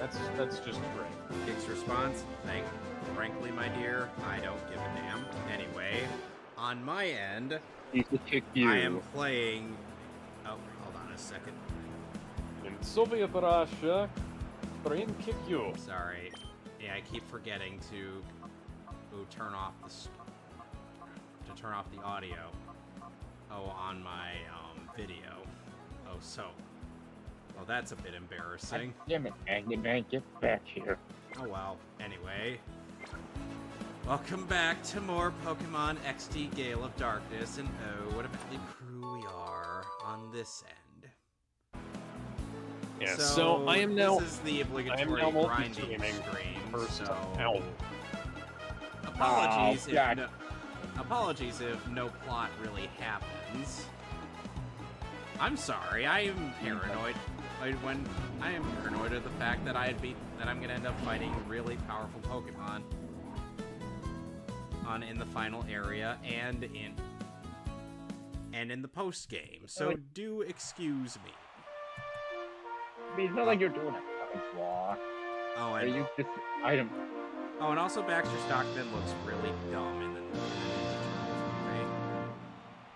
That's just great. Kick's response, frankly, my dear, I don't give a damn. Anyway, on my end, He could kick you. I am playing... Oh, hold on a second. In Soviet Russia, train kick you. Sorry. Yeah, I keep forgetting to turn off the audio. Oh, on my video. Oh, that's a bit embarrassing. Damn it, man, get back here. Oh well. Anyway, welcome back to more Pokemon XD Gale of Darkness, and oh, what a motley crew we are on this end. Yeah, so I am now. This is the obligatory grinding stream. Apologies if no plot really happens. I'm sorry. I am paranoid. When I am paranoid of the fact that I'm gonna end up fighting really powerful Pokemon in the final area and in the post game. So do excuse me. I mean, it's not like you're doing a flaw. Oh, and you just item. Oh, and also Baxter Stockman looks really dumb in the movie.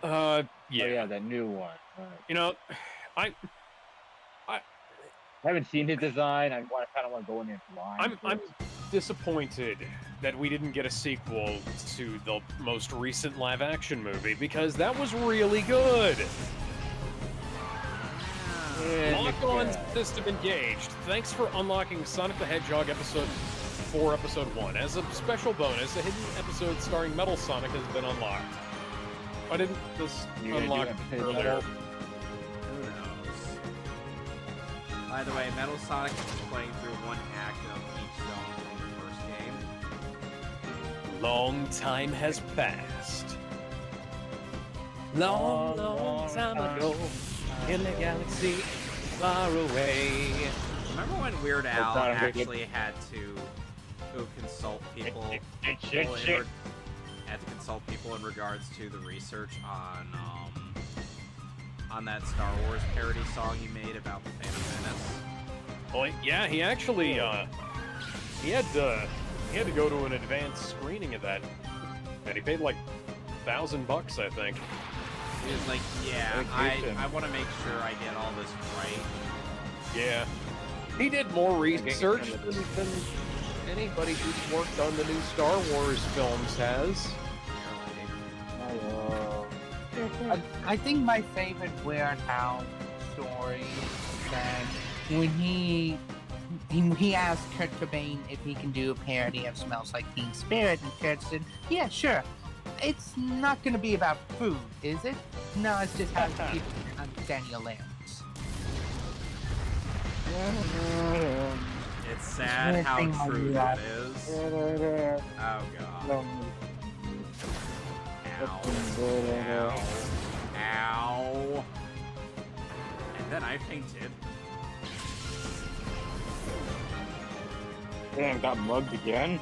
Yeah. Oh, yeah, that new one. You know, I haven't seen his design. I kind of want to go in there blind. I'm disappointed that we didn't get a sequel to the most recent live-action movie, because that was really good. Lock-on system engaged. Thanks for unlocking Sonic the Hedgehog Episode 4, Episode 1. As a special bonus, a hidden episode starring Metal Sonic has been unlocked. I didn't just unlock it earlier. Who knows? By the way, Metal Sonic is playing through one act of each zone from the first game. Long time has passed. Long time ago, in the galaxy far away. Remember when Weird Al actually had to consult people? Had to consult people in regards to the research on that Star Wars parody song he made about the Phantom Menace. Well, yeah, he actually he had to go to an advanced screening of that, and he paid like $1,000, I think. He was like, yeah, I want to make sure I get all this right. Yeah. He did more research than anybody who's worked on the new Star Wars films has. I think my favorite Weird Al story is that when he asked Kurt Cobain if he can do a parody of Smells Like Teen Spirit, and Kurt said, yeah, sure. It's not going to be about food, is it? No, it's just how people understand your lyrics. It's sad how true that is. Oh god. Ow. And then I fainted. Damn, got mugged again.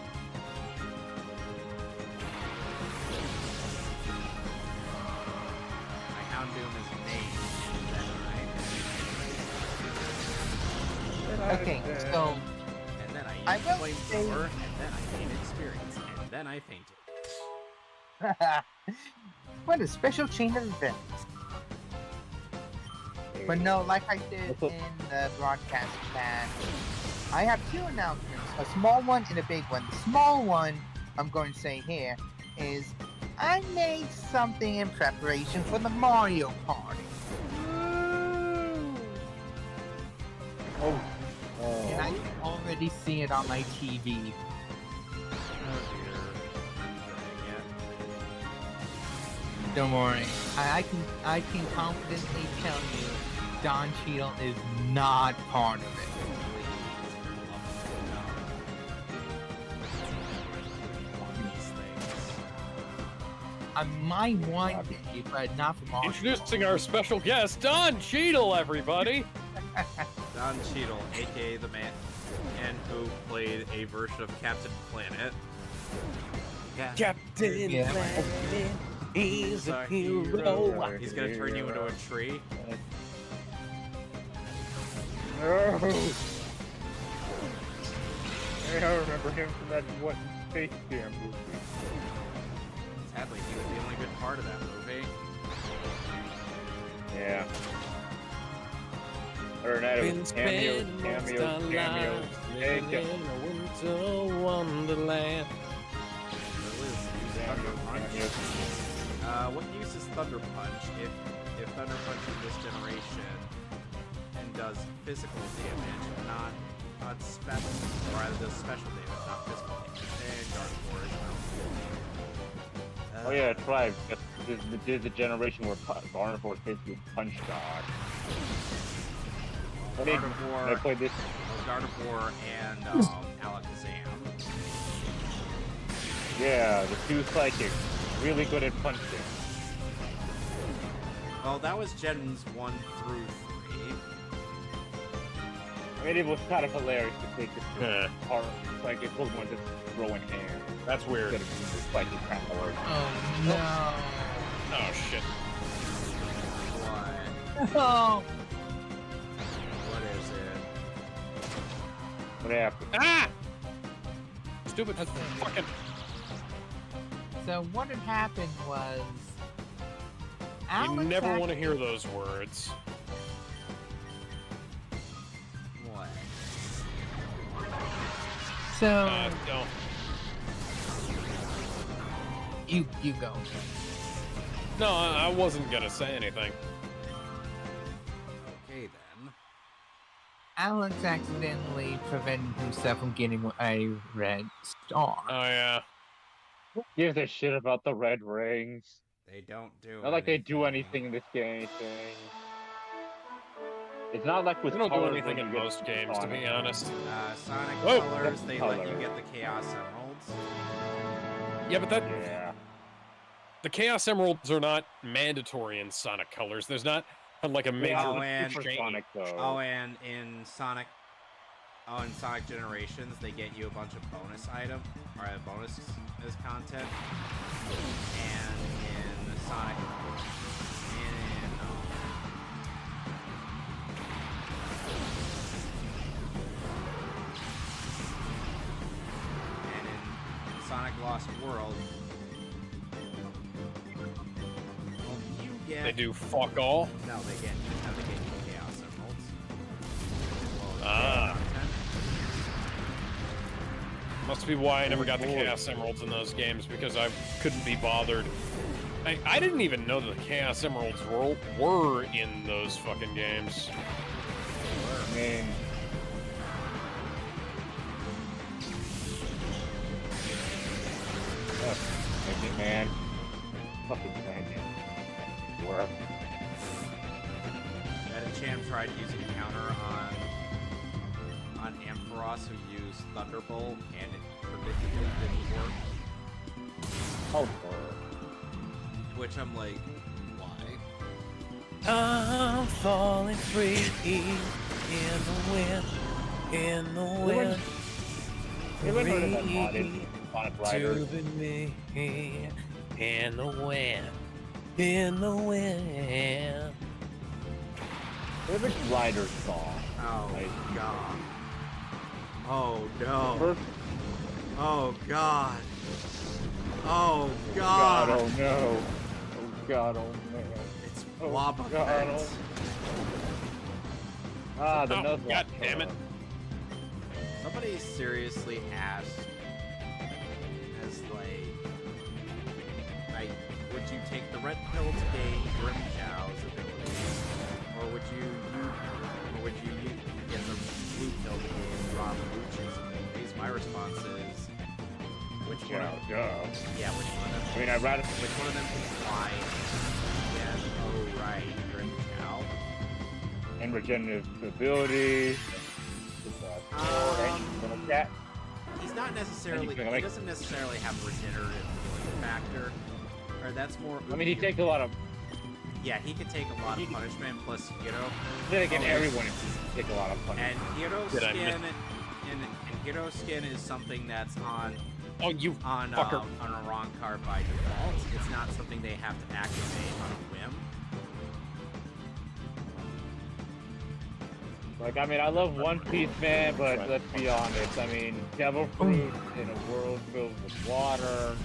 My Houndoom is named, and Okay, so then I I used will flamethrower, and then I gained experience, and then I fainted. what a special chain of events. But no, like I did in the broadcast chat, I have two announcements, a small one and a big one. The small one I'm going to say here is I made something in preparation for the Mario Party. And I can already see it on my TV. Don't worry. I can confidently tell you Don Cheadle is not part of it. I might one day, but not for Mario. Introducing our special guest, Don Cheadle, everybody! Don Cheadle, aka the man who played a version of Captain Planet. Captain Planet, he's a hero. He's gonna turn you into a tree. I remember him from that what Space Jam movie. Sadly, he was the only good part of that movie. Yeah. Other than that, it was cameos. Living in a winter wonderland. Thunder Punch. What use is Thunder Punch if Thunder Punch in this generation and does physical damage, not special, or rather does special damage, not physical damage? And Gardevoir as well. Oh yeah, that's right. This is the generation where Gardevoir is basically punch god. I played this. Gardevoir and Alakazam. Yeah, the two psychics, really good at punching. Well, that was Gens 1 through 3. I mean, it was kind of hilarious to think this part, like it was one just throwing air. That's weird. Instead of using psychic powers. Oh no. Oh shit. What? Oh. What is it? What happened? Ah! Stupid fucking. So what had happened was You Alex never want to hear those words. What? So Don't. you go. No, I wasn't gonna say anything. Okay then. Alex accidentally prevented himself from getting a red star. Oh yeah. Who gives a shit about the red rings? They don't do Not like they do anything in this game. It's not like with They don't do colors anything when in you get most games, to Sonic. be honest. Sonic Oh, Colors, that's they color. let you get the Chaos Emeralds. Yeah, but that Yeah. the Chaos Emeralds are not mandatory in Sonic Colors. There's not like a major Oh, and- for change. Sonic though. Oh, and in Sonic Generations, they get you a bunch of bonus items, or bonus as content. And in Sonic, and in Sonic Lost World, well, you get. They do fuck all. No, they get you Chaos Emeralds. Well, Ah. content. Must be why I never got the boy. Chaos Emeralds in those games, because I couldn't be bothered. I didn't even know that the Chaos Emeralds were in those fucking games. I mean, Magic Man. Fucking Magic. Work. Medicham tried using counter on Ampharos, who used Thunderbolt, and it predictably didn't work. Oh, To which I'm like, why? I'm falling free in the wind, in the wind. you ever heard of that modded Sonic Riders? To me, in the wind, in the wind. Favorite Riders song? Oh Like- god. Oh no. First, Oh god. Oh God, god. oh no. Oh God, oh man. It's Oh, Wobbuffet. God, Ah, the Oh, Nuzlocke. God damn it. Somebody seriously asked, as like, would you take the red pill to gain Grimjow's abilities, or would you get the blue pill to gain Rob Lucci's abilities? My response is, which one? Yeah, duh. Yeah, which one of them? I mean, I'd rather. Which one of them can fly? Yes. Oh right, Grimjow. And regenerative ability. Little cat. He's not necessarily. Anything He like- doesn't necessarily have a regenerative healing factor. Or that's more. I mean, he takes a lot of. Yeah, he could take a lot of punishment. Plus, Then again, Oh, everyone take a lot of fun. and hero Did I skin. And hero skin is something that's on Oh, you on fucker. on a wrong card by default. It's not something they have to activate on a whim. Like, I mean, I love One Piece, man, but let's be honest. I mean, devil fruit in a world filled with water,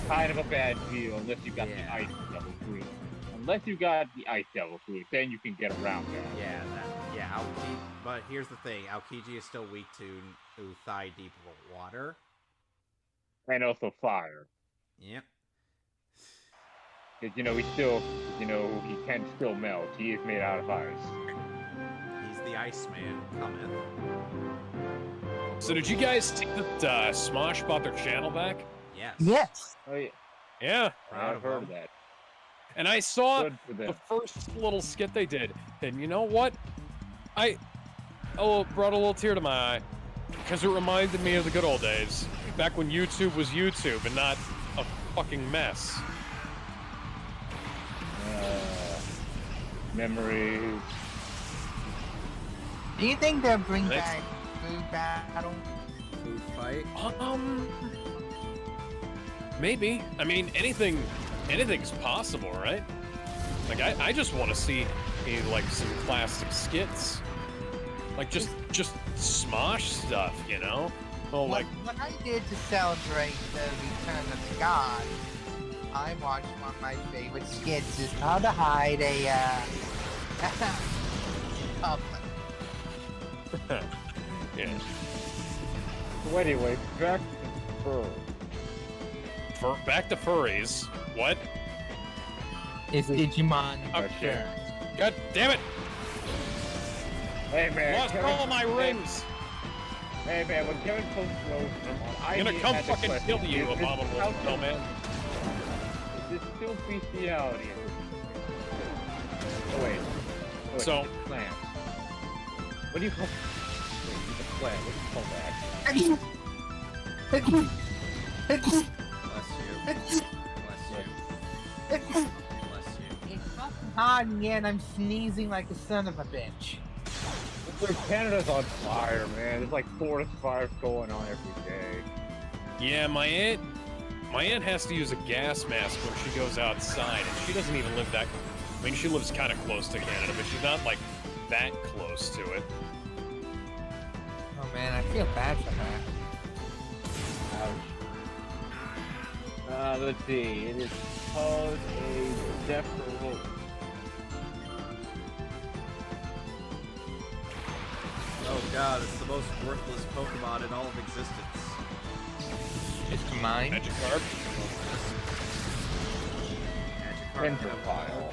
kind of a bad deal unless you got the ice devil fruit. Unless you got the ice devil fruit, then you can get around that. Yeah, Aokiji. But here's the thing: Aokiji is still weak to thigh deep water, And also fire. Yep. Because, he can still melt. He is made out of ice. He's the Iceman cometh. So did you guys see that Smosh bought their channel back? Yes. Yes. Oh, yeah. Yeah. I've heard of that. And I saw Good for them. the first little skit they did, and you know what? Brought a little tear to my eye, because it reminded me of the good old days, back when YouTube was YouTube and not a fucking mess. Memories. Do you think they'll bring Thanks. back food battle? Food fight. Maybe. I mean, anything's possible, right? Like, I just want to see some classic skits, like just Smosh stuff, you know? Oh, like What I did to celebrate the return of the god, I watched one of my favorite skits. It's how to hide a public. yeah. So anyway, back to the fur. Back to furries. What? It's Digimon. Okay. God damn it! Hey man, Lost all my rings. Hey man, when Kevin posts those, I'm gonna come fucking kill you, abominable snowman. Is this still bestiality? Oh wait. So- it's a plant. What do you call? Wait, it's a plant. What do you call that? Bless you. Bless you. Bless you. It's fucking hot again. I'm sneezing like a son of a bitch. Canada's on fire, man. There's like forest fires going on every day. Yeah, my aunt has to use a gas mask when she goes outside, and she doesn't even live that. I mean, she lives kind of close to Canada, but she's not like that close to it. Oh man, I feel bad for her. Ouch. Let's see. It is called a definite. Oh god, it's the most worthless Pokemon in all of existence. It's mine. Magikarp. Dendrophile.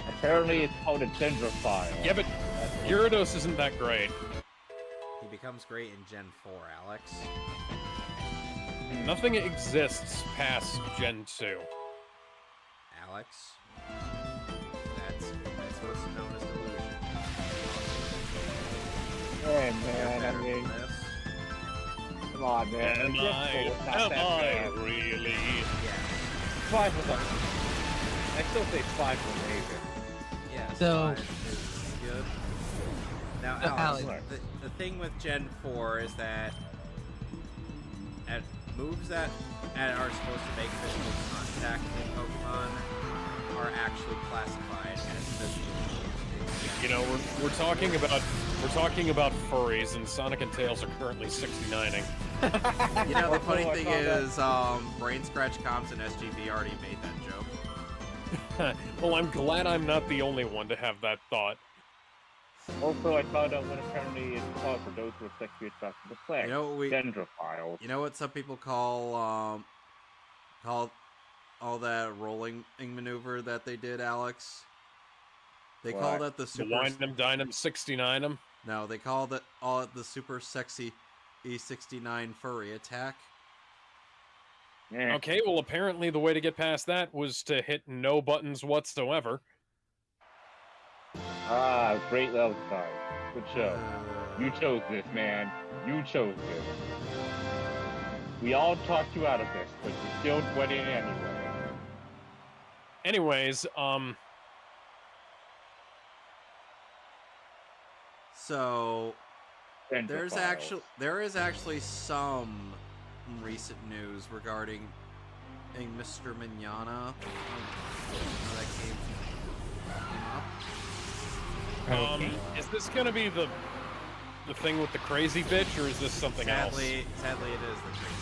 Apparently it's called a Dendrophile. Yeah, but Gyarados isn't that great. He becomes great in Gen 4, Alex. Nothing exists past Gen 2. Alex? That's what's known as delusion. Hey You're man, I better mean, than this. come on man. Am It's not that bad. really? Yeah. 5 was I still say 5 was amazing. Yeah, So- 5 is good. Now, So, Alex, Alex. the thing with Gen 4 is that moves that are supposed to make physical contact with Pokemon are actually classified as physical. You know, we're talking about furries, and Sonic and Tails are currently 69ing. You know, the funny Oh, I thing saw that. is, Brain Scratch Comps and SGB already made that joke. Well, I'm glad I'm not the only one to have that thought. Also, I found out what apparently it's called for those who are sexually attracted to plants. You know what Dendrophiles. You know what some people call all that rolling maneuver that they did, Alex? They call What? that the The super. wind them, dine them, 69 them. No, they call that all the super sexy E69 furry attack. Yeah. Okay, well, apparently the way to get past that was to hit no buttons whatsoever. Ah, great level design. Good show. You chose this, man. You chose this. We all talked you out of this, but you still went in anyway. Anyways, So there is Dendrophiles. actually some recent news regarding a Mr. Mignana that came up. Okay. Is this gonna be the thing with the crazy bitch, or is this something else? Sadly, it is the crazy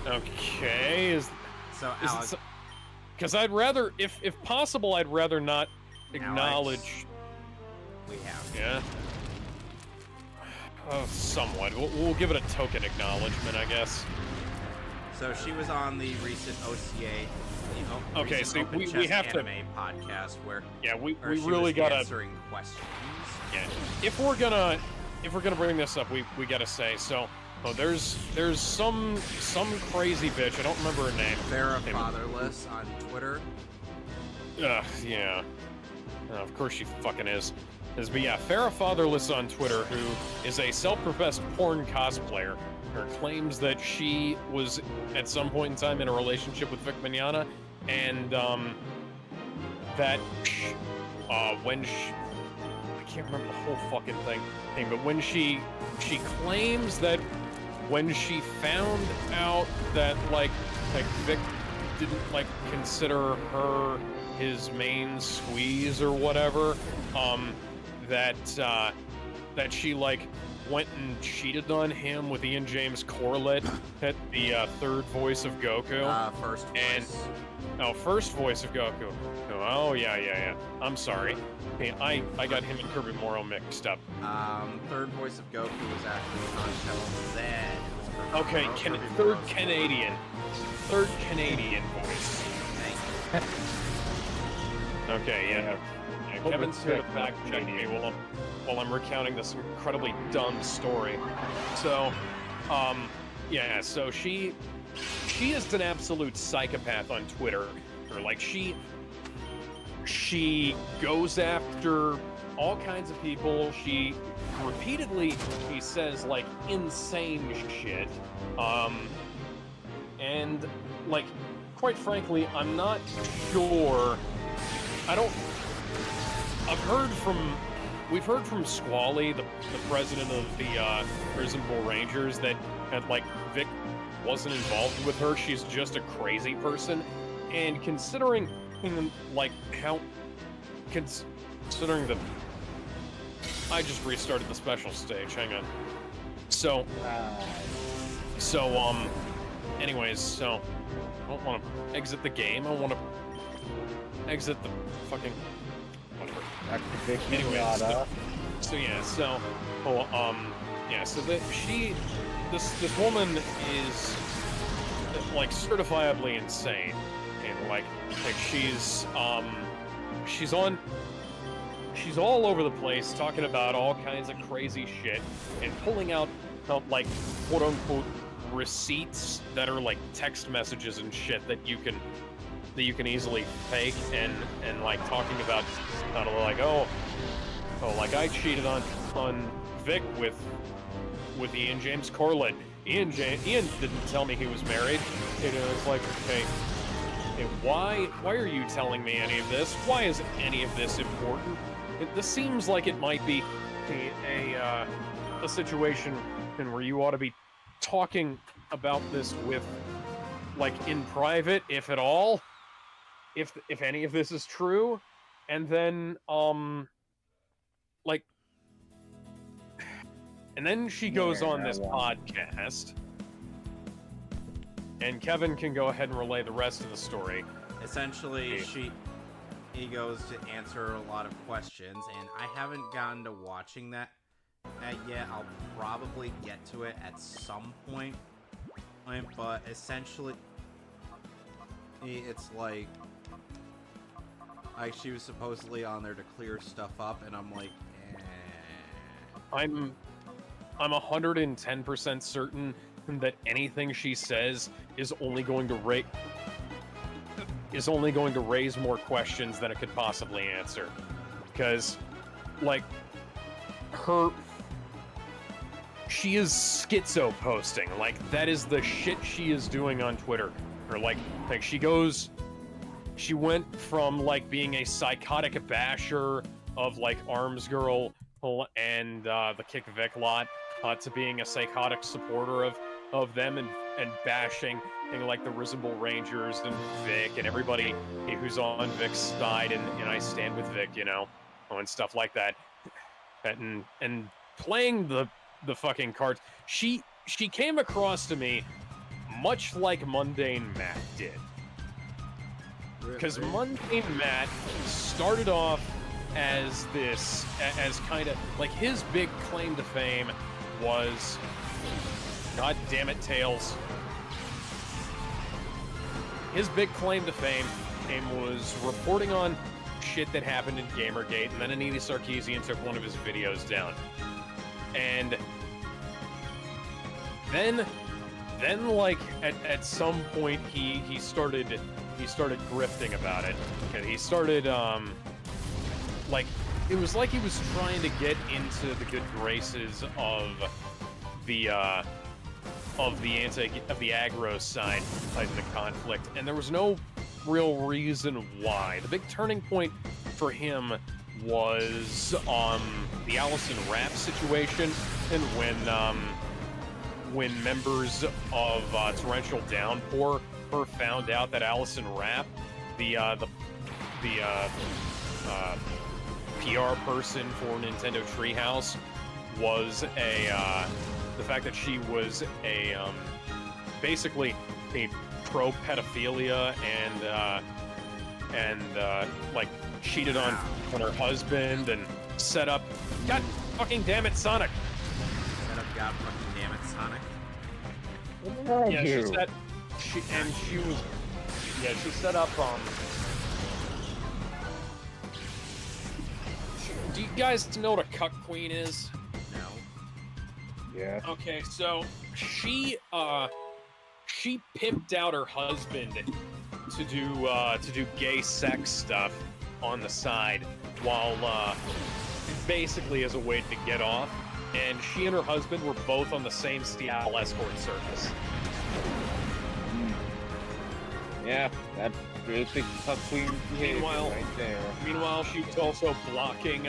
Okay, bit. So, Alex, because I'd rather, if possible, I'd rather not acknowledge. we have. Yeah. Somewhat. We'll give it a token acknowledgement, I guess. So she was on the recent OCA. Okay, recent so Open we Chess have to. Anime podcast where We she really was gotta answering questions. Yeah, if we're gonna bring this up, we gotta say so. Oh, there's some crazy bitch. I don't remember her name. Vera Fatherless on Twitter. Yeah. Of course she fucking is. But yeah, Farrah Fatherless on Twitter, who is a self-professed porn cosplayer, claims that she was at some point in time in a relationship with Vic Mignogna, and that when she, I can't remember the whole fucking thing, but when she claims that when she found out that like Vic didn't like consider her his main squeeze or whatever, that she like went and cheated on him with Ian James Corlett at the third voice of Goku. First voice. First voice of Goku. Oh yeah. I'm sorry. Hey, I got him and Kirby Morrow mixed up. Third voice of Goku was actually on Channel Z. It was Okay, third Canadian voice. Thank you. Okay, yeah. Kevin's here to fact check me while I'm recounting this incredibly dumb story. So, yeah, so she is an absolute psychopath on Twitter. Or like she goes after all kinds of people. She says like insane shit. And like quite frankly, I'm not sure. We've heard from Squally, the president of the Reasonable Rangers, that like Vic wasn't involved with her. She's just a crazy person. And considering like considering the, I just restarted the special stage. Hang on. Anyways, so I don't want to exit the game. I want to exit the fucking. Anyway, so this woman is like certifiably insane, and like she's all over the place talking about all kinds of crazy shit and pulling out like quote unquote receipts that are like text messages and shit that you can easily fake and like talking about like like I cheated on Vic with Ian James Corlett. Ian didn't tell me he was married. It was like, okay, why are you telling me any of this? Why is any of this important? This seems like it might be a situation where you ought to be talking about this with like in private, if at all. If any of this is true, and then and then she goes on this podcast, and Kevin can go ahead and relay the rest of the story. Essentially, he goes to answer a lot of questions, and I haven't gotten to watching that yet. I'll probably get to it at some point, but essentially, it's like she was supposedly on there to clear stuff up, and I'm like, I'm 110% certain that anything she says is only going to raise more questions than it could possibly answer, because like she is schizo posting. Like that is the shit she is doing on Twitter. Or like she went from like being a psychotic basher of like Arms Girl and the Kick Vic lot to being a psychotic supporter of them and bashing like the Reasonable Rangers and Vic and everybody who's on Vic's side, and I stand with Vic, you know. and stuff like that, and playing the fucking cards. She came across to me much like Mundane Matt did. Because Mundane Matt started off as this, as kind of, like, his big claim to fame was, God damn it, Tails. His big claim to fame was reporting on shit that happened in Gamergate, and then Anita Sarkeesian took one of his videos down. And then like, at some point, he started grifting about it, and he started like, it was like he was trying to get into the good graces of the aggro side in the conflict, and there was no real reason why. The big turning point for him was the Allison Rapp situation, and when members of Torrential Downpour found out that Allison Rapp, the PR person for Nintendo Treehouse, was the fact that she was basically a pro-pedophilia and like cheated on her husband and set up. God fucking damn it, Sonic! Set up, God fucking damn it, Sonic. Yeah, she set up do you guys know what a cuck queen is? No. Yeah. Okay, so she pimped out her husband to do gay sex stuff on the side, while basically as a way to get off. And she and her husband were both on the same Seattle escort service. Yeah, that's basic cuck queen behavior right there. Meanwhile, she was also blocking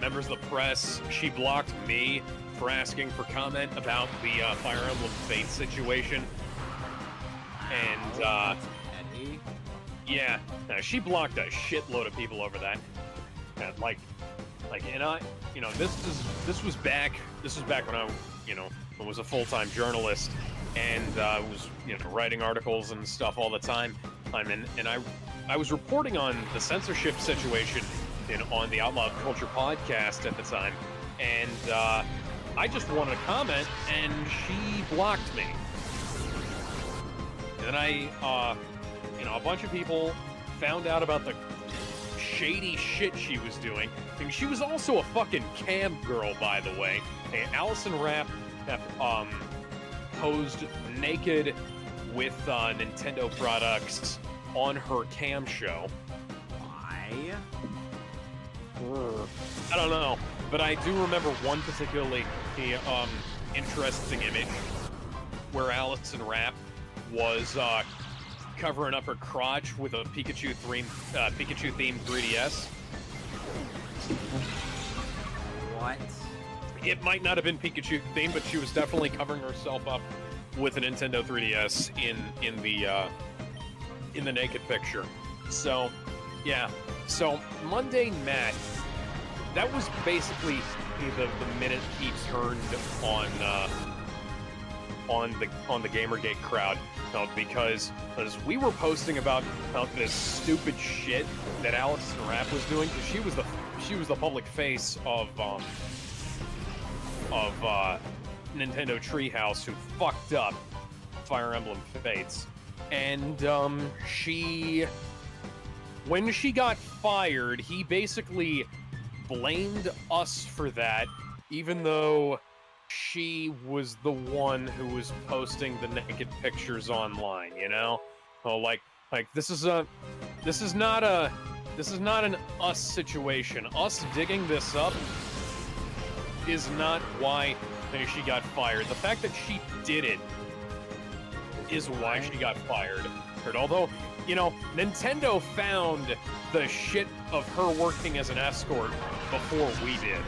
members of the press. She blocked me for asking for comment about the Fire Emblem Fates situation. And Eddie? yeah, she blocked a shitload of people over that. And this was back when I was a full-time journalist, and was writing articles and stuff all the time. And I was reporting on the censorship situation on the Outlaw Culture podcast at the time, and I just wanted to comment, and she blocked me. And then a bunch of people found out about the shady shit she was doing. I mean, she was also a fucking cam girl, by the way. Hey, Allison Rapp posed naked with Nintendo products on her cam show. Why? I don't know, but I do remember one particularly interesting image where Allison Rapp was covering up her crotch with a Pikachu-themed 3DS. What? It might not have been Pikachu themed, but she was definitely covering herself up with a Nintendo 3DS in the naked picture. So, yeah. So Mundane Matt, that was basically the minute he turned on the Gamergate crowd, because we were posting about this stupid shit that Allison Rapp was doing, because she was the public face of Nintendo Treehouse, who fucked up Fire Emblem Fates. And when she got fired, he basically blamed us for that, even though she was the one who was posting the naked pictures online, Oh, like this is not an us situation. Us digging this up is not why she got fired. The fact that she did it is why she got fired. Although, Nintendo found the shit of her working as an escort before we did,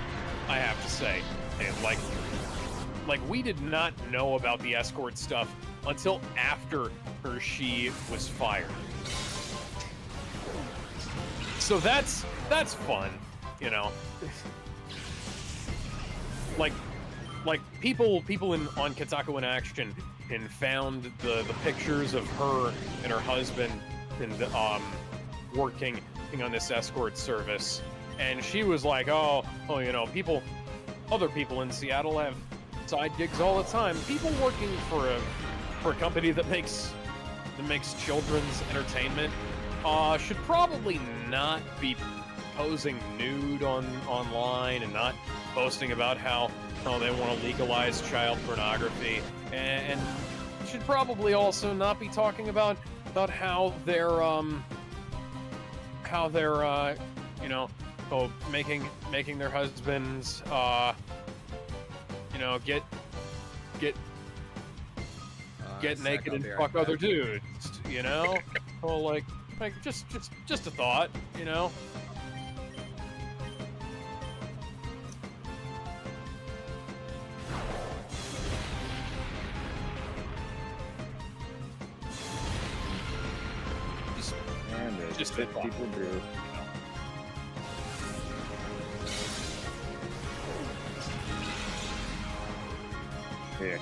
I have to say. And like we did not know about the escort stuff until after she was fired. So that's fun. you know, like people on Kotaku in Action and found the pictures of her and her husband and working on this escort service, and she was like, oh, you know, other people in Seattle have side gigs all the time. People working for a company that makes children's entertainment should probably not be posing nude online and not posting about how they want to legalize child pornography, and should probably also not be talking about how they're you know, making their husbands you know, get naked and fuck other dudes, you know? Well, like just a thought, you know? Just a thought. People do. Yeah.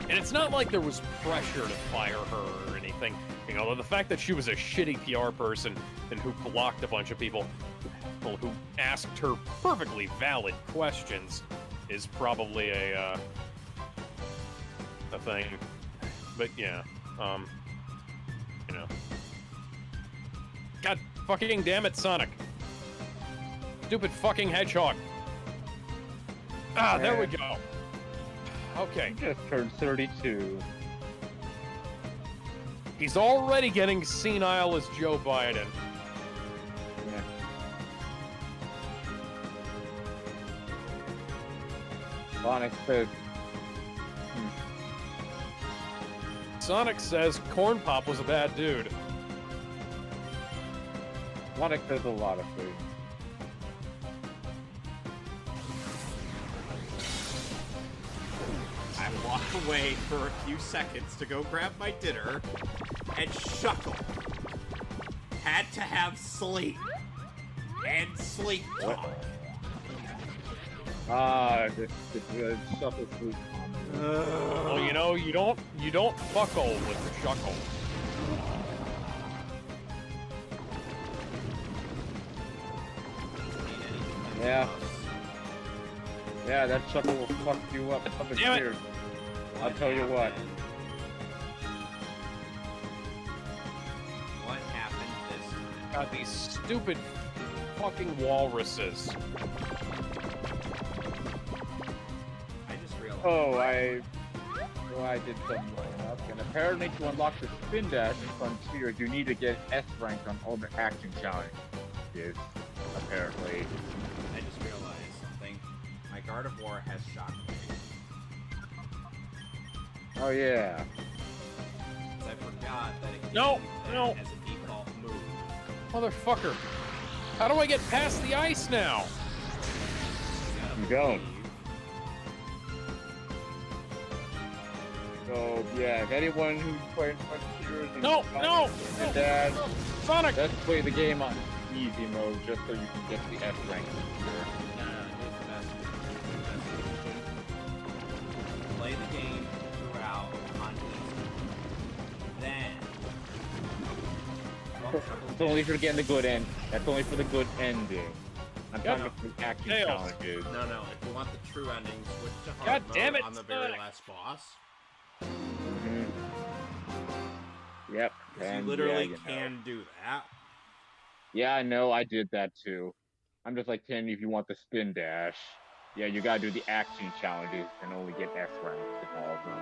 And it's not like there was pressure to fire her or anything. You know, the fact that she was a shitty PR person and who blocked a bunch of people who asked her perfectly valid questions is probably a thing. But yeah, you know. God fucking damn it, Sonic. Stupid fucking hedgehog. Ah, there we go. Okay. He just turned 32. He's already getting senile as Joe Biden. Yeah. Sonic says. Sonic says Corn Pop was a bad dude. Sonic says a lot of things. I walk away for a few seconds to go grab my dinner, and Shuckle had to have sleep. And sleep talk. The shuffle sleep. Well, you know, you don't fuckle with the Shuckle. Yeah. Yeah, that shuffle will fuck you up. Damn it. Weird. I'll tell you what. What happened this time? God, these stupid fucking walruses. I just realized. I did some up, and apparently to unlock the spin dash in Frontier, you need to get S rank on all the action challenges. Apparently. I just realized something. My Guard of War has Shockwave. Oh yeah. I forgot that it No, gave me no. that as a default move. Motherfucker. How do I get past the ice now? You don't. So yeah, if anyone who's playing Frontier is No. Dad, Sonic! let's play the game on easy mode just so you can get the S rank. No, here's the best solution. Play the game throughout on easy. Then It's only for getting the good end. That's only for the good ending. I'm Yep. talking about the action Gale. challenges. No, if you want the true ending, switch to God hard damn mode it, on the very Sonic. last boss. Mhm. Yep. Because you and literally yeah, you know. can do that. Yeah, I know. I did that too. I'm just like telling you, if you want the spin dash, yeah, you gotta do the action challenges and only get S ranks in all of them.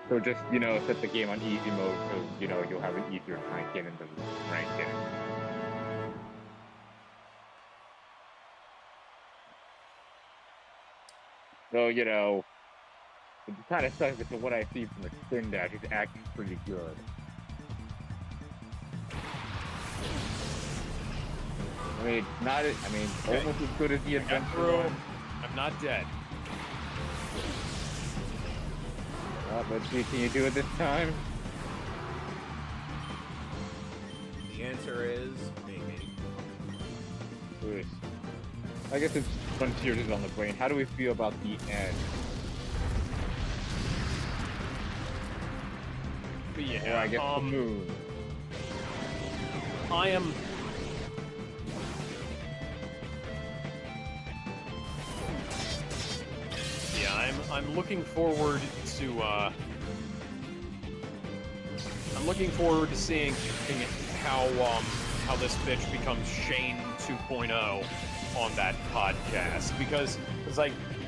So just, you know, set the game on easy mode so, you know, you'll have an easier time getting the ranking. So, you know, it kind of sucks because what I see from the spin dash is actually pretty good. I mean, almost as good as the Got adventure through. one. I'm not dead. Let's see, can you do it this time? The answer is maybe. Good. I guess it's Frontiers is on the brain. How do we feel about the end? But yeah, Or I guess the moon. I am. Yeah, I'm looking forward to. I'm looking forward to seeing how this bitch becomes Shane 2.0 on that podcast, because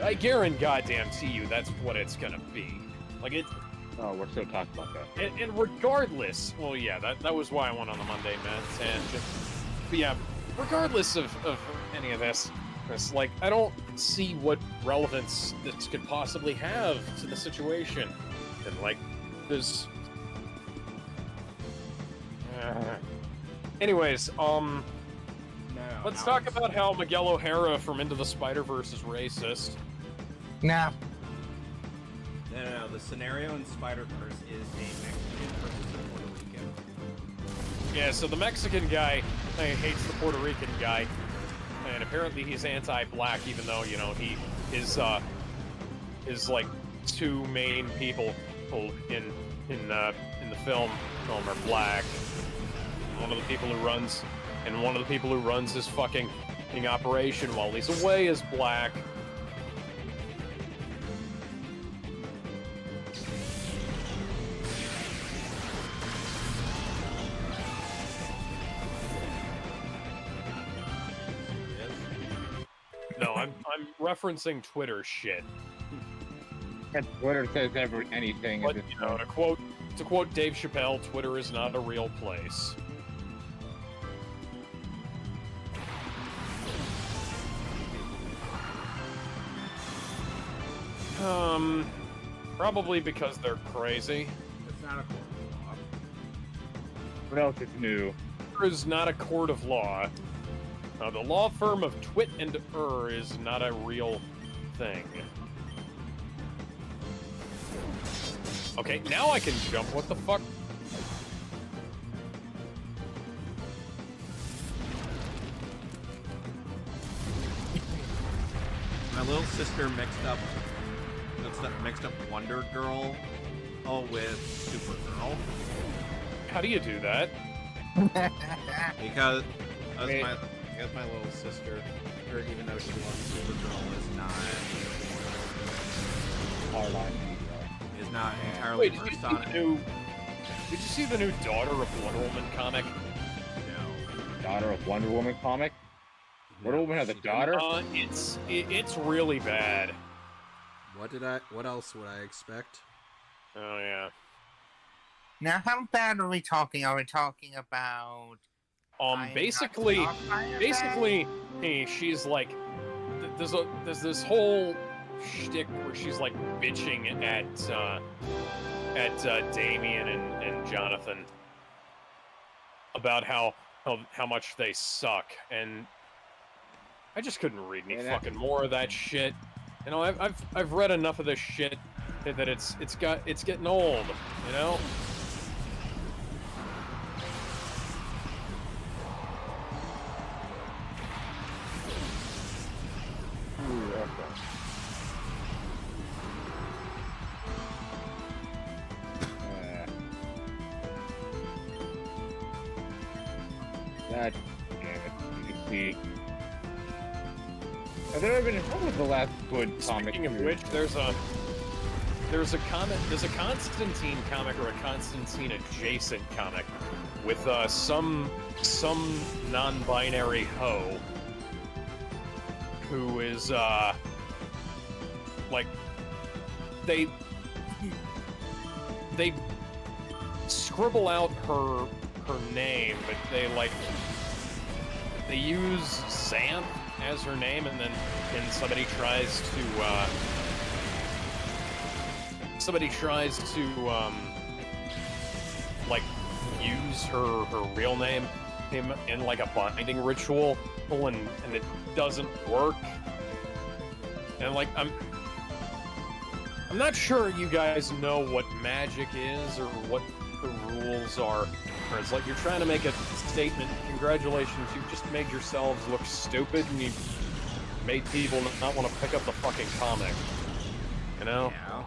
I guarantee you that's what it's gonna be. Like it. Oh, we're still talking about that. And regardless, well, yeah, that was why I went on the Monday tangent. But yeah, regardless of any of this, like, I don't see what relevance this could possibly have to the situation. And, like, there's... Anyways, let's talk about how Miguel O'Hara from Into the Spider-Verse is racist. Nah. No. The scenario in Spider-Verse is a Mexican versus a Puerto Rican. Yeah, so the Mexican guy hates the Puerto Rican guy, and apparently he's anti-black, even though, you know, his like two main people in the film are black. One of the people who runs his fucking operation while he's away is black. No, I'm referencing Twitter shit. And Twitter says anything. But, you know, to quote Dave Chappelle, Twitter is not a real place. Probably because they're crazy. It's not a court of law. What else is new? Twitter is not a court of law. The law firm of Twit and is not a real thing. Okay, now I can jump. What the fuck? My little sister mixed up Wonder Girl with Supergirl. How do you do that? Because my little sister, or even though she loves Supergirl, is not entirely Wait, versed on it. did you see the new Daughter of Wonder Woman comic? No. Daughter of Wonder Woman comic? Wonder Woman has a daughter? It's really bad. What else would I expect? Oh yeah. Now, how bad are we talking? Are we talking about? Basically, hey, she's like, there's this whole shtick where she's like bitching at Damian and Jonathan about how much they suck, and I just couldn't read any fucking more of that shit. You know, I've read enough of this shit that it's getting old, you know? Ooh, okay. God damn it. You can see. Have there ever been? What was the last good comic? Speaking of which, there's a Constantine comic, or a Constantine adjacent comic with some non-binary hoe who is like they scribble out her name, but they use Xanth as her name, and then somebody tries to like use her real name in like a binding ritual, and it doesn't work. And like I'm not sure you guys know what magic is or what the rules are. Or it's like you're trying to make a statement. Congratulations, you've just made yourselves look stupid, and you've made people not want to pick up the fucking comic. You know? Yeah.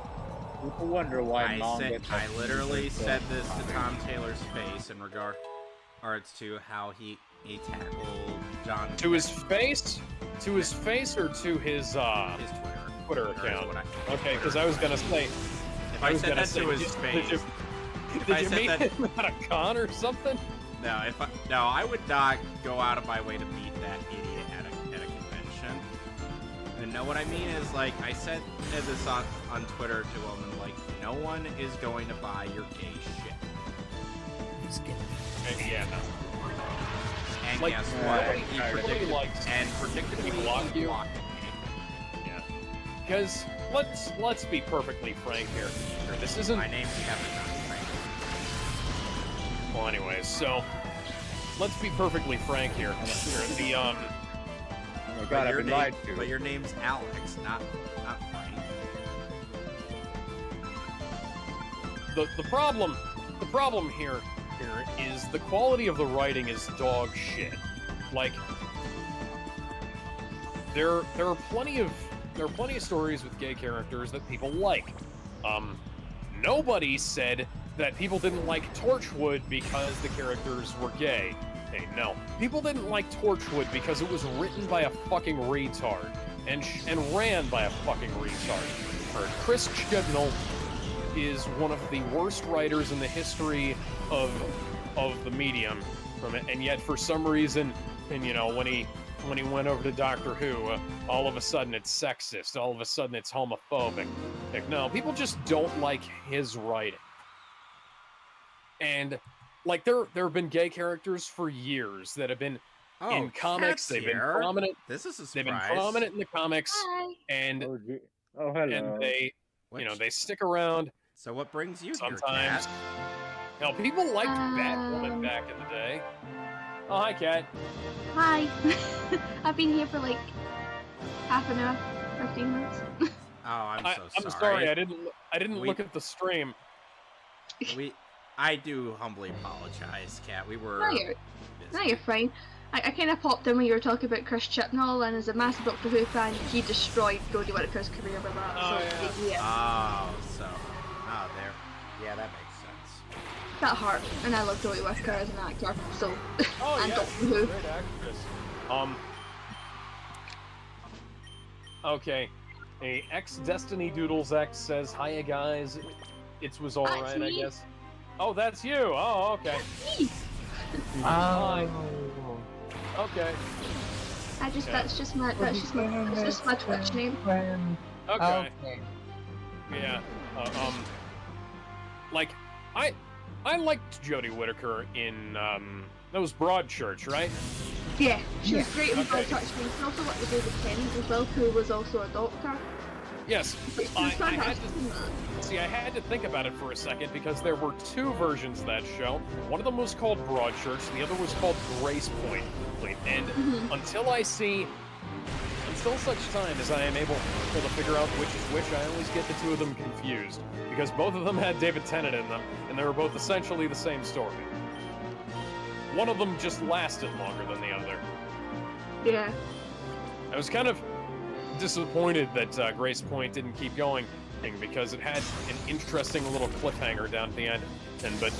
People wonder why I literally said this to Tom Taylor's face in regards to how he tackled John. To his face? To his face or to his Twitter account? Okay, because I was gonna say. If I said that to his face. Did you meet him at a con or something? No, I would not go out of my way to meet that idiot at a convention. And know what I mean is, like, I said this on Twitter to him, and like, no one is going to buy your gay shit. Yeah. And like, guess what? He predictably blocked you. Yeah. Because let's be perfectly frank here. This isn't. My name's Kevin, not Frank. Well, anyways, so let's be perfectly frank here. The Oh my God, I've been lied to. But your name's Alex, not Frank. The problem here is the quality of the writing is dog shit. Like, there are plenty of stories with gay characters that people like. Nobody said that people didn't like Torchwood because the characters were gay. Hey, no. People didn't like Torchwood because it was written by a fucking retard and ran by a fucking retard. Chris Chibnall is one of the worst writers in the history of the medium, and yet for some reason, and you know, when he went over to Doctor Who, all of a sudden it's sexist, all of a sudden it's homophobic. Like, no, people just don't like his writing. And like there have been gay characters for years that have been in comics. They've been prominent. This is a surprise. They've been prominent in the comics. Hi. And hello. And they they stick around. So what brings you sometimes? Here, Kat? Now, people liked Batwoman back in the day. Oh, hi, Kat. Hi. I've been here for like half an hour, 15 minutes. Oh, I'm so sorry. I'm sorry. I didn't look at the stream. I do humbly apologize, Kat. We were. No, you're fine. I kind of popped in when you were talking about Chris Chibnall, and as a massive Doctor Who fan, he destroyed Jodie Whittaker's career with that. Oh, there. Yeah, that makes sense. That hurt, and I love Jodie Whittaker as an actor, so. Oh, and yeah, Doctor Who. great actress. Okay. A ex-Destiny Doodles X says, "Hiya, guys. It was all right, I guess." Oh, that's you. Oh, okay. Hi. Okay. That's just my Twitch name. Okay. Yeah. Like, I liked Jodie Whittaker in that was Broadchurch, right? Yeah, she was great in Broadchurch. She also worked with David Tennant as well, who was also a doctor. Yes. I had to think about it for a second because there were two versions of that show. One of them was called Broadchurch, the other was called Grace Point. And until such time as I am able to figure out which is which, I always get the two of them confused. Because both of them had David Tennant in them, and they were both essentially the same story. One of them just lasted longer than the other. Yeah. I was kind of disappointed that Grace Point didn't keep going, because it had an interesting little cliffhanger down at the end. But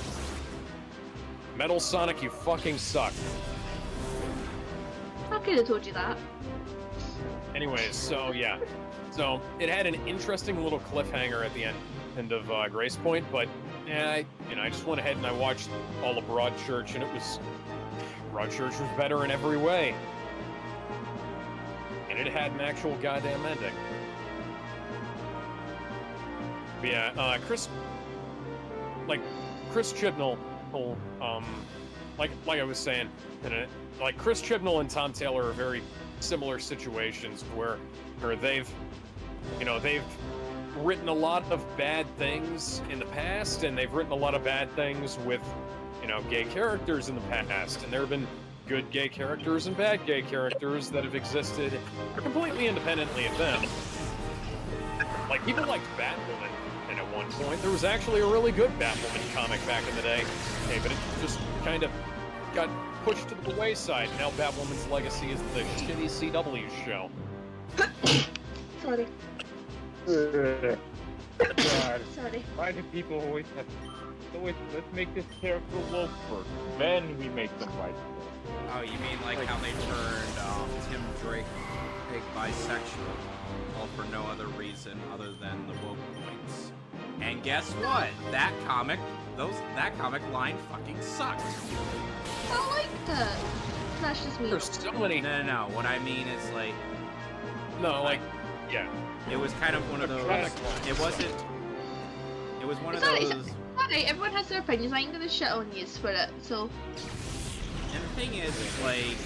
Metal Sonic, you fucking suck. I could have told you that. Anyways, so yeah. So it had an interesting little cliffhanger at the end of Grace Point, but I just went ahead and I watched all of Broadchurch, and Broadchurch was better in every way. And it had an actual goddamn ending. But yeah, Chris Chibnall, like I was saying, like Chris Chibnall and Tom Taylor are very similar situations where they've written a lot of bad things in the past, and they've written a lot of bad things with gay characters in the past, and there have been good gay characters and bad gay characters that have existed completely independently of them. Like, people liked Batwoman, and at one point there was actually a really good Batwoman comic back in the day. Hey, but it just kind of got pushed to the wayside. Now Batwoman's legacy is the shitty CW show. Sorry. God, Sorry. why do people always have... let's make this character woke first, then we make them right. Oh, you mean like how they turned Tim Drake big bisexual, all for no other reason other than the woke points. And guess what? That comic line fucking sucks. I like that. That's just me. There's so many. No. What I mean is like, No, like, yeah. it was kind of one of those. It wasn't. It was one of Sorry, those. Alright, everyone has their opinions. I ain't gonna shit on you for it, so. And the thing is like,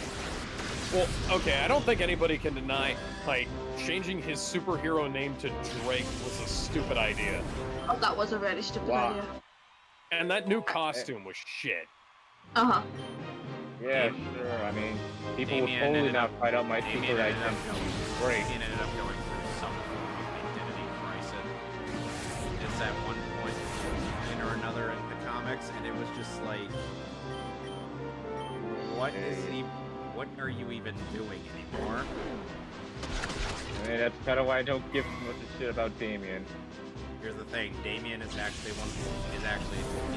Well, okay, I don't think anybody can deny, like, changing his superhero name to Drake was a stupid idea. Oh, that was a very stupid Wow. idea. And that new costume was shit. Uh-huh. Yeah, sure. I mean, people would Damien totally ended not up- find out my Damien secret ended up identity. going- Great. Damien ended up going through some form of identity crisis. It's at one point or another in the comics, and it was just like, what are you even doing anymore? I mean, that's kind of why I don't give too much a shit about Damien. Here's the thing, Damien is actually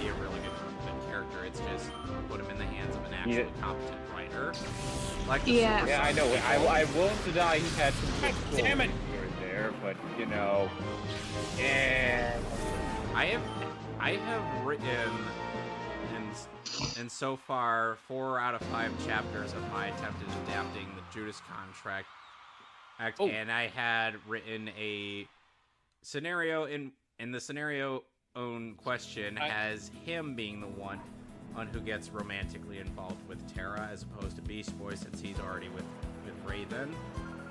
be a really good character. It's just put him in the hands of an actually competent writer. Like the Yeah. Super Yeah, I know. Sonic I won't deny he had some good God damn it. stories here and there, but you know, yeah. I have written and so far 4 out of 5 chapters of my attempt at adapting the Judas Contract Act, and I had written a scenario in the scenario own question has him being the one who gets romantically involved with Tara as opposed to Beast Boy, since he's already with Raven.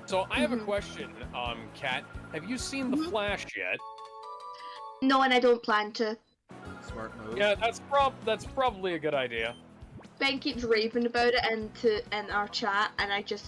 So I have a question, Kat. Have you seen The Flash yet? No, and I don't plan to. Smart move. Yeah, that's probably a good idea. Ben keeps raving about it in our chat, and I can't.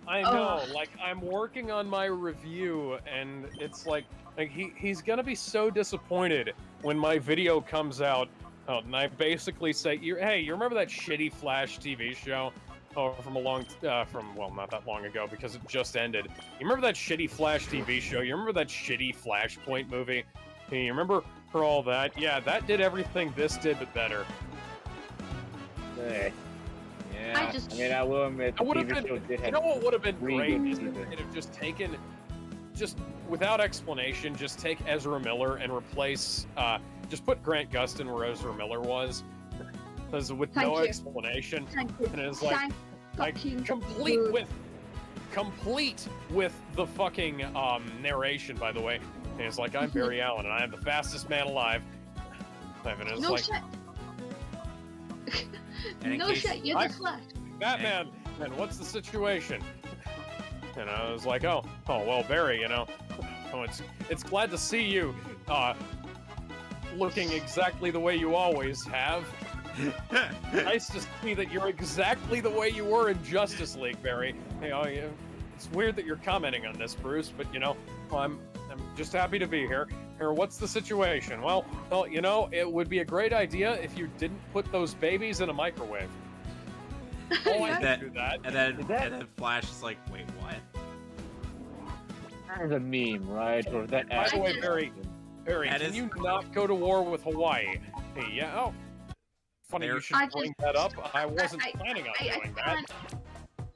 I know. Like, I'm working on my review, and it's like he's gonna be so disappointed when my video comes out. And I basically say, hey, you remember that shitty Flash TV show? Oh, from not that long ago, because it just ended. You remember that shitty Flash TV show? You remember that shitty Flashpoint movie? Hey, you remember for all that? Yeah, that did everything this did, but better. Hey. Yeah. I mean, I will admit, the I would have TV show been. did You have know what would have been really great good is if seasons. they'd have just taken, just without explanation, just take Ezra Miller and replace, just put Grant Gustin where Ezra Miller was, because with Thank no you. explanation, Thank you. and it's like fucking complete you. with the fucking narration. By the way, and it's like, I'm Barry Allen and I am the fastest man alive. And it's No like, shit. And in No case- shit, you're the Flash. Batman, and what's the situation? And I was like, oh, well, Barry, you know, it's glad to see you, looking exactly the way you always have. Nice to see that you're exactly the way you were in Justice League, Barry. You know, it's weird that you're commenting on this, Bruce, but you know, I'm just happy to be here. Here, what's the situation? Well, you know, it would be a great idea if you didn't put those babies in a microwave. Oh, I can do that. And then Flash is like, wait, what? Kind of a meme, right? Or that. By the way, just- Barry, That can is- you not go to war with Hawaii? Hey, yeah, oh. Funny you should I bring just- that up. I wasn't planning on I doing that. can't.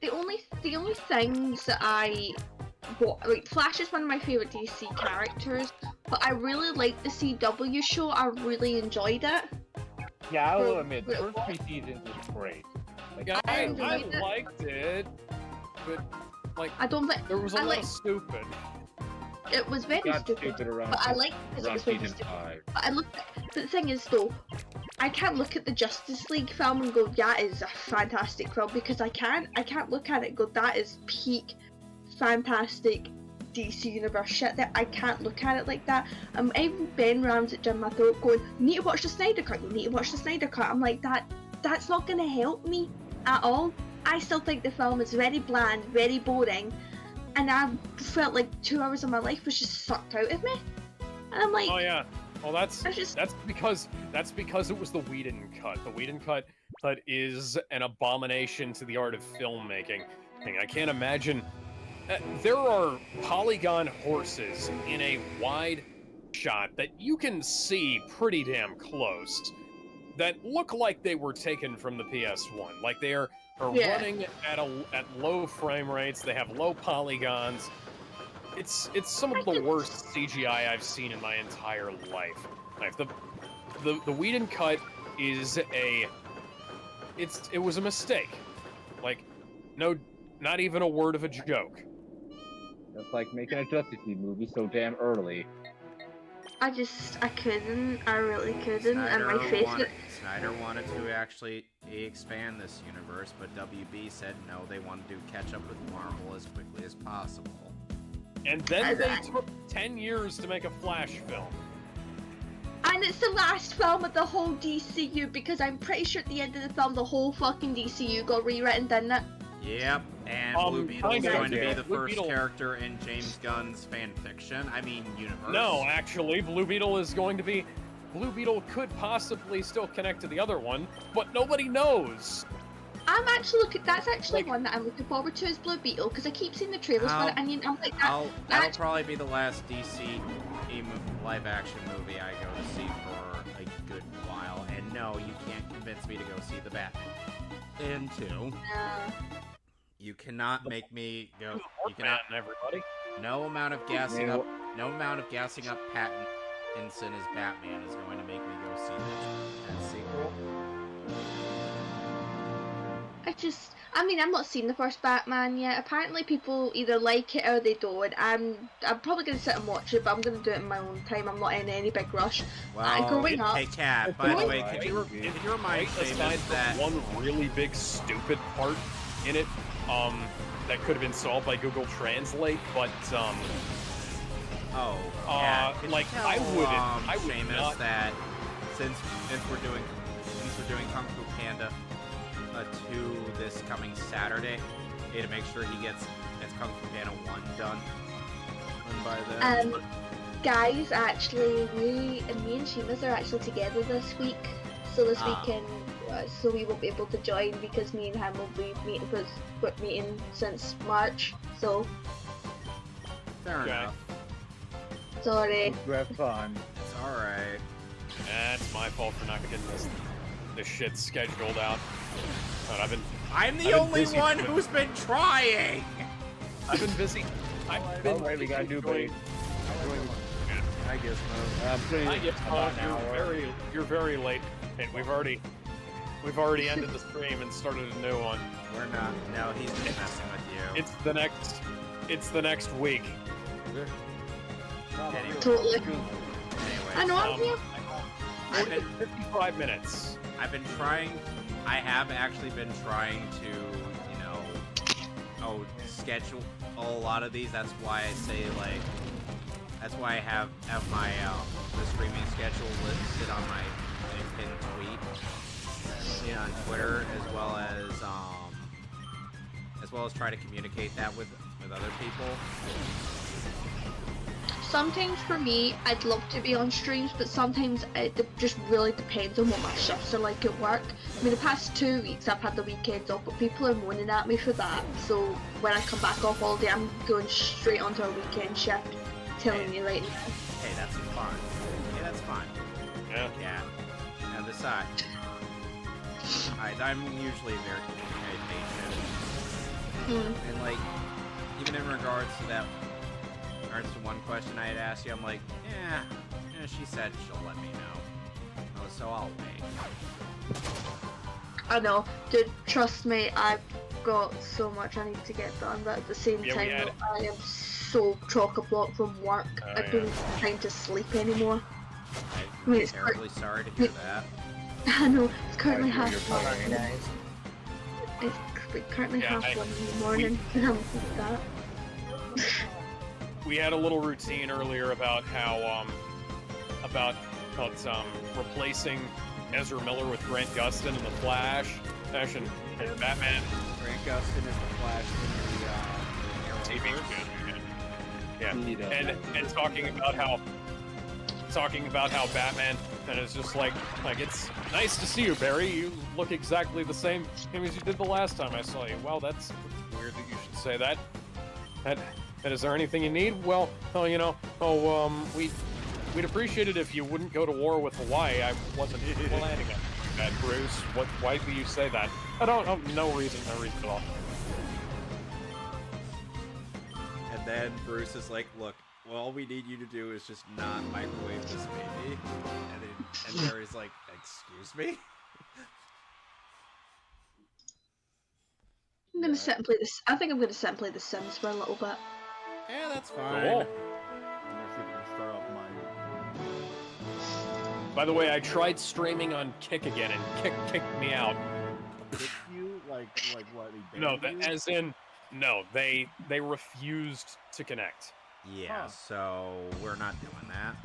The only things that Flash is one of my favorite DC characters, but I really like the CW show. I really enjoyed it. Yeah, I will admit, the first 3 seasons was great. Like, Yeah, I enjoyed it. liked it, but like I don't think there was a I lot like- of stupid. it was very got stupid. stupid around, But I like because it around was very season stupid. 5. But the thing is though, I can't look at the Justice League film and go, that is a fantastic film, because I can't look at it and go, that is peak fantastic DC Universe shit. That I can't look at it like that. Even Ben rams it down my throat going, you need to watch the Snyder Cut, you need to watch the Snyder Cut. I'm like, that's not gonna help me at all. I still think the film is very bland, very boring, and I felt like 2 hours of my life was just sucked out of me. And I'm like, Oh yeah. Well, that's I just- because it was the Whedon cut. The Whedon cut, cut is an abomination to the art of filmmaking. I can't imagine. There are polygon horses in a wide shot that you can see pretty damn close that look like they were taken from the PS1. Like they are running at low frame rates. They have low polygons. It's some of the worst CGI I've seen in my entire life. Like the Whedon cut is it was a mistake. Like not even a word of a joke. That's like making a Justice League movie so damn early. I couldn't. I really couldn't. And my face. Snyder wanted to actually expand this universe, but WB said no. They wanted to catch up with Marvel as quickly as possible. And then they took 10 years to make a Flash film. And it's the last film of the whole DCU because I'm pretty sure at the end of the film the whole fucking DCU got rewritten, didn't it? Yep, and Blue Beetle is going to be the first character in James Gunn's fan fiction. I mean, universe. No, actually, Blue Beetle is going to be... Blue Beetle could possibly still connect to the other one, but nobody knows. I'm actually that's actually one that I'm looking forward to is Blue Beetle because I keep seeing the trailers for it, and I'm like that'll probably be the last DC live-action movie I go to see for a good while. And no, you can't convince me to go see the Batman. And two. You cannot make me go. You cannot. Everybody. No amount of gassing up Pattinson as Batman is going to make me go see that sequel. I'm not seeing the first Batman yet. Apparently, people either like it or they don't. I'm probably gonna sit and watch it, but I'm gonna do it in my own time. I'm not in any big rush. Well, growing up. Hey, Kat. By the way, can you remind Seamus that one really big stupid part in it, that could have been solved by Google Translate, but I would Seamus not. That since we're doing Kung Fu Panda 2 this coming Saturday, to make sure he gets Kung Fu Panda 1 done. And by then. Guys, actually, me and Seamus are actually together this week. So this weekend, so we won't be able to join because me and him will be meeting because we're meeting since March. So. Fair enough. Sorry. Have fun. It's alright. That's my fault for not getting this shit scheduled out. But I'm the only one who's been trying! I've been busy. We got new bait. I guess you're very late. And we've already ended the stream and started a new one. We're not. No, he's been messing with you. It's the next week. Anyway. Totally. Anyway, I know I'm here. 55 minutes. I have actually been trying to, schedule a lot of these. That's why I say, that's why I have my, the streaming schedule listed on my pinned tweet, on Twitter, as well as try to communicate that with other people. Sometimes for me, I'd love to be on streams, but sometimes it just really depends on what my shifts are like at work. I mean, the past 2 weeks I've had the weekends off, but people are moaning at me for that. So when I come back off holiday, I'm going straight onto a weekend shift, telling you right now. Hey, that's fine. Yeah, that's fine. Yeah. Yeah. And besides, I'm usually very patient. And even in regards to that. To one question I had asked you, I'm like, she said she'll let me know. So I'll wait. I know, dude, trust me, I've got so much I need to get done, but at the same time, I am so chock-a-block from work. I don't have time to sleep anymore. I'm terribly sorry to hear that. I know, it's currently half 1. It's currently half 1 in the morning, and I'm like that. We had a little routine earlier about how replacing Ezra Miller with Grant Gustin in the Flash and Batman. Grant Gustin is the Flash in the TV. Yeah. And talking about how talking about how Batman, and it's just like it's nice to see you, Barry. You look exactly the same as you did the last time I saw you. Well, that's weird that you should say that. And is there anything you need? Well, we'd appreciate it if you wouldn't go to war with Hawaii. I wasn't planning it. That, Bruce. Why do you say that? I don't know. No reason at all. And then Bruce is like, look, all we need you to do is just not microwave this baby. And Barry's like, excuse me? I'm gonna sit and play this. I think I'm gonna sit and play The Sims for a little bit. Yeah, that's fine. Cool. I'm gonna see if I can start off mine. By the way, I tried streaming on Kick again, and Kick kicked me out. Kick you? Like what? They No, banned you? as in, no, they refused to connect. Yeah, Huh. so we're not doing that.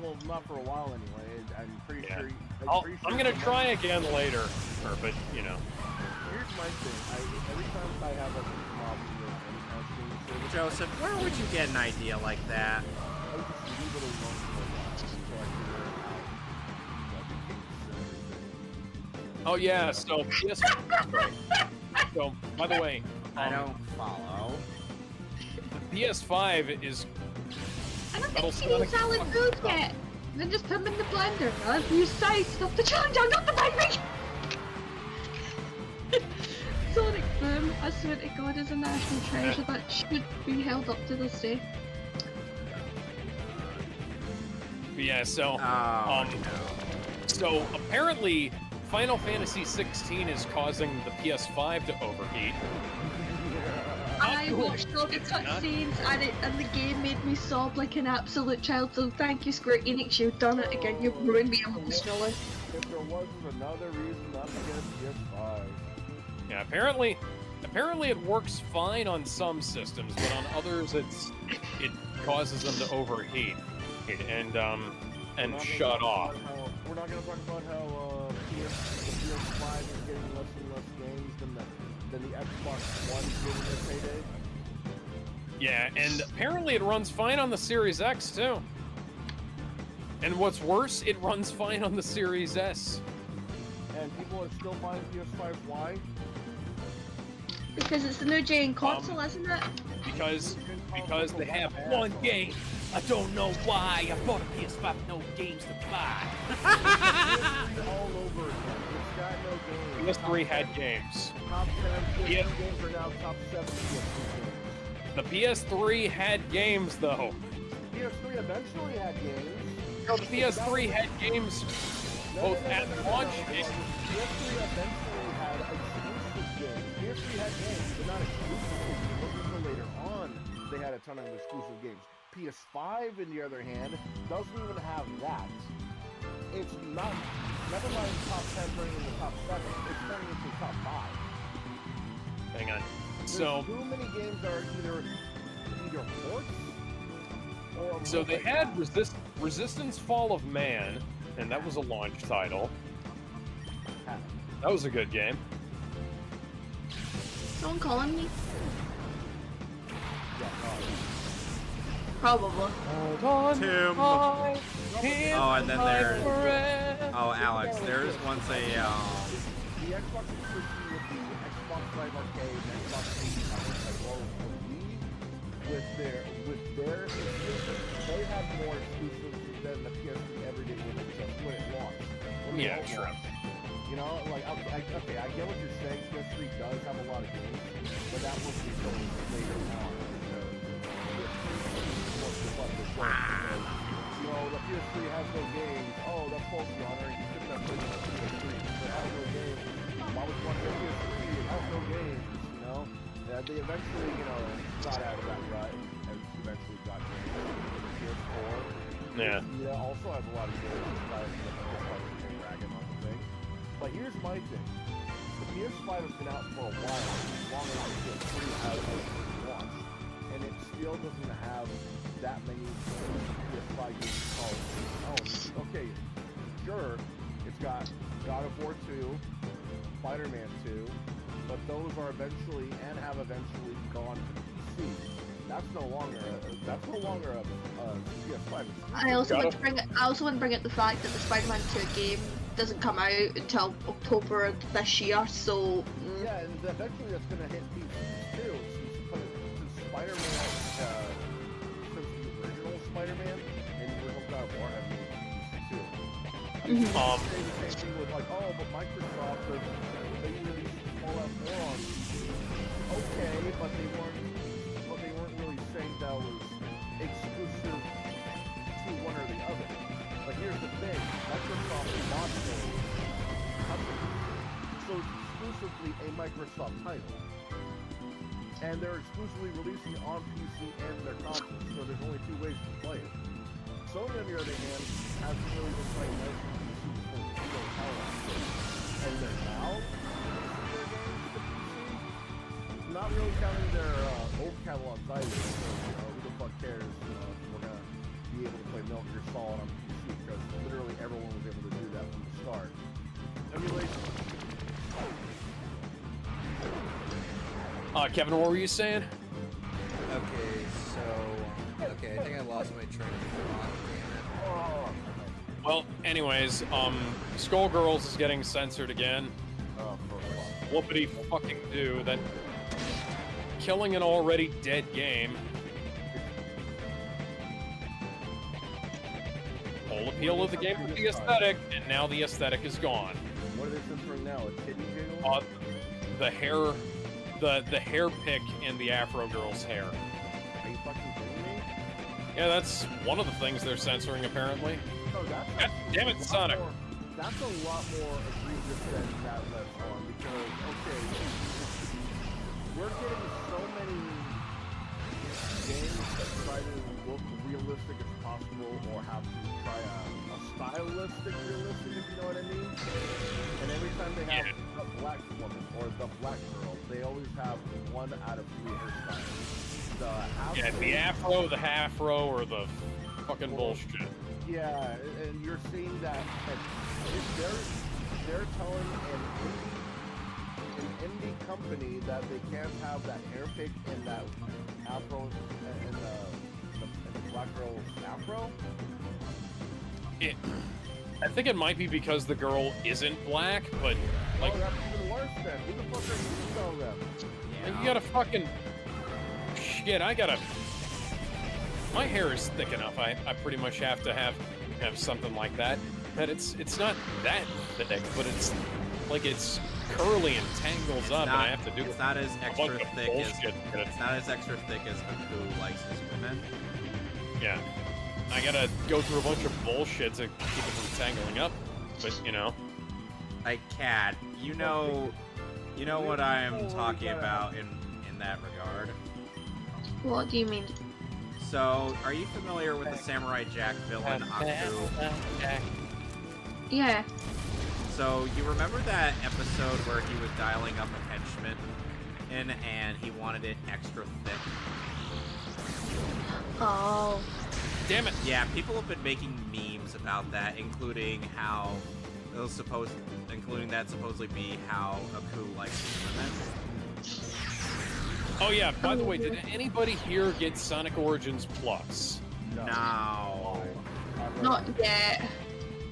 Well, not for a while anyway. I'm pretty Yeah. sure. I'm gonna try again later, but you know. Here's my thing. Every time I have like a problem with any kind of streaming service, Joseph, where would you get an idea like that? I would just leave it alone for a while until I figure out the kinks and everything. Oh yeah, so so by the way, I don't follow. the PS5 is I don't Metal think you need Sonic salad fucked foods up. yet. Then just put them in the blender. I've used size stuff to challenge. I'm not the baby. Sonic Boom, I swear to God, is a national treasure that should be held up to this day. yeah. So Oh, no. so apparently Final Fantasy 16 is causing the PS5 to overheat. I watched all the cutscenes and the game made me sob like an absolute child, so thank you Square Enix, you've done it again, you've ruined me emotionally. If there wasn't another reason not to get a PS5. Yeah, apparently it works fine on some systems, but on others it causes them to overheat and shut off. We're not going to talk about how the PS5 is getting less and less games than the Xbox One getting their payday. Yeah, and apparently it runs fine on the Series X too. And what's worse, it runs fine on the Series S. And people are still buying PS5. Why? Because it's the new gen console, isn't it? Because they have one game. I don't know why. I bought a PS5 with no games to buy. All over again. It's got no games. PS3 had games. Top 10 PS3 Yeah. games are now top 7 PS3 games. The PS3 had games though. PS3 eventually had games. No, the PS3 had games both at launch and PS3 eventually had exclusive games. PS3 had games, but not exclusive games. It wasn't until later on they had a ton of exclusive games. PS5, on the other hand, doesn't even have that. It's not, never mind top 10 turning into top 7, it's turning into top 5. hang on. There's So too many games that are either ports or So they had Resistance Fall of Man, and that was a launch title. That was a good game. Someone calling me? Yeah, Probably. Tim. Oh, and then there's... Oh, Alex, there is once a... the Xbox 360 with the Xbox Live Arcade and Xbox 360 as well as the Wii with their exclusives, they have more exclusives than the PS3 ever did when it launched. When it Yeah, all sure. launched. You know, like okay, I get what you're saying. PS3 does have a lot of games, but that will be going later on because you know, the PS3 has no games. Oh, that's false, Your Honor. You shouldn't have played the PS3. It has no games. Why would you want to play PS3? It has no games, you know? They eventually, got out of that rut and eventually got games. The PS4. Yeah. Yeah, also has a lot of games. Just like Dragon on the thing. But here's my thing. The PS5 has been out for a while, long enough the PS3 has launched, and it still doesn't have that many PS5 games called. Oh, okay, sure, it's got God of War 2, Spider-Man 2, but those are eventually and have eventually gone to PC. that's no longer a PS5. I also want to bring up the fact that the Spider-Man 2 game doesn't come out until October of this year, so Yeah, and eventually that's gonna hit PC too. Since Spider-Man, since the original Spider-Man and the original God of War have been PC too. I mean, Mhm. say the same thing with like, oh, but Microsoft, they released Fallout 4 on PC. Okay, but they weren't really saying that was exclusive to one or the other. But here's the thing, Microsoft bought those companies, so it's exclusively a Microsoft title. And they're exclusively releasing on PC and their consoles, so there's only two ways to play it. Sony, on the other hand, hasn't really been playing nice on PC for how long. And they're now releasing their games to PC. Not really counting their old catalogs either, so who the fuck cares if we're gonna be able to play Metal Gear Solid on PC, because literally everyone was able to do that from the start. Emulation. Kevin, what were you saying? Okay, I think I lost my train of thought. Well, anyways, Skullgirls is getting censored again. Whoopity fucking do that. Killing an already dead game. Whole appeal of the game was the aesthetic, and now the aesthetic is gone. What are they censoring now? A kidney jiggle? The hair, the hair pick in the Afro girl's hair. Are you fucking kidding me? Yeah, that's one of the things they're censoring apparently. No, that's God damn it, Sonic. That's a lot more egregious than that left on, because, okay, we're getting so many games that try to look realistic as possible, or have to try a stylistic realistic, if you know what I mean. And every time they have the black woman or the black girl, they always have one out of three hairstyles. The afro, the half-ro, or the fucking bullshit. Yeah, and you're seeing that if they're telling an indie company that they can't have that hair pick and that afro and the black girl's afro. I think it might be because the girl isn't black, but like, oh, that's even worse then. Who the fuck are you tell them? Yeah. you gotta fucking shit. My hair is thick enough. I pretty much have to have something like that. But it's not that thick, but it's like it's curly and tangles up, and I have to do It's not as a extra bunch of thick bullshit. It's not as extra thick as Aku likes his women. Yeah, I gotta go through a bunch of bullshit to keep it from tangling up. But you know, Like, Cat, you know what I'm talking about in that regard. What do you mean? So, are you familiar with the Samurai Jack villain Aku? Yeah. So, you remember that episode where he was dialing up a henchman and he wanted it extra thick? Oh. damn it. Yeah, people have been making memes about that, including that supposedly be how Aku likes his women. Oh yeah. By the way, did anybody here get Sonic Origins Plus? No. Not yet.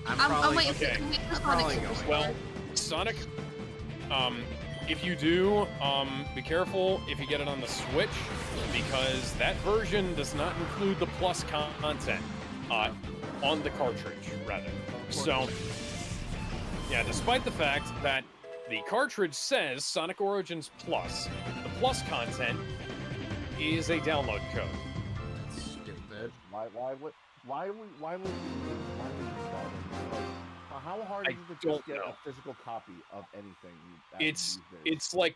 I'm waiting okay. for I'm probably Sonic going. Superstar. Well, Sonic, if you do, be careful if you get it on the Switch, because that version does not include the Plus content, on the cartridge, rather. So, yeah, despite the fact that the cartridge says Sonic Origins Plus, the Plus content is a download code. That's stupid. Why would you bother? Like, how hard I is it to don't just get know. a physical copy of anything? It's like,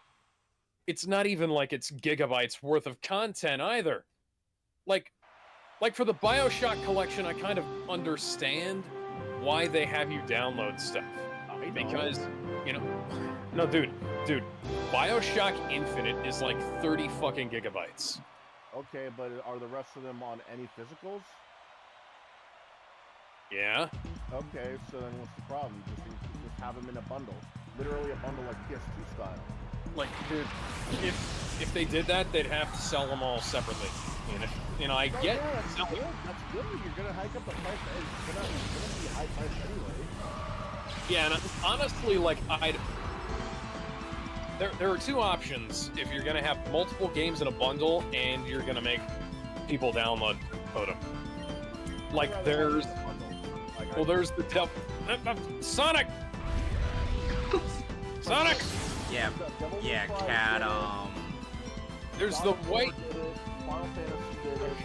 it's not even like it's gigabytes worth of content either. Like for the BioShock collection, I kind of understand why they have you download stuff. Because, no, dude, BioShock Infinite is like 30 fucking gigabytes. Okay, but are the rest of them on any physicals? Yeah. Okay, so then what's the problem? Just have them in a bundle. Literally a bundle like PS2 style. like, dude, if they did that, they'd have to sell them all separately. And if, I Oh, get yeah, that's selling. good. That's good. You're gonna hike up the price. It's gonna be high price anyway. Yeah, and honestly, like, there are two options if you're gonna have multiple games in a bundle and you're gonna make people download them. Like, there's the Sonic. Sonic. Yeah, Cat. There's the way. Final Fantasy did it.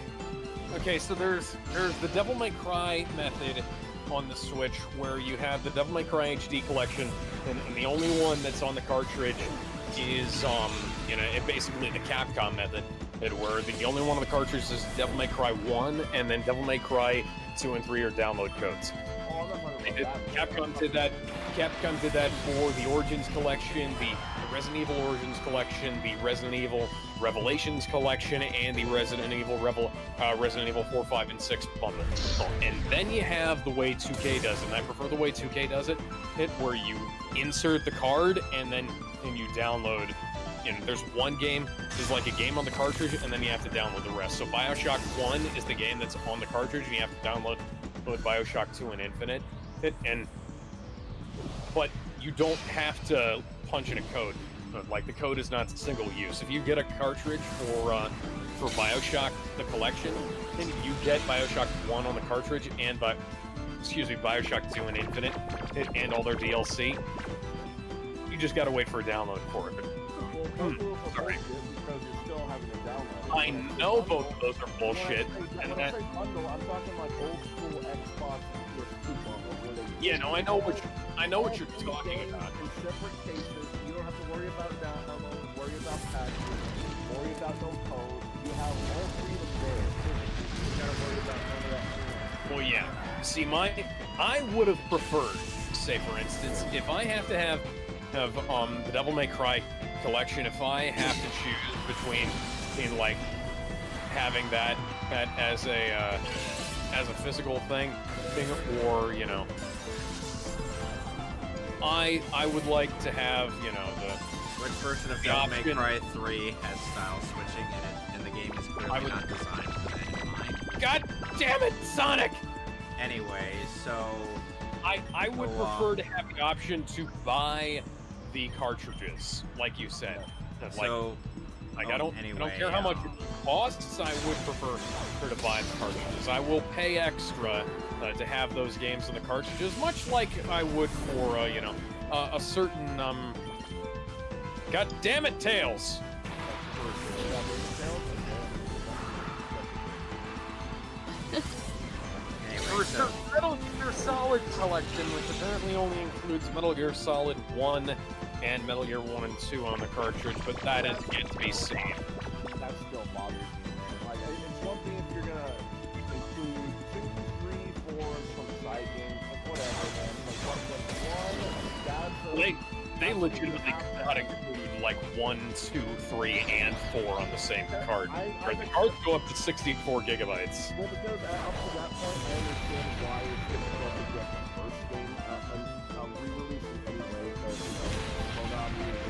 Okay, so there's the Devil May Cry method on the Switch where you have the Devil May Cry HD collection, and the only one that's on the cartridge is basically the Capcom method, where the only one on the cartridge is Devil May Cry 1, and then Devil May Cry 2 and 3 are download codes. Capcom did that. Capcom did that for the Origins collection, the Resident Evil Origins collection, the Resident Evil Revelations collection, and the Resident Evil 4, 5, and 6 bundle. And then you have the way 2K does it, and I prefer the way 2K does it, where you insert the card and then you download. There's one game, there's like a game on the cartridge, and then you have to download the rest. So Bioshock 1 is the game that's on the cartridge, and you have to download Bioshock 2 and Infinite. But you don't have to punch in a code. Like, the code is not single use. If you get a cartridge for Bioshock the collection, then you get Bioshock 1 on the cartridge and Bioshock 2 and Infinite and all their DLC. You just gotta wait for a download for it. Sorry. Because you're still having a download. I know both of those are bullshit. When I say bundle, I'm talking like old school Xbox and PS2 bundle. Yeah, no, I know what you're talking about. In separate cases, you don't have to worry about download, worry about patches, worry about no code. You have all freedom there. You gotta worry about none of that. Well, yeah. See, I would have preferred, say for instance, if I have to have the Devil May Cry collection, if I have to choose between like having that as a physical thing, or I would like to have the Which version of Devil May Cry 3 has style switching in it, and the game is clearly not designed for that in mind? God damn it, Sonic! Anyway, so I would prefer to have the option to buy the cartridges, like you said. So I don't care how much it costs. I would prefer to buy the cartridges. I will pay extra to have those games in the cartridges, much like I would for a certain God damn it, Tails! anyway, so Metal Gear Solid collection, which apparently only includes Metal Gear Solid 1 and Metal Gear 1 and 2 on the cartridge, but that is yet to be seen. That still bothers me, man. Like, it's one thing if you're gonna include 2, 3, 4 from side games, like whatever, man. Like, They legitimately could not include like 1, 2, 3, and 4 on the same card. Or the cards go up to 64 gigabytes. Well, because up to that point, I understand why it's difficult to get the first game re-releases anyway, because Konami is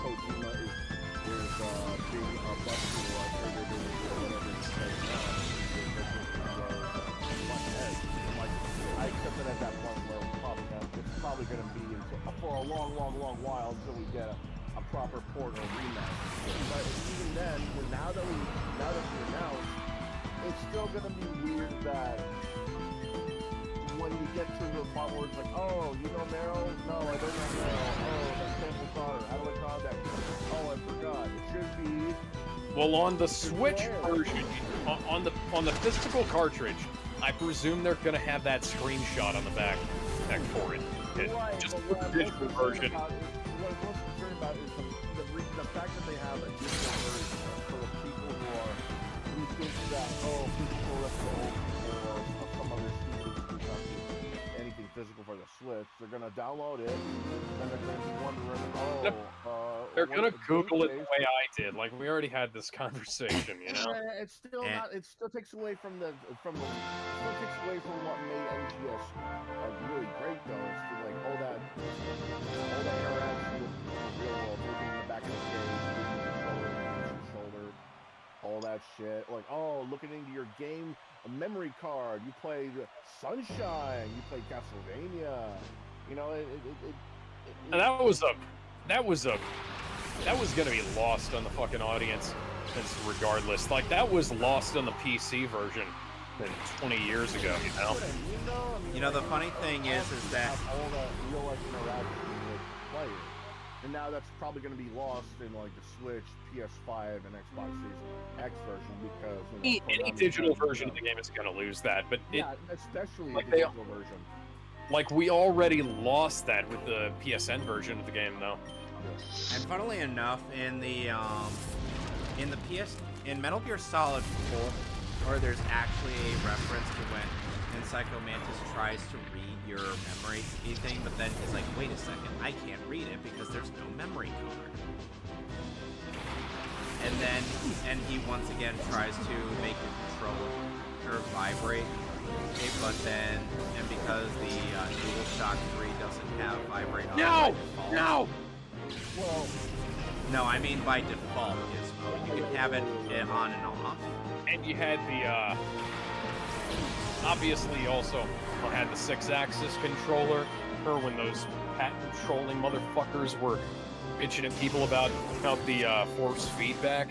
Kojima is being busted or whatever it's saying now. I accept it at that point where it's probably going to be for a long while until we get a proper port or rematch. But even then, now that we announced, it's still going to be weird that when you get to the part where it's like, oh, you know Meryl? No, I don't know Meryl. Oh, that's Sample's daughter. How do I contact her? Oh, I forgot. It should be... Well, on the Switch version, on the physical cartridge, I presume they're going to have that screenshot on the back for it. Right, Just but the digital version. What I'm most concerned about is the fact that they have a digital version for the people who think that, physical, that's the old or some other stupid anything physical for the Switch. Netflix. They're gonna download it, and they're gonna be wondering, They're what gonna the Google it the database- way I did. Like, we already had this conversation, you know? It's still And- not. It still takes away from the. It still takes away from what made MGS really great, though. It's still like all that interaction with the real world, looking in the back of the cage, shoulder, all that shit. Like, oh, looking into your game, a memory card. You played Sunshine. You played Castlevania. You know, And that was gonna be lost on the fucking audience. Regardless, like that was lost on the PC version than 20 years ago. You know. You know, the funny thing is that all that real life interaction with players, and now that's probably going to be lost in like the Switch, PS5, and Xbox Series X version because Any digital version of the game is gonna lose that, but it, yeah, especially like the they- digital version. like we already lost that with the PSN version of the game, though. And funnily enough, in Metal Gear Solid 4, or there's actually a reference to when Encyclo Mantis tries to read your memory thing, but then he's like, wait a second, I can't read it because there's no memory card. And he once again tries to make your controller vibrate, but then, and because the DualShock 3 doesn't have vibrate on by default. No! Well, No, I mean by default, Gizmo. You can have it on and off. And you had the, obviously you also had the 6-axis controller, or when those patent trolling motherfuckers were bitching at people about the force feedback.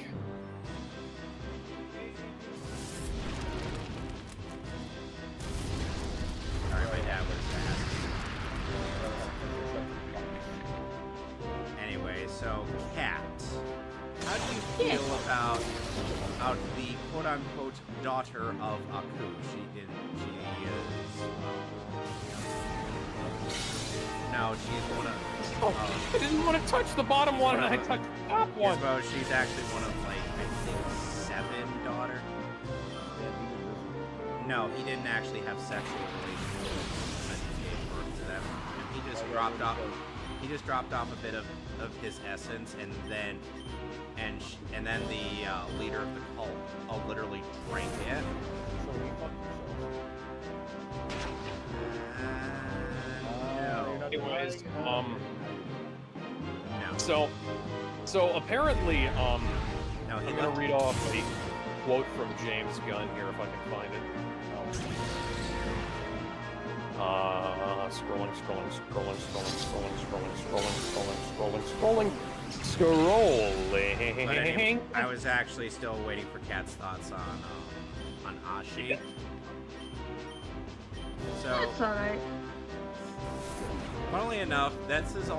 Sorry, my dad was asking. Anyway, so Kat, how do you feel about the quote-unquote daughter of Aku? She is. No, she's one of. I didn't want to touch the bottom one, and I touched the top one. Gizmo, she's actually one of like I think 7 daughters. No, he didn't actually have sexual relations when he gave birth to them. And he just dropped off. He just dropped off a bit of his essence, and then the leader of the cult literally drank it. so he fucked No. Anyways, No. so apparently, No, he I'm gonna left. read off a quote from James Gunn here if I can find it. Scrolling. I was actually still waiting for Kat's thoughts on Ashi. So, That's alright. funnily enough, this is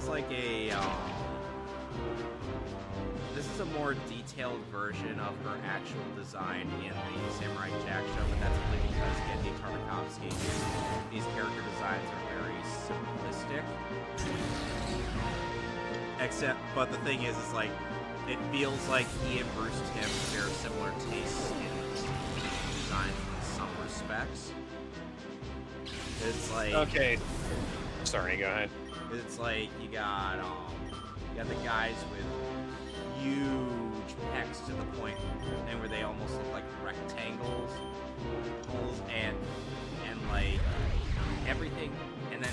like a this is a more detailed version of her actual design in the Samurai Jack show, but that's only because Gendy Tartakovsky, these character designs are very simplistic. But the thing is like, it feels like he and Bruce Timm share similar tastes in design in some respects. It's like Okay. Sorry, go ahead. it's like you got the guys with huge pecs to the point and where they almost look like rectangles, and like everything, and then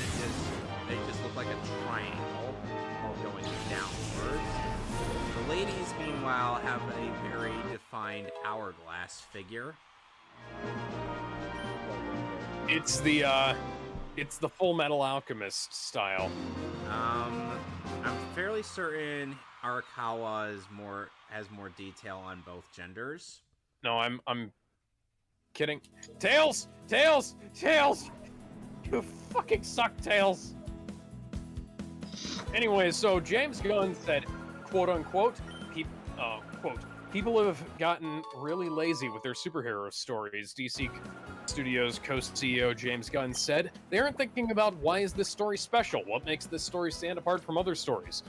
they just look like a triangle all going downwards. The ladies, meanwhile, have a very defined hourglass figure. It's the Full Metal Alchemist style. I'm fairly certain Arakawa has more detail on both genders. No, I'm kidding. Tails! You fucking suck, Tails! Anyway, so James Gunn said, quote unquote, quote, people have gotten really lazy with their superhero stories. DC Studios co-CEO James Gunn said, they aren't thinking about why is this story special? What makes this story stand apart from other stories?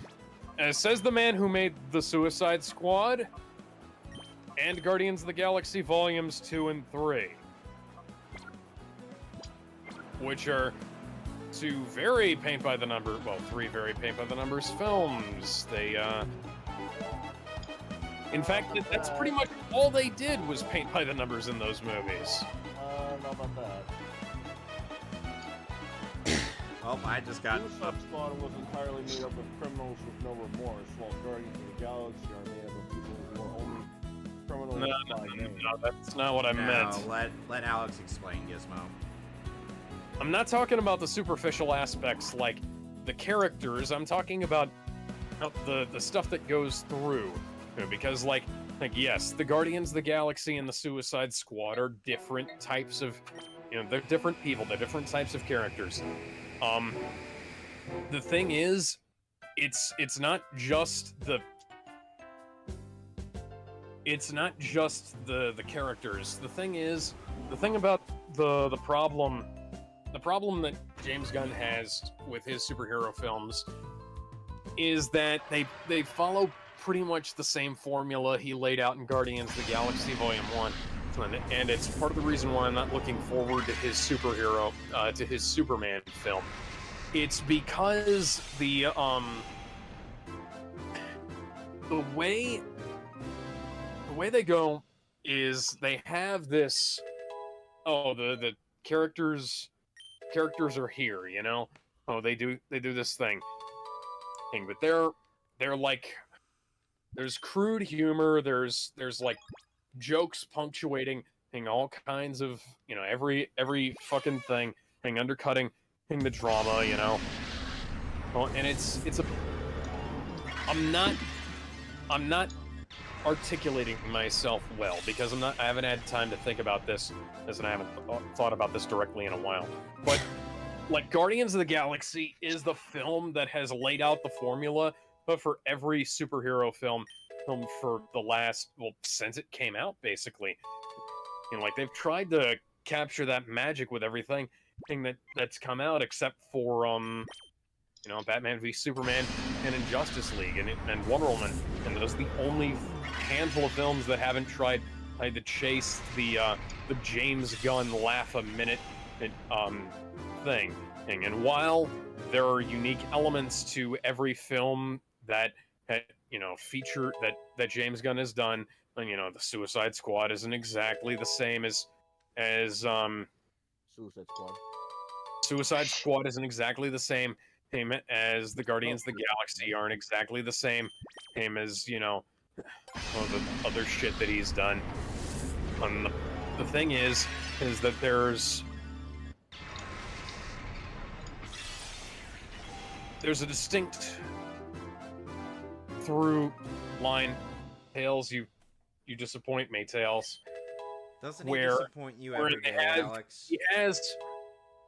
As says the man who made The Suicide Squad and Guardians of the Galaxy Volumes 2 and 3. Which are two very paint by the number, well, three very paint by the numbers films. They, in fact, that's pretty much all they did was paint by the numbers in those movies. Not about that. Well, I just got. Suicide Squad was entirely made up of criminals with no remorse, while Guardians of the Galaxy are made up of people who are only criminals by name. No, that's not what I meant. Let Alex explain, Gizmo. I'm not talking about the superficial aspects like the characters. I'm talking about the stuff that goes through. Because like yes, the Guardians of the Galaxy and the Suicide Squad are different types of, they're different people. They're different types of characters. The thing is, it's not just the characters. The thing about the problem that James Gunn has with his superhero films is that they follow pretty much the same formula he laid out in Guardians of the Galaxy Volume 1. And it's part of the reason why I'm not looking forward to his Superman film. It's because the way they go is they have this, the characters are here, they do this thing, but they're like, there's crude humor, there's like jokes punctuating all kinds of, every fucking thing, undercutting the drama, and I'm not articulating myself well because I haven't had time to think about this, and I haven't thought about this directly in a while. But like Guardians of the Galaxy is the film that has laid out the formula, but for every superhero film for the last, since it came out, basically. Like they've tried to capture that magic with everything that's come out except for Batman v Superman and Injustice League and Wonder Woman, and those are the only handful of films that haven't tried to chase the James Gunn laugh a minute thing. And while there are unique elements to every film that feature that James Gunn has done, and the Suicide Squad isn't exactly the same as Suicide Squad. Suicide Squad isn't exactly the same as the Guardians of the Galaxy aren't exactly the same as the other shit that he's done. The thing is that there's a distinct through line. Tails, you disappoint me, Tails. Doesn't he disappoint you every day, Alex?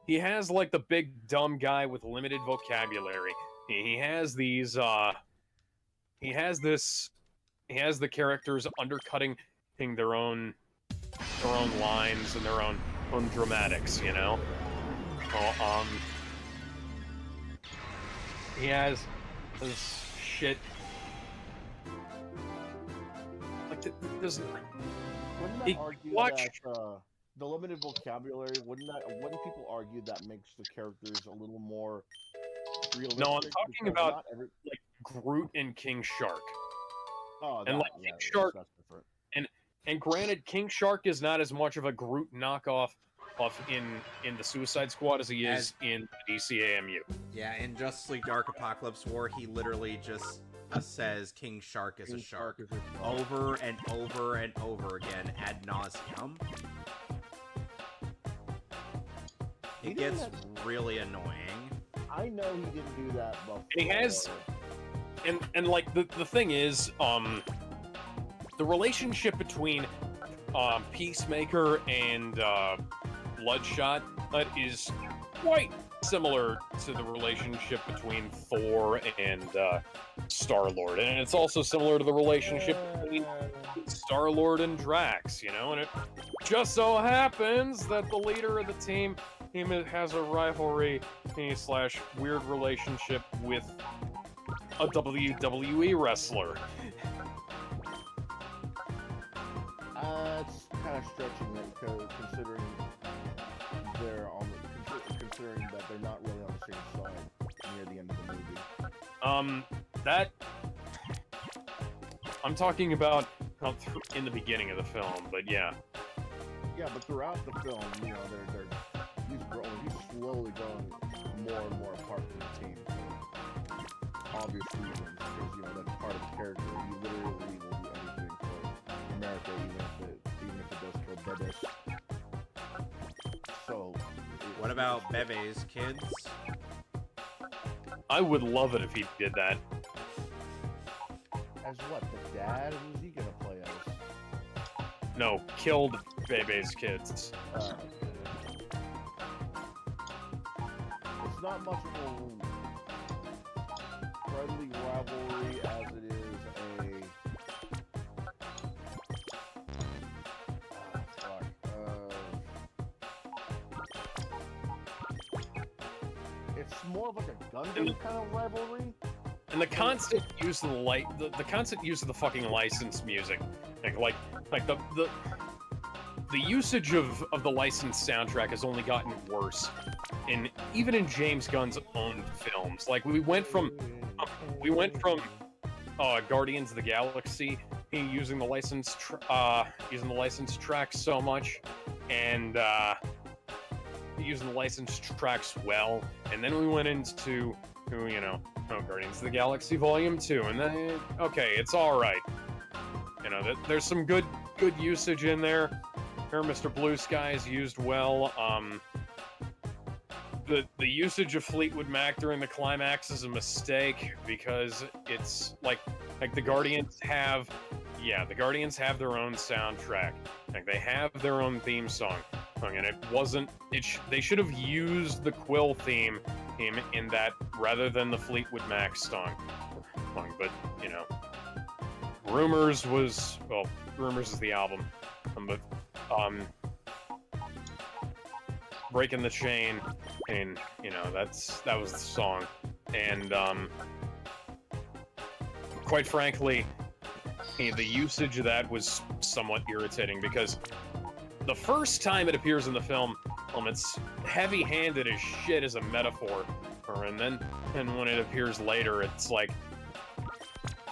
He has like the big dumb guy with limited vocabulary. He has these he has the characters undercutting their own lines and their own dramatics, He has this shit. Like, there's. Wouldn't that argue that the limited vocabulary? Wouldn't people argue that makes the characters a little more realistic? No, I'm talking about like Groot and King Shark. Oh, and like King Shark, that's different. And granted, King Shark is not as much of a Groot knockoff in the Suicide Squad as he is in the DCAMU. Yeah, in Justice League Dark Apocalypse War, he literally just says King Shark is a shark over and over and over again ad nauseum. It gets really annoying. I know he didn't do that before. He has, and like the thing is, the relationship between Peacemaker and Bloodshot is quite similar to the relationship between Thor and Star-Lord, and it's also similar to the relationship between Star-Lord and Drax, and it just so happens that the leader of the team has a rivalry / weird relationship with a WWE wrestler. It's kind of stretching it, considering they're on the considering that they're not really on the same side near the end of the movie. That I'm talking about in the beginning of the film, but yeah. Yeah, but throughout the film, you know, he's slowly growing more and more apart from the team. For obvious reasons, because you know that's part of the character. He literally will do anything for America, even if it does kill Bebes. So, What about Bebe's kids? I would love it if he did that. as what? The dad? Who's he gonna play as? No, killed Bebe's kids. It's not much of a friendly rivalry as it is a. It's more of like a Gundam kind of rivalry. And the constant use of the constant use of the fucking licensed music, like the usage of the licensed soundtrack has only gotten worse, even in James Gunn's own films. Like we went from Guardians of the Galaxy using the licensed tracks so much, and using the licensed tracks well, and then we went into Guardians of the Galaxy Volume 2, and then okay, it's all right. You know, there's some good usage in there. Here, Mr. Blue Sky is used well. The usage of Fleetwood Mac during the climax is a mistake because it's like the Guardians have their own soundtrack. Like they have their own theme song, and they should have used the Quill theme in that rather than the Fleetwood Mac song. But Rumors is the album, but Breaking the Chain, and that was the song, and quite frankly, the usage of that was somewhat irritating because the first time it appears in the film, it's heavy-handed as shit as a metaphor, and when it appears later, it's like,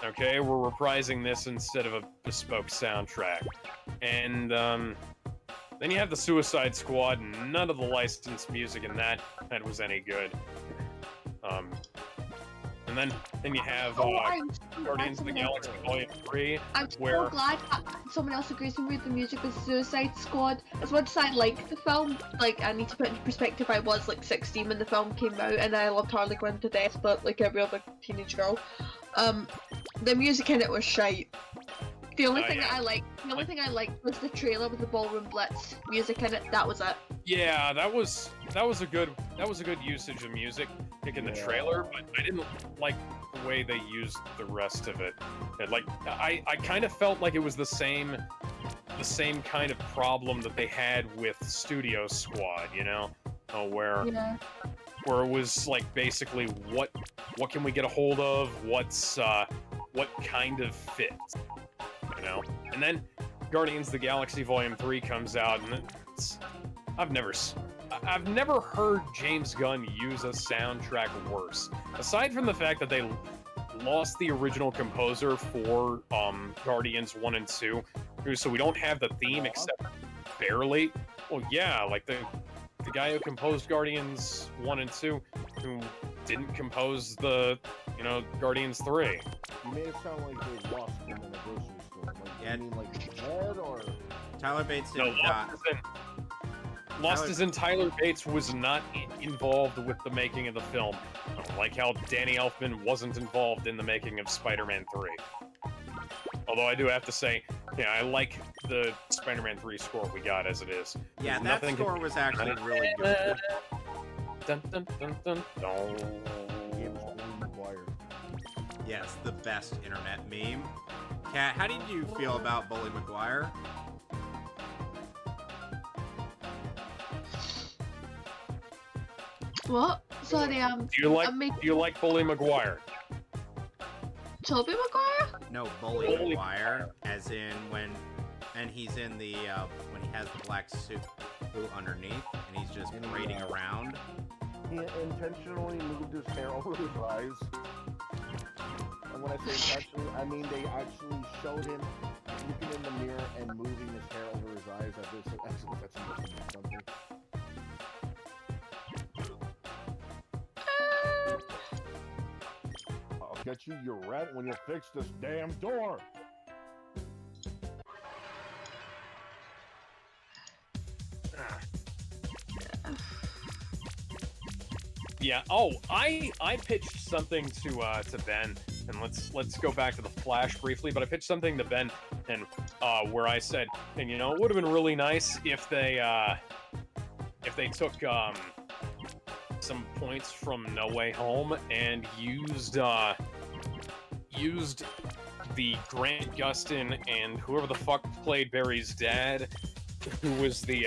okay, we're reprising this instead of a bespoke soundtrack, and then you have the Suicide Squad, and none of the licensed music in that was any good. And then you have Guardians of the Galaxy Volume 3, I'm so glad that someone else agrees with me with the music of Suicide Squad. As much as I like the film, like, I need to put into perspective, I was like 16 when the film came out, and I loved Harley Quinn to death, but like every other teenage girl. The music in it was shite. The only thing I liked was the trailer with the Ballroom Blitz music in it. That was it. Yeah, that was a good usage of music in the trailer, but I didn't like the way they used the rest of it. I kind of felt like it was the same kind of problem that they had with Studio Squad, where it was like basically what can we get a hold of, what kind of fits. And then Guardians of the Galaxy Volume 3 comes out, and I've never heard James Gunn use a soundtrack worse. Aside from the fact that they lost the original composer for Guardians 1 and 2, so we don't have the theme except barely. Well, yeah, like the guy who composed Guardians 1 and 2, who didn't compose the, Guardians 3. You made it sound like they lost him in a grocery store. Like, Yeah. you mean like dead or? Tyler Bates didn't die. Lost as in Tyler Bates was not involved with the making of the film, like how Danny Elfman wasn't involved in the making of Spider-Man 3. Although I do have to say, I like the Spider-Man 3 score we got as it is. Yeah, that score was actually really good. Dun, dun, dun, dun, dun. Yes, the best internet meme. Kat, how did you feel about Bully McGuire? What? Sorry, Do you like Bully McGuire? Tobey Maguire? No, Bully McGuire, as in when he's in the when he has the black suit. shampoo underneath, and he's just braiding around. He intentionally moved his hair over his eyes. And when I say intentionally, I mean they actually showed him looking in the mirror and moving his hair over his eyes as if that's supposed to mean something. I'll get you your rent when you fix this damn door. Yeah. Oh, I pitched something to Ben, and let's go back to the Flash briefly. But I pitched something to Ben, and where I said, and you know, it would have been really nice if they took some points from No Way Home and used the Grant Gustin and whoever the fuck played Barry's dad, who was the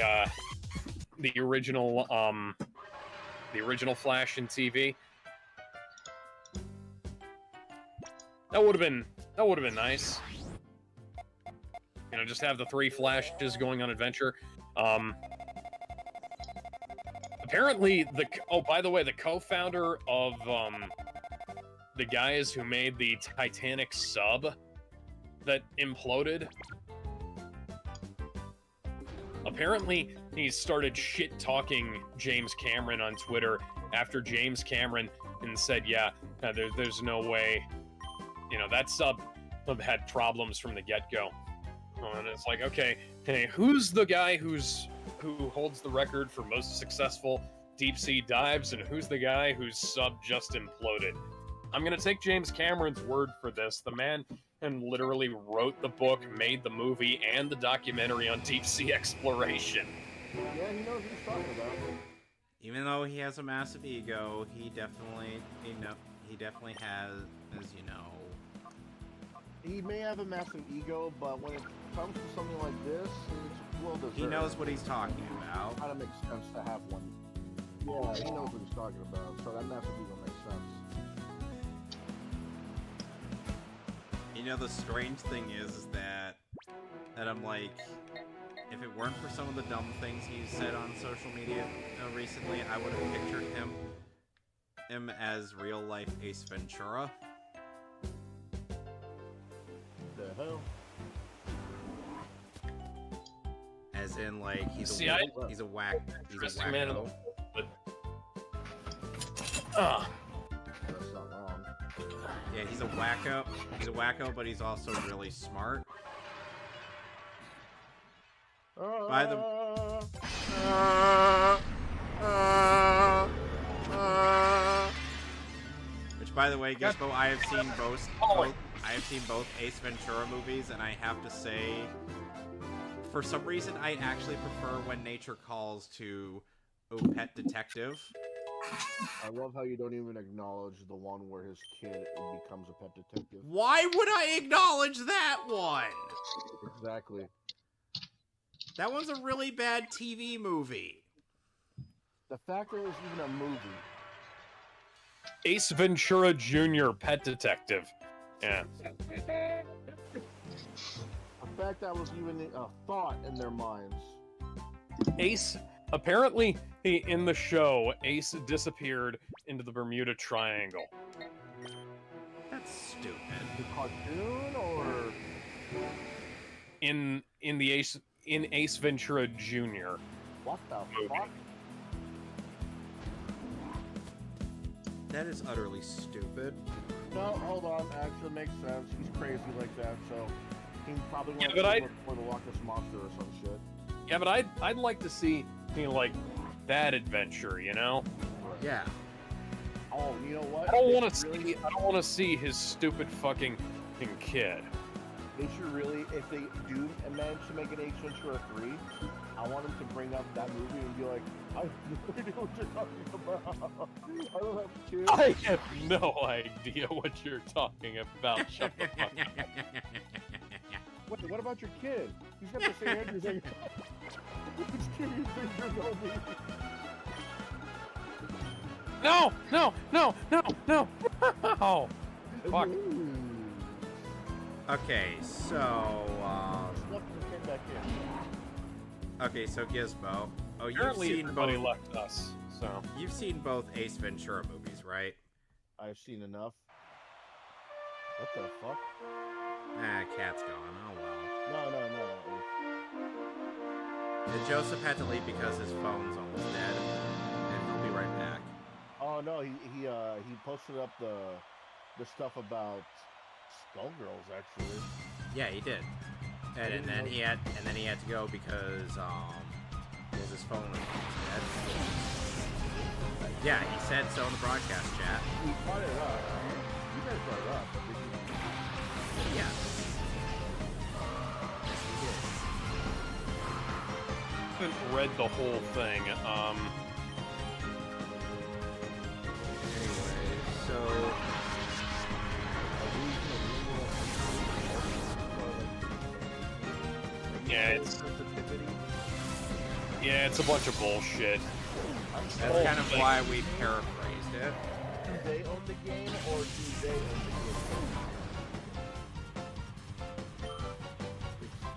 original Flash in TV. That would have been nice. You know, just have the 3 Flashes going on adventure. Apparently, by the way, the co-founder of the guys who made the Titanic sub that imploded, apparently he started shit-talking James Cameron on Twitter after James Cameron and said, yeah, there's no way, you know, that sub had problems from the get-go. And it's like, okay, hey, who's the guy who holds the record for most successful deep-sea dives, and who's the guy whose sub just imploded? I'm gonna take James Cameron's word for this. The man and literally wrote the book, made the movie, and the documentary on deep-sea exploration. Yeah, he knows what he's talking about. Even though he has a massive ego, he definitely has, as you know. He may have a massive ego, but when it comes to something like this, it's well deserved. He knows what he's talking about. Kind of makes sense to have one. Yeah, he knows what he's talking about, so that massive ego makes sense. You know, the strange thing is that I'm like, if it weren't for some of the dumb things he's said on social media recently, I would have pictured him as real-life Ace Ventura. The hell? As in, like, he's a Interesting man in the wacko. but That's not wrong. Yeah, he's a wacko. He's a wacko, but he's also really smart. By the which, by the way, Gizmo, I have seen both Ace Ventura movies, and I have to say, for some reason, I actually prefer When Nature Calls to Pet Detective. I love how you don't even acknowledge the one where his kid becomes a pet detective. Why would I acknowledge that one? Exactly. That one's a really bad TV movie. The fact that it was even a movie. Ace Ventura Jr. Pet Detective. Yeah. The fact that was even a thought in their minds. Ace, apparently, in the show, Ace disappeared into the Bermuda Triangle. That's stupid. The cartoon, or In Ace Ventura Jr. what the fuck? That is utterly stupid. No, hold on. Actually, makes sense. He's crazy like that, so he probably wants but to look for the Loch Ness Monster or some shit. Yeah, but I'd like to see, you know, like, that adventure, you know? Yeah. Oh, you know what? I don't want to see his stupid fucking kid. They should really, if they do manage to make an Ace Ventura 3, I want them to bring up that movie and be like, I have no idea what you're talking about. I don't have kids. I have no idea what you're talking about. Shut the fuck up. Wait, what about your kid? He's got the same hair as you. Which kid do you think you're gonna be? No! Oh, fuck. Okay, so Let the kid back in. okay, so Gizmo. Oh, you've Apparently seen everybody both. left us, so... You've seen both Ace Ventura movies, right? I've seen enough. What the fuck? Ah, cat's gone. Oh well. No. And Joseph had to leave because his phone's almost dead, and he'll be right back. Oh no, he posted up the stuff about Skullgirls actually. Yeah, he did. And then he had to go because his phone was dead. Yeah, he said so in the broadcast chat. He brought it up. You guys brought it up. But did you... Yeah. Yes, he did. haven't read the whole thing. Anyway, so Yeah, it's a bunch of bullshit. that's kind of why we paraphrased it. Do they own the game or do they own the game?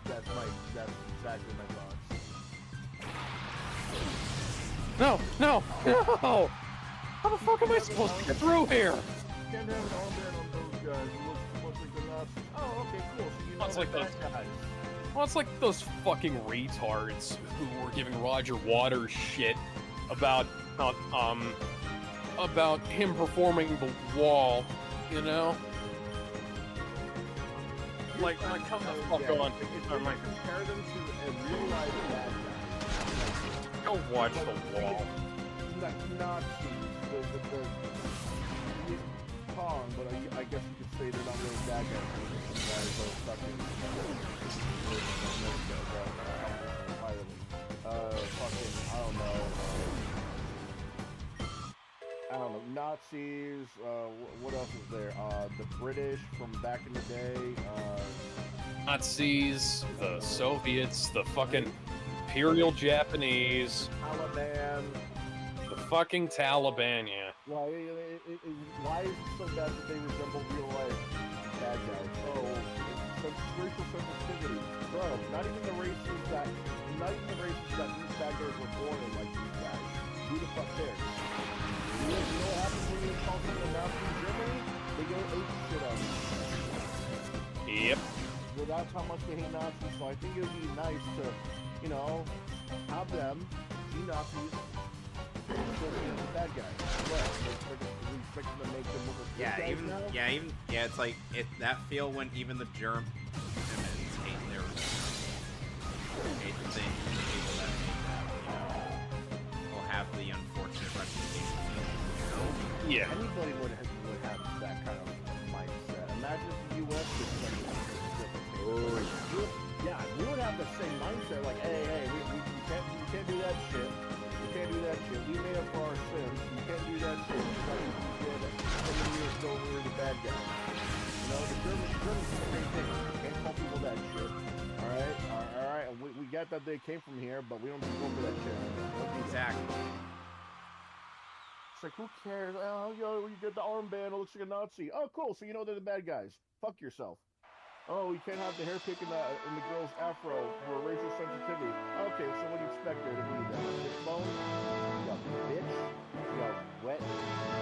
That's exactly my thoughts. No! How the fuck am I supposed to get through here? You can't have an armband on those guys. It looks like they're not. Oh, okay, cool. So you know It's like they're those- bad guys. Well, it's like those fucking retards who were giving Roger Waters shit about him performing the wall, you know? Like come the fuck Yeah, on. if you compare them to a real life bad guy, Go watch the wall. like Nazis, the Kong, but I guess you could say they're not really bad guys. These guys are fucking fucking I don't know, Nazis. What else is there? The British from back in the day. Nazis, the Soviets, the fucking Imperial Japanese, Taliban. the fucking Taliban, yeah. Why is it so bad that they resemble real life bad guys? Oh, racial sensitivity. Bro, not even the races that these bad guys were born in like these guys. Who the fuck cares? You know what happens when you call someone a Nazi in Germany? They go ape shit on you. Yep. So that's how much they hate Nazis. So I think it would be nice to, you know, have them see Nazis. The bad guys. What? We expect them to make them look like good guys now? It's like that feel when even the Germans hate the same people that will have the unfortunate reputation. Yeah. Anybody would have that kind of mindset. Imagine if the U.S. did something different. Yeah, we would have the same mindset. Like, hey, we can't do that shit. We can't do that shit. We made up for our sins. We can't do that shit. Like we did 20 years ago, we were the bad guys. You know, the Germans do the same thing. We can't tell people that shit. All right. We get that they came from here, but we don't go for that shit. Exactly. It's like, who cares? Oh, you get the armband, it looks like a Nazi. Oh, cool, so you know they're the bad guys. Fuck yourself. Oh, you can't have the hair pick in the girl's afro for racial sensitivity. Okay, so what do you expect there to be? That bitch bone? You got bitch? You got wet,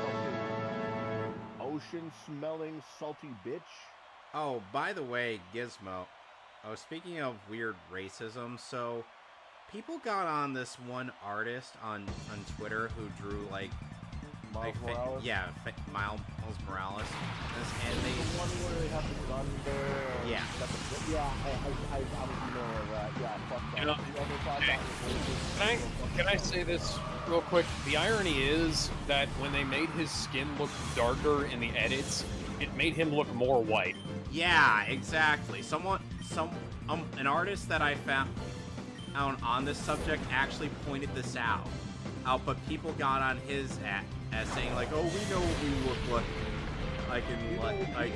fucking ocean-smelling, salty bitch? Oh, by the way, Gizmo. Oh, speaking of weird racism, so people got on this one artist on Twitter who drew like Miles Morales? Miles Morales. And they The one where they have the gun there. Yeah. I was familiar with that. Yeah, fuck that. You know, Whoever thought that was racist, Can I say this real quick? The irony is that when they made his skin look darker in the edits, it made him look more white. Yeah, exactly. An artist that I found on this subject actually pointed this out. But people got on his as saying like, "Oh, we know what we look like." Like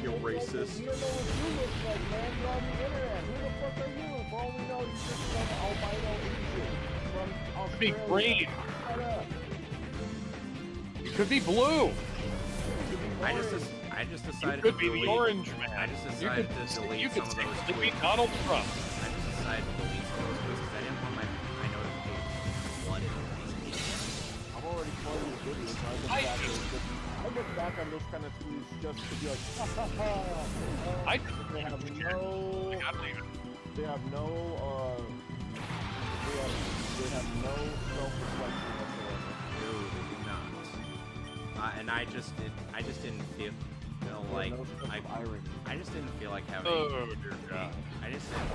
you're racist. You don't know what you look like, man. You're on the internet. Who the fuck are you? For all we know, you're just some albino Asian from Could be Australia. green. Shut up. It could be blue. I just decided You could to be delete. the orange man. I just You decided to delete you some could of say those Sleepy tweets. Donald Trump. I just decided to delete some of those tweets because I didn't want my notifications flooded already playing the videos. I look back on those kind of tweets just to be like, ha ha ha. They have no. They have no. They have no self-reflection whatsoever. No, they do not. And I just didn't feel like I just didn't feel like having. Oh dear God! I just didn't.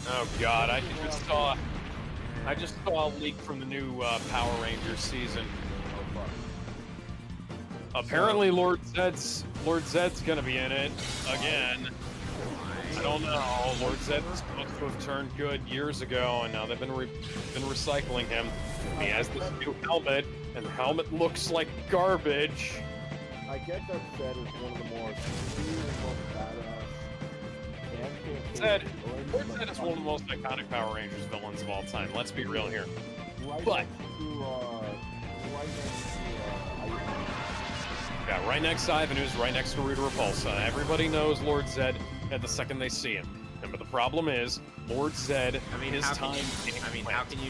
Oh God! I just saw a leak from the new Power Rangers season. Apparently, Lord Zed's gonna be in it again. I don't know. Lord Zed was supposed to have turned good years ago, and now they've been recycling him. He has this new helmet, and the helmet looks like garbage. I get that Zed is one of the more serious, most badass. Lord Zed is one of the most iconic Power Rangers villains of all time. Let's be real here. But right next to Ivanhoe's, right next to Rita Repulsa. Everybody knows Lord Zed at the second they see him. But the problem is, Lord Zed, how can you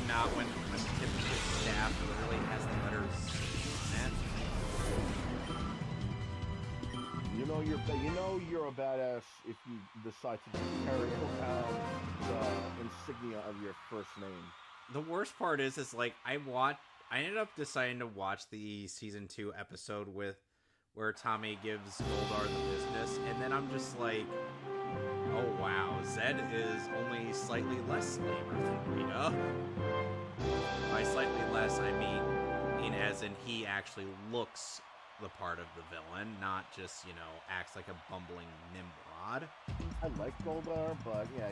not when the typical staff literally has the letters you're a badass if you decide to carry around the insignia of your first name. The worst part is like I ended up deciding to watch the season 2 episode where Tommy gives Goldar the business, and then I'm just like, oh wow, Zed is only slightly less slaver than Rita. By slightly less, I mean as in he actually looks the part of the villain, not just, acts like a bumbling Nimrod. I like Goldar, but yeah,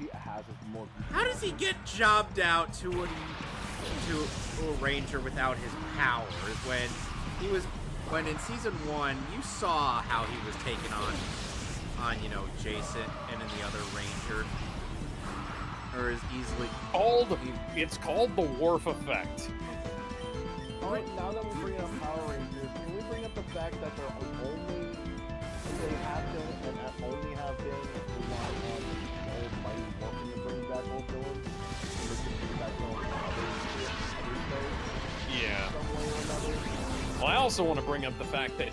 he has his more... How does he get jobbed out to a ranger without his powers when in season 1 you saw how he was taken on Jason and then the other ranger, or as easily it's called the Worf effect. Alright, now that we're bringing up Power Rangers, can we bring up the fact that they have been relying on old Mighty Morphin to bring back old villains? And they can bring back old Yeah. some way or another? Well, I also want to bring up the fact that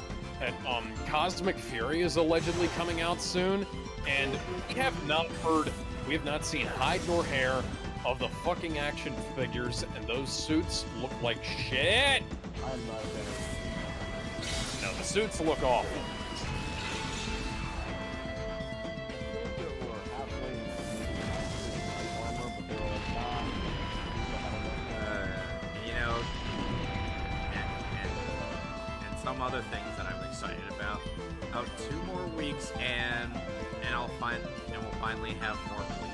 Cosmic Fury is allegedly coming out soon, and we have not seen hide nor hair of the fucking action figures, and those suits look like shit. I'm not a fan. No, the suits look awful. and some other things that I'm excited about. About 2 more weeks, and we'll finally have more Bleach.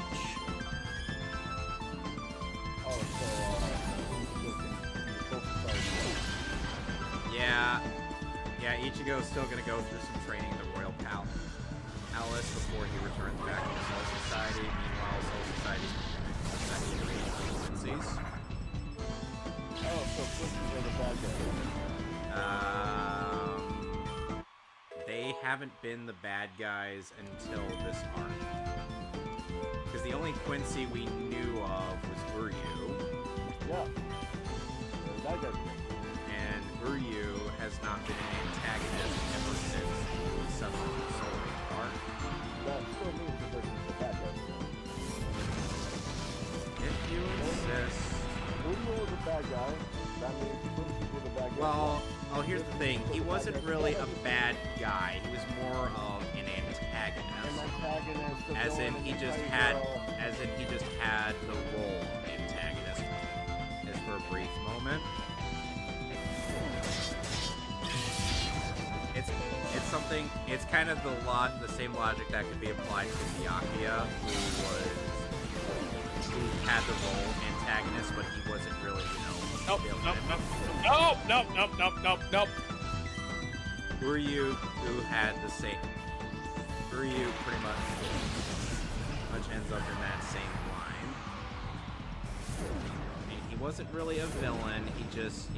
Yeah, Ichigo's still gonna go through some training at the Royal Palace before he returns back to the Soul Society. Meanwhile, Soul Society's preparing Quincy's. Oh, so Quincy's are the bad guys. They haven't been the bad guys until this arc. Because the only Quincy we knew of was Uryu. Yeah. That guy. And Uryu has not been an antagonist ever since the Seventh Soul arc. That still means that they're the bad guys. If you insist. Uryu was a bad guy. That means Quincy was a bad guy. Well, here's the thing. He wasn't really a bad guy. He was more of an antagonist. As in he just had the role of antagonist just for a brief moment. It's kind of the same logic that could be applied to Byakuya, who had the role of antagonist, but he wasn't really, Nope. Uryu, who had the same... Uryu pretty much ends up in that same line. I mean, he wasn't really a villain, he just,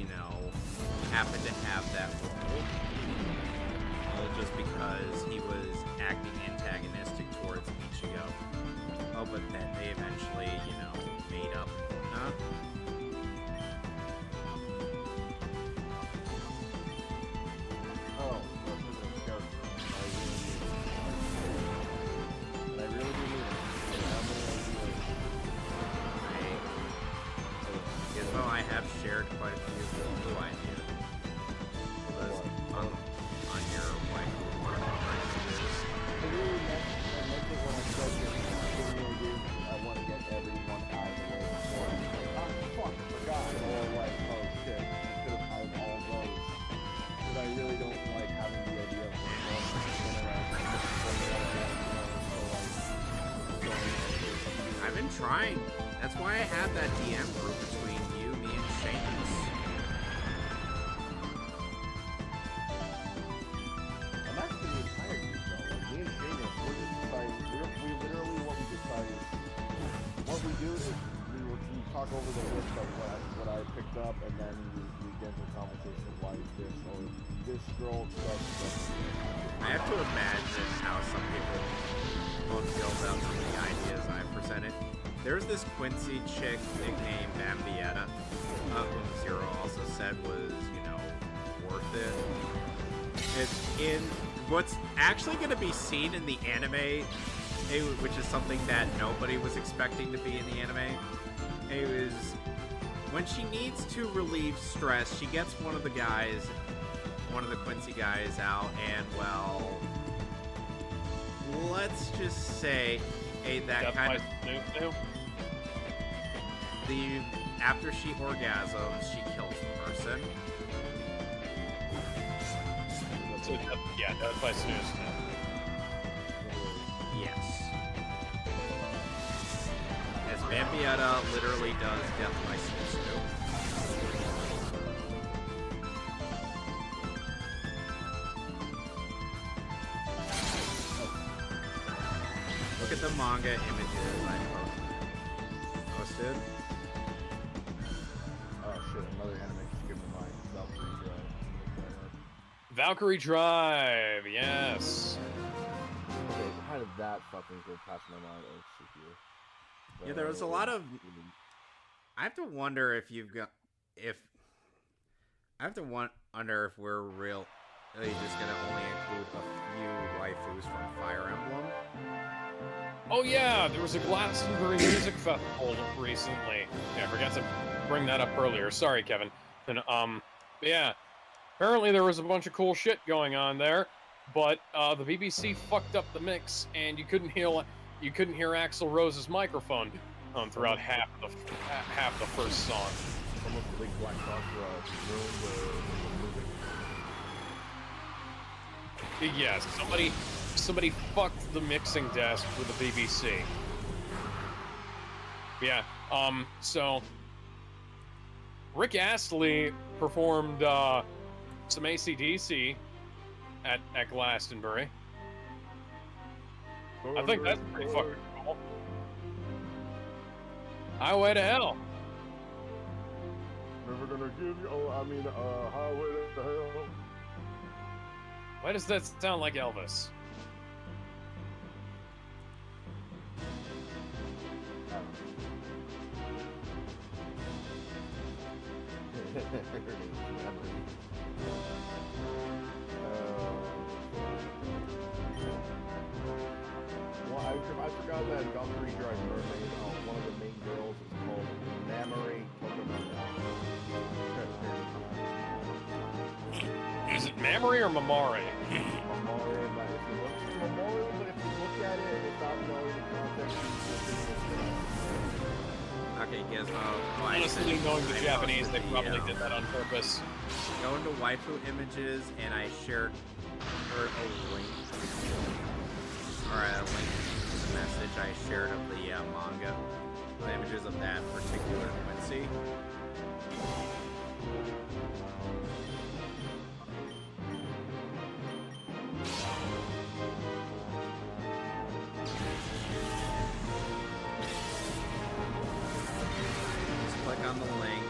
happened to have that role. All just because he was acting antagonistic towards Ichigo. Oh, but then they eventually, made I want to get everyone out of the way before I'm like, oh fuck, I forgot, or like, oh shit, I could have had all those. But I really don't like having the idea of I've been trying. That's why I had that DM group between you, me, and Seamus. I'm actually the entire group though. Like me and Shayna, we're just deciding. We literally what we decided. What we do is we talk over the list of what I picked up, and then we get into a conversation of why is this or this scroll stuff. I have to imagine how some people won't feel about some of the ideas I presented. There's this Quincy chick nicknamed Bambietta, whom Zero also said was, worth it. It's in what's actually going to be seen in the anime, which is something that nobody was expecting to be in the anime. It was when she needs to relieve stress, she gets one of the Quincy guys out, and well, let's just say that kind of. After she orgasms, she kills the person. Yeah, death by snooze. Yes. As Bambietta literally does death by snooze. Look at the manga images I posted. Oh shit! Another anime just came to mind. Valkyrie Drive, yes. Okay, how did that fucking go past my mind? Oh shit, here. Yeah, there was a lot of. I have to wonder if wonder if we're really just gonna only include a few waifus from Fire Emblem. Oh yeah, there was a Glastonbury Music Festival recently. Yeah, I forgot to bring that up earlier. Sorry, Kevin. And yeah, apparently there was a bunch of cool shit going on there, but the BBC fucked up the mix, and you couldn't hear Axl Rose's microphone throughout half the first song. Almost a big black box room Yeah, somebody fucked the mixing desk for the BBC. Yeah, so Rick Astley performed some AC/DC at Glastonbury. I think that's pretty fucking cool. Highway to Hell. Never gonna give you. Highway to Hell. Why does that sound like Elvis? Well, I forgot that Valkyrie Drive Mermaid, one of the main girls is called Mamori Kokomo. Is it Mamori or Mamari? Mamori, but if you look at it without knowing the context, Okay, Gizmo. Honestly, knowing the Japanese, they probably did that on purpose. Go into waifu images, and I shared a link. Alright, a link to the message I shared of the manga. The images of that particular Quincy. Just click on the link.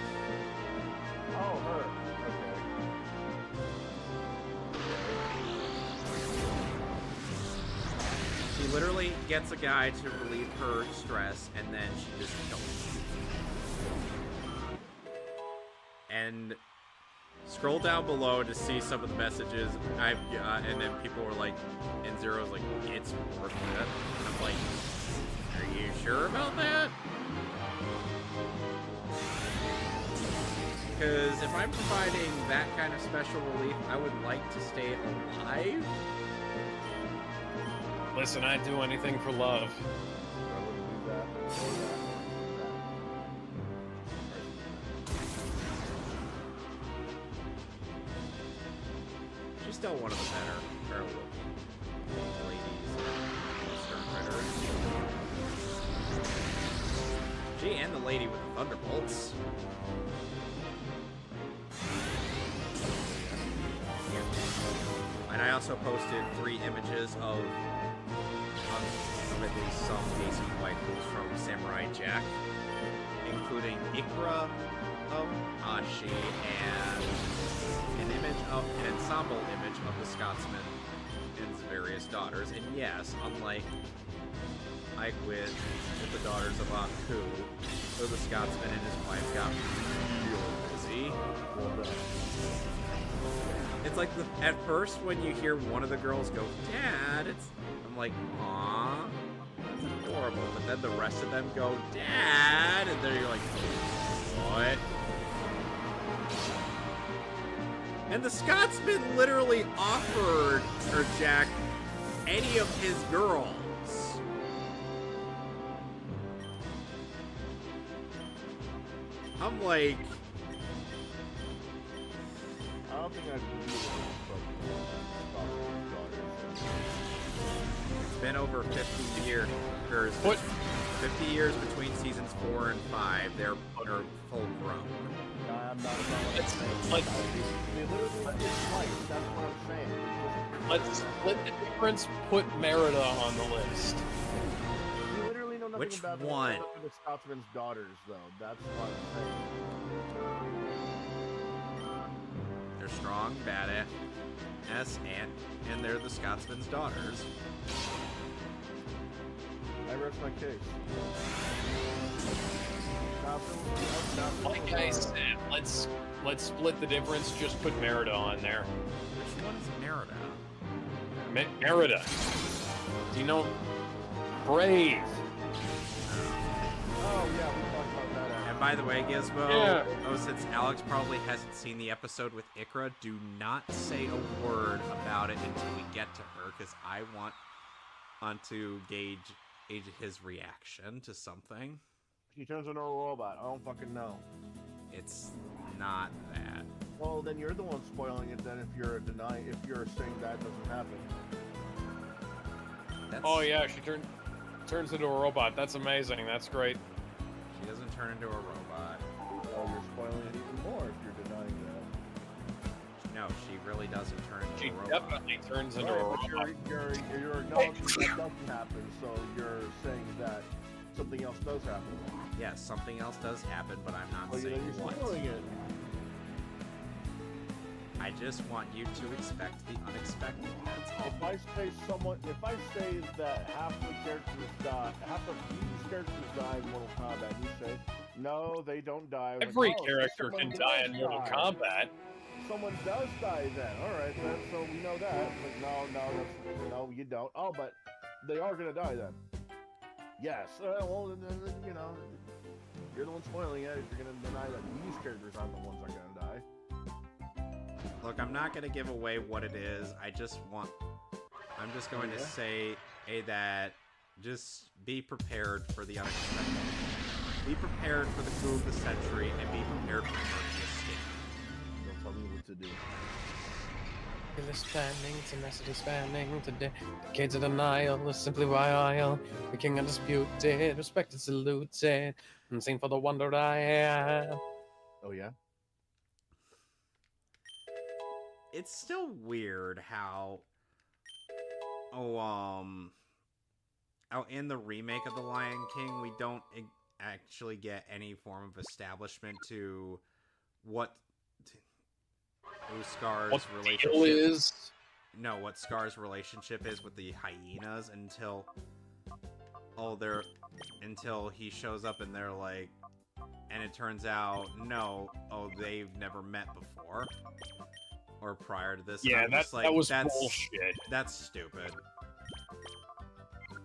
oh, her. She literally gets a guy to relieve her stress, and then she just kills him. And scroll down below to see some of the messages I've got, and then people were like, and Zero's like, it's worth it. And I'm like, are you sure about that? Because if I'm providing that kind of special relief, I would like to stay alive. Listen, I'd do anything for love. I wouldn't do that. She's still one of the better ladies in Stern Ritter. She and the lady with the thunderbolts. And I also posted 3 images of at least some basic waifus from Samurai Jack, including Ikra of Ashi and an ensemble image of the Scotsman and his various daughters. And yes, unlike Ike with the daughters of Aku, so the Scotsman and his wife got real busy. It's like at first when you hear one of the girls go, "Dad," I'm like, "Aw, that's adorable." But then the rest of them go, "Dad," and then you're like, "What?" And the Scotsman literally offered Jack any of his girls. I'm like, I don't think I can do it's been over 50 years. What? 50 years between seasons 4 and 5. They're full grown. I'm not Let's- They literally did twice. That's what I'm saying. Let's split the difference. Put Merida on the list. You literally know nothing Which about one? the Scotsman's daughters, though. That's what I'm saying. They're strong, badass, and they're the Scotsman's daughters. I rest my case. Like I said, let's split the difference. Just put Merida on there. Which one is Merida? Merida. Do you know? Brave. Oh, yeah, we talked about that. And by the way, Gizmo, Yeah. since Alex probably hasn't seen the episode with Ikra, do not say a word about it until we get to her, because I want to gauge his reaction to something. He turns into a robot. I don't fucking know. It's not that. Well, then you're the one spoiling it. Then, if you're saying that doesn't happen. That's, Oh yeah, she turns into a robot. That's amazing. That's great. She doesn't turn into a robot. Well, you're spoiling it even more if you're denying that. No, she really doesn't turn into She a robot. definitely turns into a Right, but robot. you're acknowledging that doesn't happen, so you're saying that something else does happen. Yes, something else does happen, but I'm not Well, saying then you're what. spoiling it. I just want you to expect the unexpected. That's all. If I say that half the these characters die in Mortal Kombat, you say, no, they don't die. Like, Every oh, character someone can die does in Mortal die. Kombat. Someone does die then. Alright, then, so we know that. But no, you don't. Oh, but they are gonna die then. Yes. Well, then, you're the one spoiling it if you're gonna deny that these characters aren't the ones that are gonna die. Look, I'm not going to give away what it is. I'm just going to say that just be prepared for the unexpected. Be prepared for the coup of the century, and be prepared for the escape. Don't tell me what to do. Expanding, tenacity expanding today. Decades of denial is simply vile. The king undisputed, respected, saluted, and sing for the wonder I am. Oh yeah? It's still weird how in the remake of The Lion King, we don't actually get any form of establishment to what Scar's What relationship deal is? No, what Scar's relationship is with the hyenas until he shows up and they're like, and it turns out they've never met before or prior to this. Yeah, I'm that just like, was that's bullshit. That's stupid.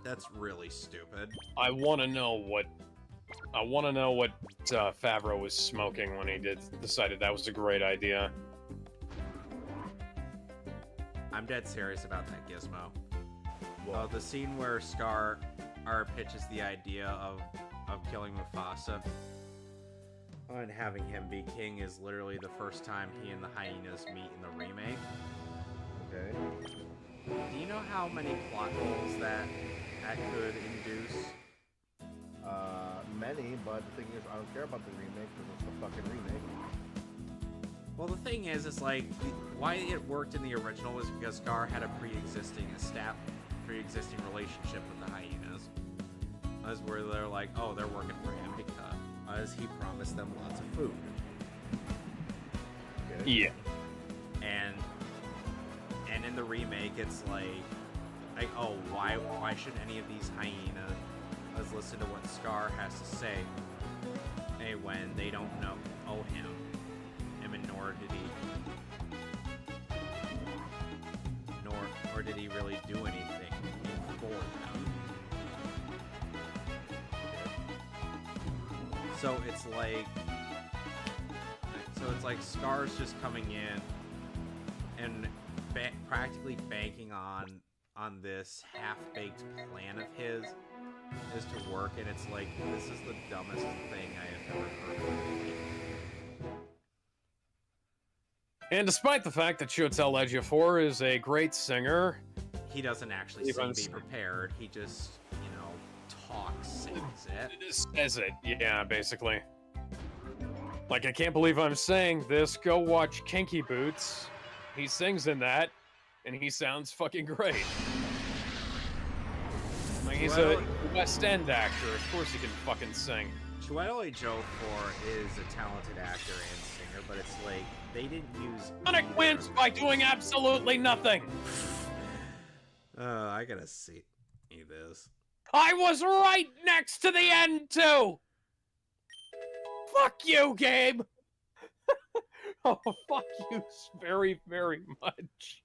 That's really stupid. I want to know what Favreau was smoking when he decided that was a great idea. I'm dead serious about that, Gizmo. The scene where Scar pitches the idea of killing Mufasa and having him be king is literally the first time he and the hyenas meet in the remake. Okay. Do you know how many plot holes that could induce? Many, but the thing is, I don't care about the remake because it's the fucking remake. Well, the thing is like, why it worked in the original was because Scar had a pre-existing relationship with the hyenas. As where they're like, oh, they're working for him because he promised them lots of food. Okay. Yeah. And in the remake, it's like, oh, why should any of these hyenas listen to what Scar has to say? Hey, when they don't owe him, and nor did he really do anything for them. So it's like Scar's just coming in and practically banking on this half-baked plan of his is to work, and it's like, this is the dumbest thing I have ever heard. And despite the fact that Chiwetel Ejiofor is a great singer, he doesn't actually be prepared. He just, sings it. Says it, yeah, basically. Like, I can't believe I'm saying this. Go watch Kinky Boots. He sings in that, and he sounds fucking great. Like, he's a West End actor. Of course he can fucking sing. Chiwetel Ejiofor is a talented actor and singer, but it's like, they didn't use Sonic wins by doing absolutely nothing! I gotta see this. I was right next to the end, too! Fuck you, Gabe! Oh, fuck you very, very much.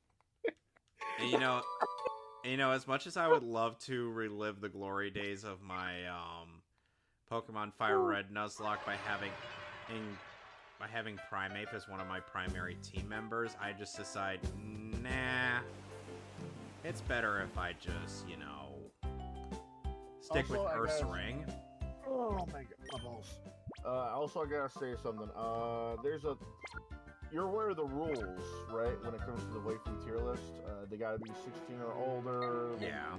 And as much as I would love to relive the glory days of my Pokemon Fire Red Nuzlocke by having Primeape as one of my primary team members, I just decide, nah, it's better if I just, stick with Ursaring. Oh my god, my balls. Also, I gotta say something. You're aware of the rules, right? When it comes to the waifu tier list, they gotta be 16 or older. Yeah.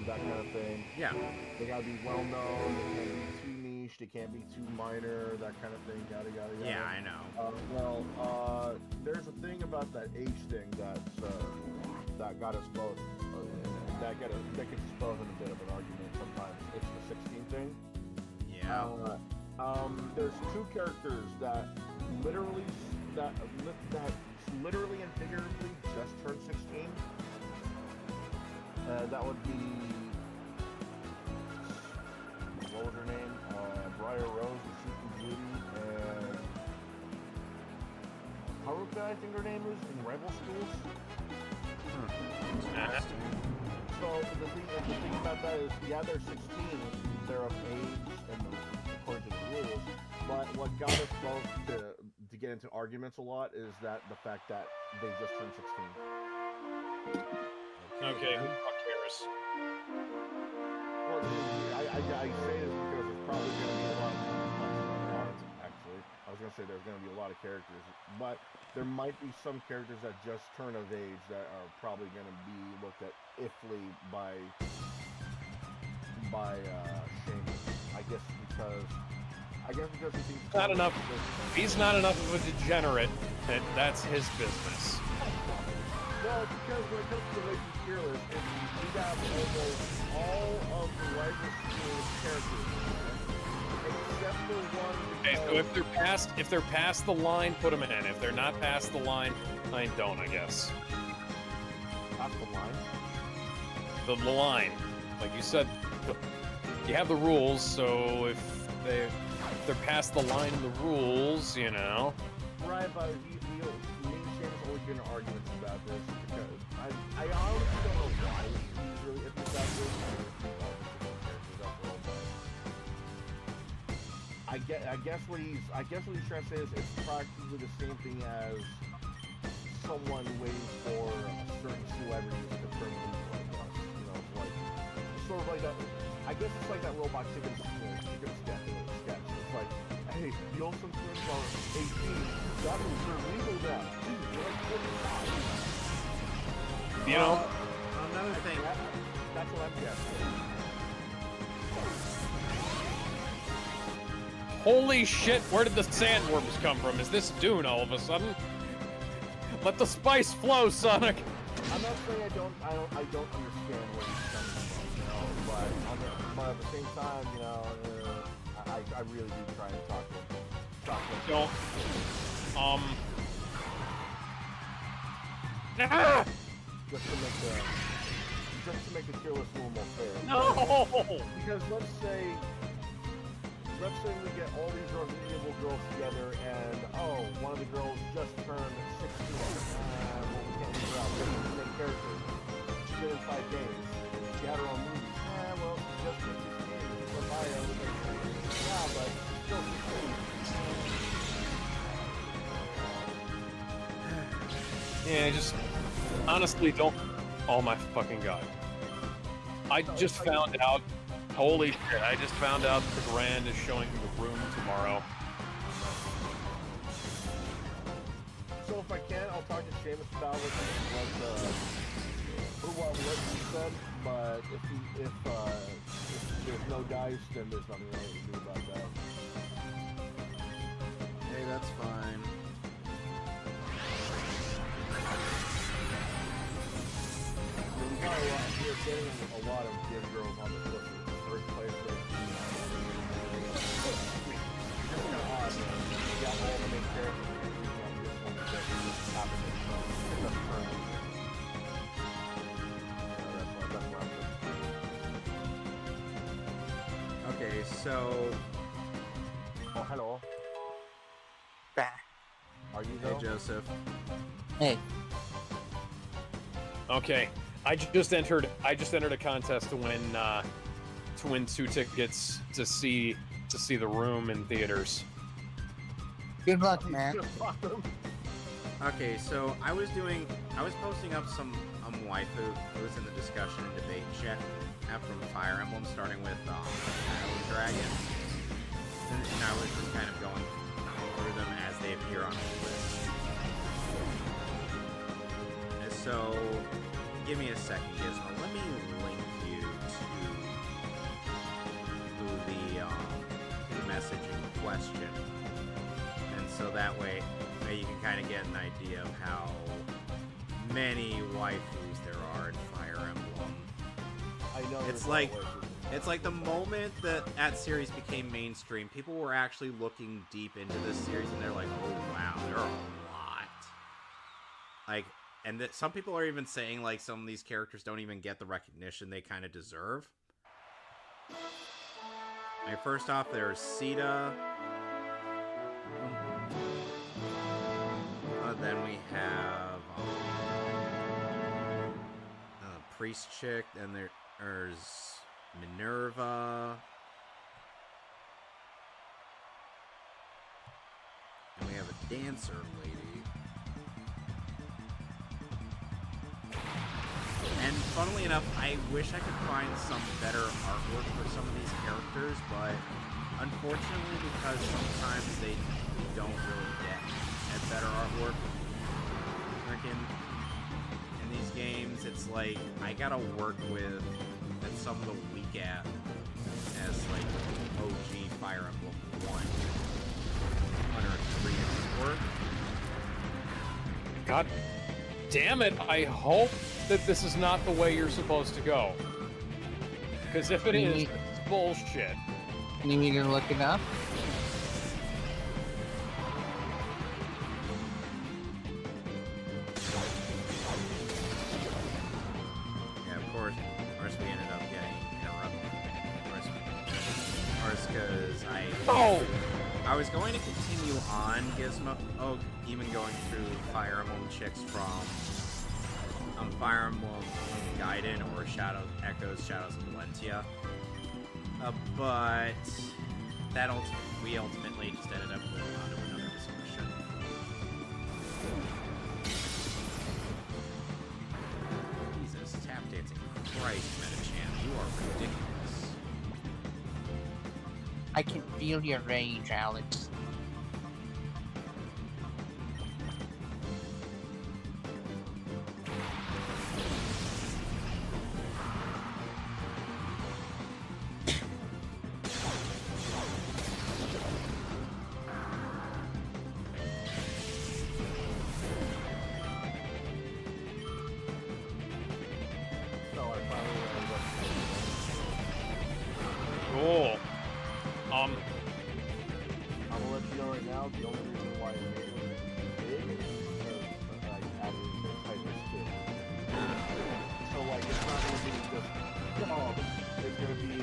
That kind of thing. Yeah. They gotta be well known. They can't be too niche. They can't be too minor. That kind of thing. Yada yada yada. Yeah, I know. There's a thing about that age thing that got us both. That gets us both in a bit of an argument sometimes. It's the 16 thing. Yeah. There's two characters that literally and figuratively just turned 16. That would be, what was her name? Briar Rose, the Sleeping Beauty, and Haruka, I think her name is, in Rival Schools. So the thing about that is, yeah, they're 16, they're of age and according to the rules, but what got us both to get into arguments a lot is that the fact that they just turned 16. Okay, who the fuck cares? Well, I say this because there's probably going to be a lot of actually. I was going to say there's going to be a lot of characters, but there might be some characters that just turn of age that are probably going to be looked at iffly by Shane. I guess because he thinks Not enough. He's not enough of a degenerate, and that's his business. Well, because when it comes to the waifu tier list, we got almost all of the waifu tier list characters, except for one. Okay, so if they're past the line, put them in. If they're not past the line, I don't, I guess. Past the line? The line, like you said, you have the rules. So if they're past the line in the rules, Right, but me and Shane has always been in arguments about this because I honestly don't know why he's really iffy about this. I guess what he's trying to say is it's practically the same thing as someone waiting for a certain celebrity to confirm the lead like us. You know, like sort of like that. I guess it's like that Robot Chicken sketch. It's like, hey, the Olsen twins are 18. That means they're legal now. Dude, they're like 45. You know, Another thing. That's what I'm guessing. holy shit, where did the sandworms come from? Is this Dune all of a sudden? Let the spice flow, Sonic! I'm not saying I don't understand where he's coming from, you know, but at the same time, you know, I really do try and talk to him. Don't. Ah! Just to make the kill list a little more fair. No! Because let's say we get all these unbelievable girls together, and one of the girls just turned 16. Well, we can't figure out what's the same character. She's been in 5 games. She had her own movies. Well, she just turned 16. She's a bio. Yeah, but she's still 16. Yeah, just honestly don't. Oh my fucking god! I just found out. Holy shit! I just found out the Grand is showing the room tomorrow. So if I can, I'll talk to Seamus about it, what he said. But if there's no dice, then there's nothing really to do about that. Hey, that's fine. We're getting a lot of good girls on this list. First place, we got all the main characters. Okay, so Oh, hello. Bah. Are you hey though? Joseph. Hey, Okay, I just entered a contest to win 2 tickets to see the room in theaters. good luck, man. Okay, so I was posting up some waifu. It was in the discussion and debate chat from Fire Emblem, starting with Battle Dragon, and I was just kind of going through them as they appear on the list. And so, give me a second, Gizmo. Let me link you to the message in question, and so that way you can kind of get an idea of how many waifus there are in Fire Emblem. I know. It's like the moment that series became mainstream, people were actually looking deep into this series, and they're like, "Oh wow, there are a lot." Like, and that some people are even saying like some of these characters don't even get the recognition they kind of deserve. Like, first off, there's Sita. Then we have Priest Chick, and there's Minerva, and we have a dancer lady. And funnily enough, I wish I could find some better artwork for some of these characters, but unfortunately, because sometimes they don't really get better artwork freaking in these games, it's like I gotta work with some of the weak as like OG Fire Emblem 1 under 3 work. God damn it! I hope that this is not the way you're supposed to go. Because if it is, it's bullshit. You need to look it up? I was going to continue on Gizmo. Oh, even going through Fire Emblem chicks from Fire Emblem Gaiden or Shadows of Valentia. But that we ultimately just ended up moving on to another discussion. Christ, Metachamp, you are ridiculous. I can feel your rage, Alex. So I finally ended up. Cool. I'm gonna let you know right now, the only reason why I made it big is because I added in the tightness too. So like, it's not gonna be just dog. It's gonna be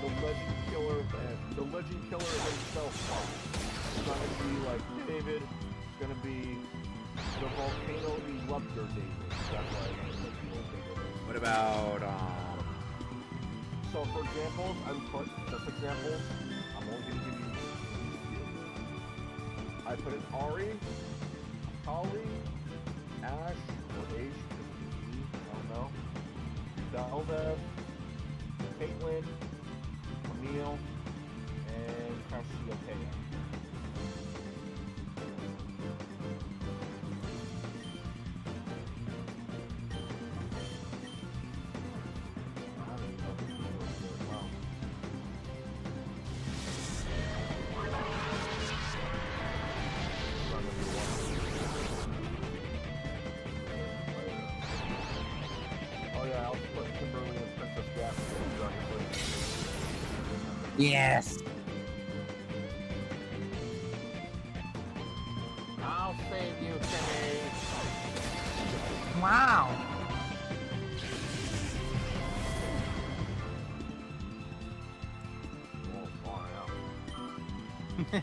the legend killer and the legend killer himself. It's not gonna be like David. It's gonna be the volcano eruptor David. That's why I made it bigger. What about, So for examples, just examples, I'm only going to give you I put in Ari, Kali, Ash, or H, I don't know, Velvev, Caitlyn, Camille, and Cassiopeia. Oh yeah, I'll put Kimberly and Princess Daphne on Yes. I'll save you, Timmy. Wow. Oh, far out. dude.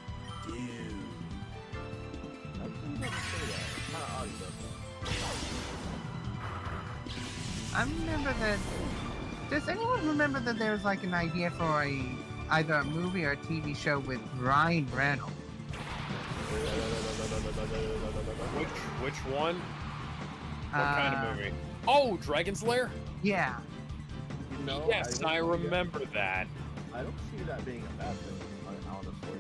Actually, he doesn't say that. It's kind of odd he does that. I remember that. Does anyone remember that there was like an idea for either a movie or a TV show with Ryan Reynolds? Which one? What kind of movie? Oh, Dragon's Lair? Yeah. You know, Yes, I remember that. I don't see that being a bad thing, honestly.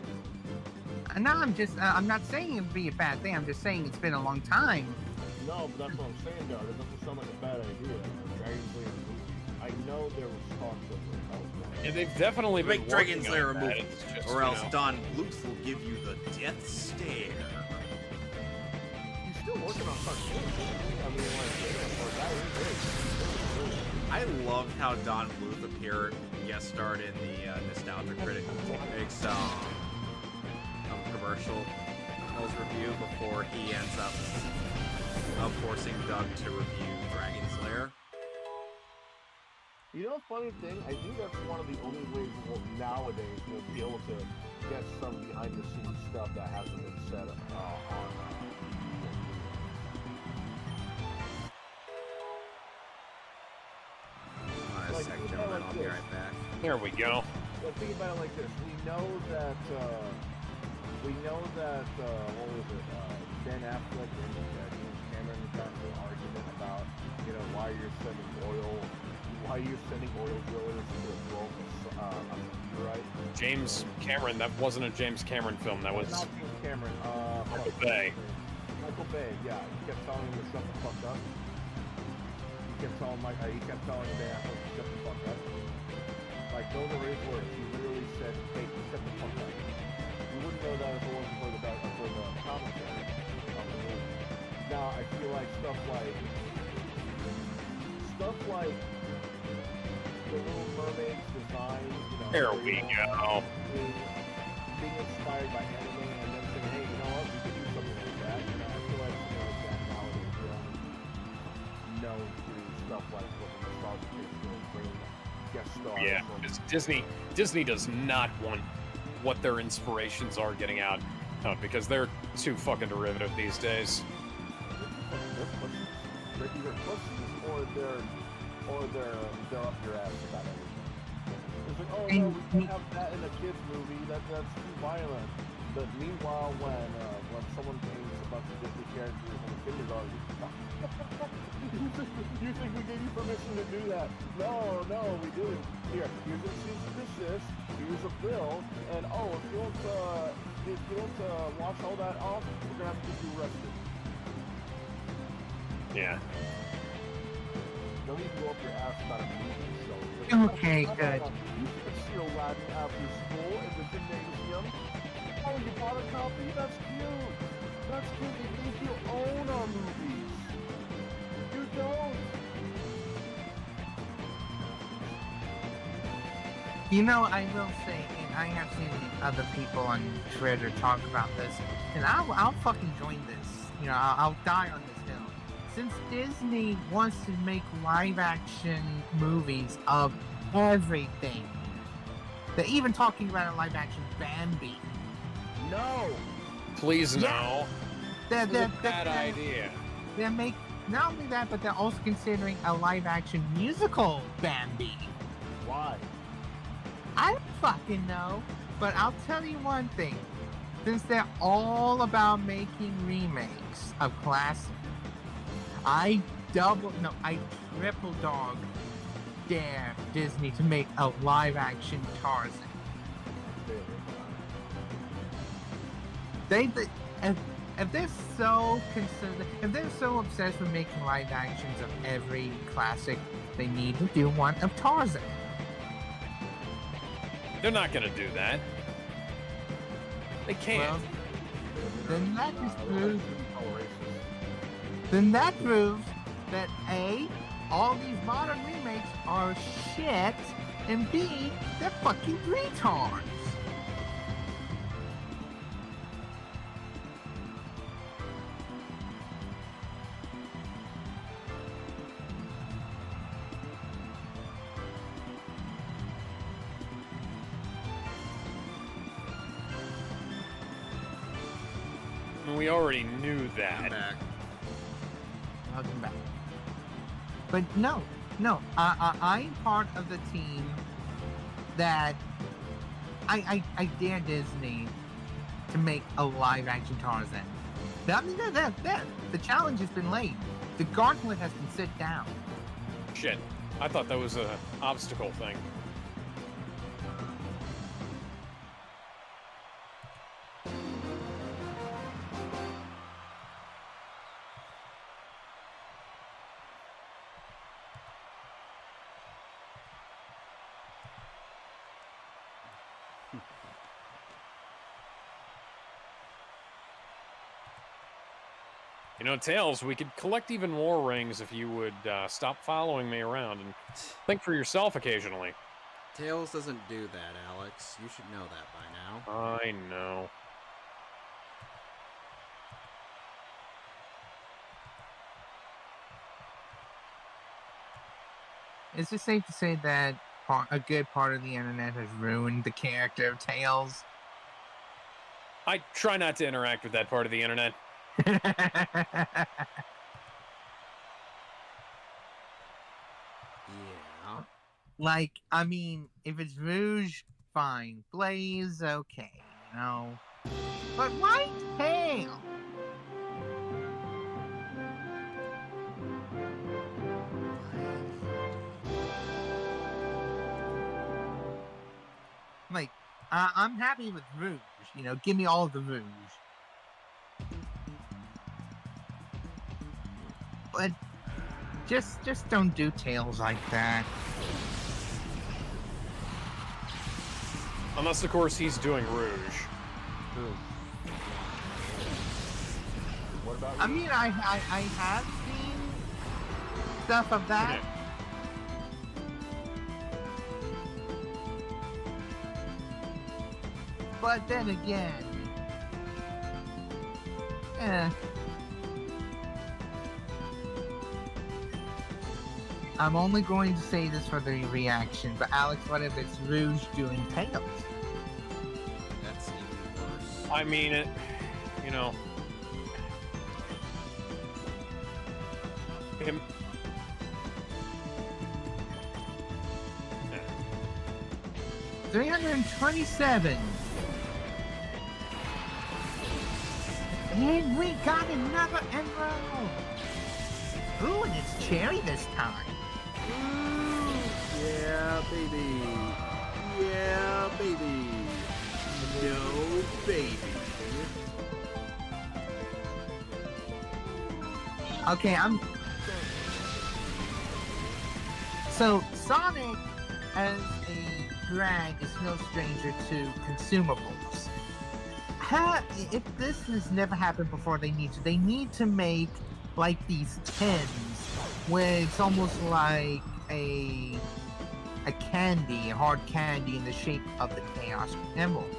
No, I'm not saying it'd be a bad thing. I'm just saying it's been a long time. No, but that's what I'm saying, though. It doesn't sound like a bad idea. Dragon's Lair movie. I know there was talks of it. Yeah, they've definitely been Make Dragon's working Lair on a that. movie, It's just, or you else know. Don Bluth will give you the death stare. He's still working on cartoons. I mean, like, that is big. I loved how Don Bluth appeared, guest starred in the Nostalgia Critics commercial review before he ends up forcing Doug to review Dragon's Lair. You know, a funny thing, I think that's one of the only ways nowadays we'll be able to get some behind-the-scenes stuff that hasn't been said on. Alright, sec, gentlemen, I'll be right back. There we go. But think about it like this: we know that what was it? Ben Affleck and James Cameron got into an argument about, you know, why you're sending oil drillers to blow a meteorite. James Cameron, that wasn't a James Cameron film, that was Not James Cameron. Michael Bay. Michael Bay, yeah. He kept telling him to shut the fuck up. He kept telling Ben Affleck to shut the fuck up. Like, those are his words. He literally said, hey, shut the fuck up. You wouldn't know that if it wasn't for the commentary of the movie. Now, I feel like stuff like the Little Mermaid's design, you know, There we go. being inspired by anime and then saying, hey, you know what, we could do something like that. You know, I feel like something like that nowadays is only known through stuff like what the Nostalgia Critics doing, bringing guest stars. Yeah, from- because Disney does not want what their inspirations are getting out because they're too fucking derivative these days. They're either pussies or they're up your ass about everything. It's like, oh no, we can't have that in a kids movie. That's too violent. But meanwhile, when someone brings bunch of Disney characters in kindergarten. You think we gave you permission to do that? No, we didn't. Here's a cease and desist. Here's a bill, and if you don't wash all that off, we're gonna have to get you arrested. Yeah. Don't even go up your ass about a movie show. Okay, good. You can steal Latin after school in the gymnasium. Oh, you bought a copy? That's cute. That's cute. You think you own our movies. You don't. You know, I will say, and I have seen other people on Twitter talk about this, and I'll fucking join this. You know, I'll die on this hill. Since Disney wants to make live-action movies of everything, they're even talking about a live-action Bambi. No. Please no. Yeah. They're Bad idea. They're not only that, but they're also considering a live-action musical Bambi. Why? I don't fucking know, but I'll tell you one thing. Since they're all about making remakes of classics, I triple dog dare Disney to make a live-action Tarzan. If they're so concerned, if they're so obsessed with making live actions of every classic, they need to do one of Tarzan. They're not gonna do that. They can't. Well, then that proves that A, all these modern remakes are shit, and B, they're fucking retards. We already knew I'm that. back. Welcome back. But no, I'm part of the team that I dare Disney to make a live-action Tarzan. I mean, that the challenge has been laid. The gauntlet has been set down. Shit. I thought that was a obstacle thing. You know, Tails, we could collect even more rings if you would stop following me around and think for yourself occasionally. Tails doesn't do that, Alex. You should know that by now. I know. Is it safe to say that a good part of the internet has ruined the character of Tails? I try not to interact with that part of the internet. Yeah. Like, I mean, if it's Rouge, fine. Blaze, okay, you know. But why Tails? Like, I'm happy with Rouge. You know, give me all of the Rouge. But just don't do Tails like that. Unless, of course, he's doing Rouge. What about I mean, I have seen stuff of that. But then again, I'm only going to say this for the reaction, but Alex, what if it's Rouge doing Tails? That's even worse. I mean, it, you know. Him. 327. And we got another emerald! Ooh, and it's cherry this time. Yeah, baby. Yeah, baby. No, baby. Okay, So, Sonic, as a drag, is no stranger to consumables. If this has never happened before, they need to make, like, these tins, where it's almost like a candy, a hard candy in the shape of the Chaos Emerald.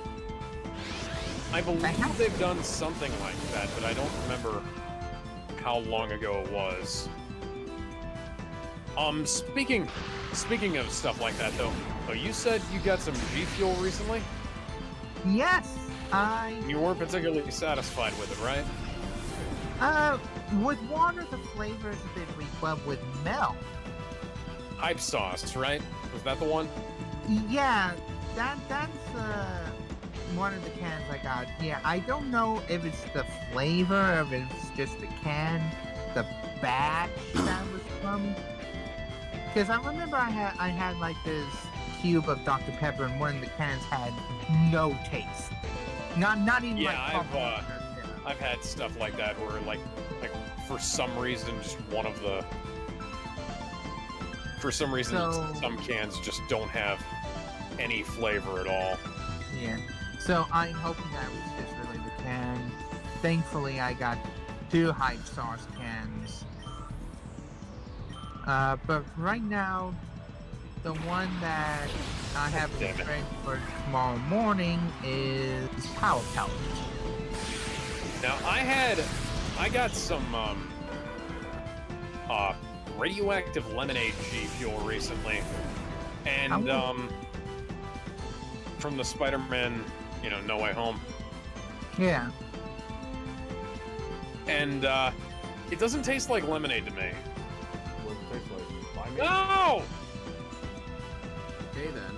I believe they've done something like that, but I don't remember how long ago it was. Speaking of stuff like that, though, you said you got some G Fuel recently? Yes, You weren't particularly satisfied with it, right? With water, the flavor is a bit weak, but with milk, Hype sauce, right? Was that the one? yeah, that's one of the cans I got. Yeah, I don't know if it's the flavor or if it's just the can, the batch that was from. Because I remember I had like this cube of Dr. Pepper, and one of the cans had no taste. Not even like coffee. I've had stuff like that where like for some reason some cans just don't have any flavor at all. Yeah. So I'm hoping that was just really the can. Thankfully, I got 2 hype sauce cans. But right now, the one that I have to drink for tomorrow morning is Power Pellet. Now I got some radioactive lemonade G Fuel recently, and from the Spider-Man, No Way Home. Yeah. And it doesn't taste like lemonade to me. What does it taste like? Limeade? No! Okay, then.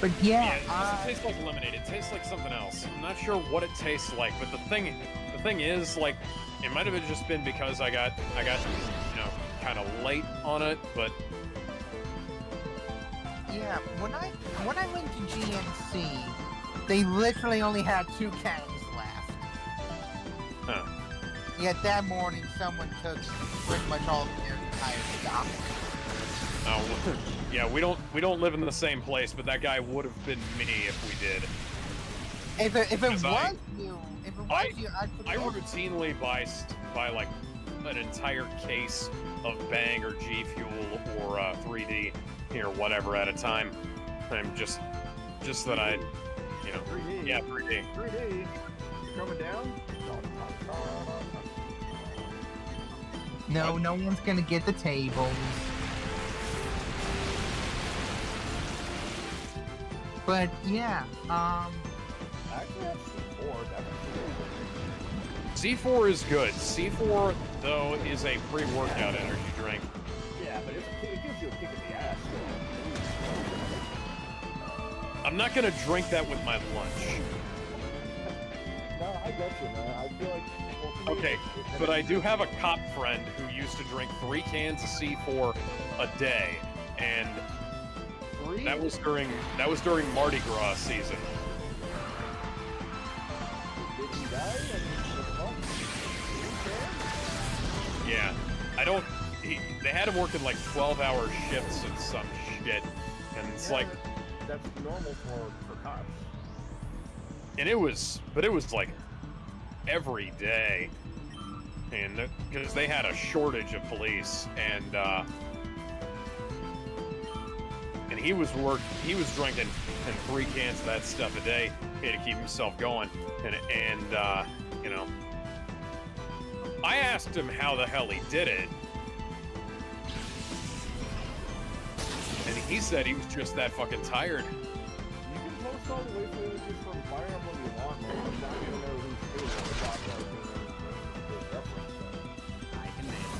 But Yeah, it doesn't taste like lemonade. It tastes like something else. I'm not sure what it tastes like, but the thing is, like, it might have just been because I got kind of late on it, but yeah, when I went to GNC, they literally only had 2 cans left. Huh. Yet that morning, someone took pretty much all of their entire stock. Oh, yeah, we don't live in the same place, but that guy would have been me if we did. If it was you, I routinely buy like an entire case of Bang or G Fuel or 3D or whatever at a time. I'm just that I, 3D. yeah, 3D. 3D. You coming down? no one's gonna get the tables. But yeah, Actually, I have C4. That's C4 is good. C4 though is a pre-workout energy drink. yeah, but it gives you a kick in the ass. I'm not gonna drink that with my lunch. No, I get you, man. I feel like. Well, for me, Okay, but I do have a cop friend who used to drink 3 cans of C4 a day, and that was during Mardi Gras season. Did he die? Yeah, they had him working like 12-hour shifts and some shit, and it's like, that's normal for cops. and it was like every day, and because they had a shortage of police, and he was drinking 3 cans of that stuff a day. He had to keep himself going, and I asked him how the hell he did it, and he said he was just that fucking tired. You can post all the way through just from Fire Emblem you want, man. I'm not gonna know who's who on the top right. I can name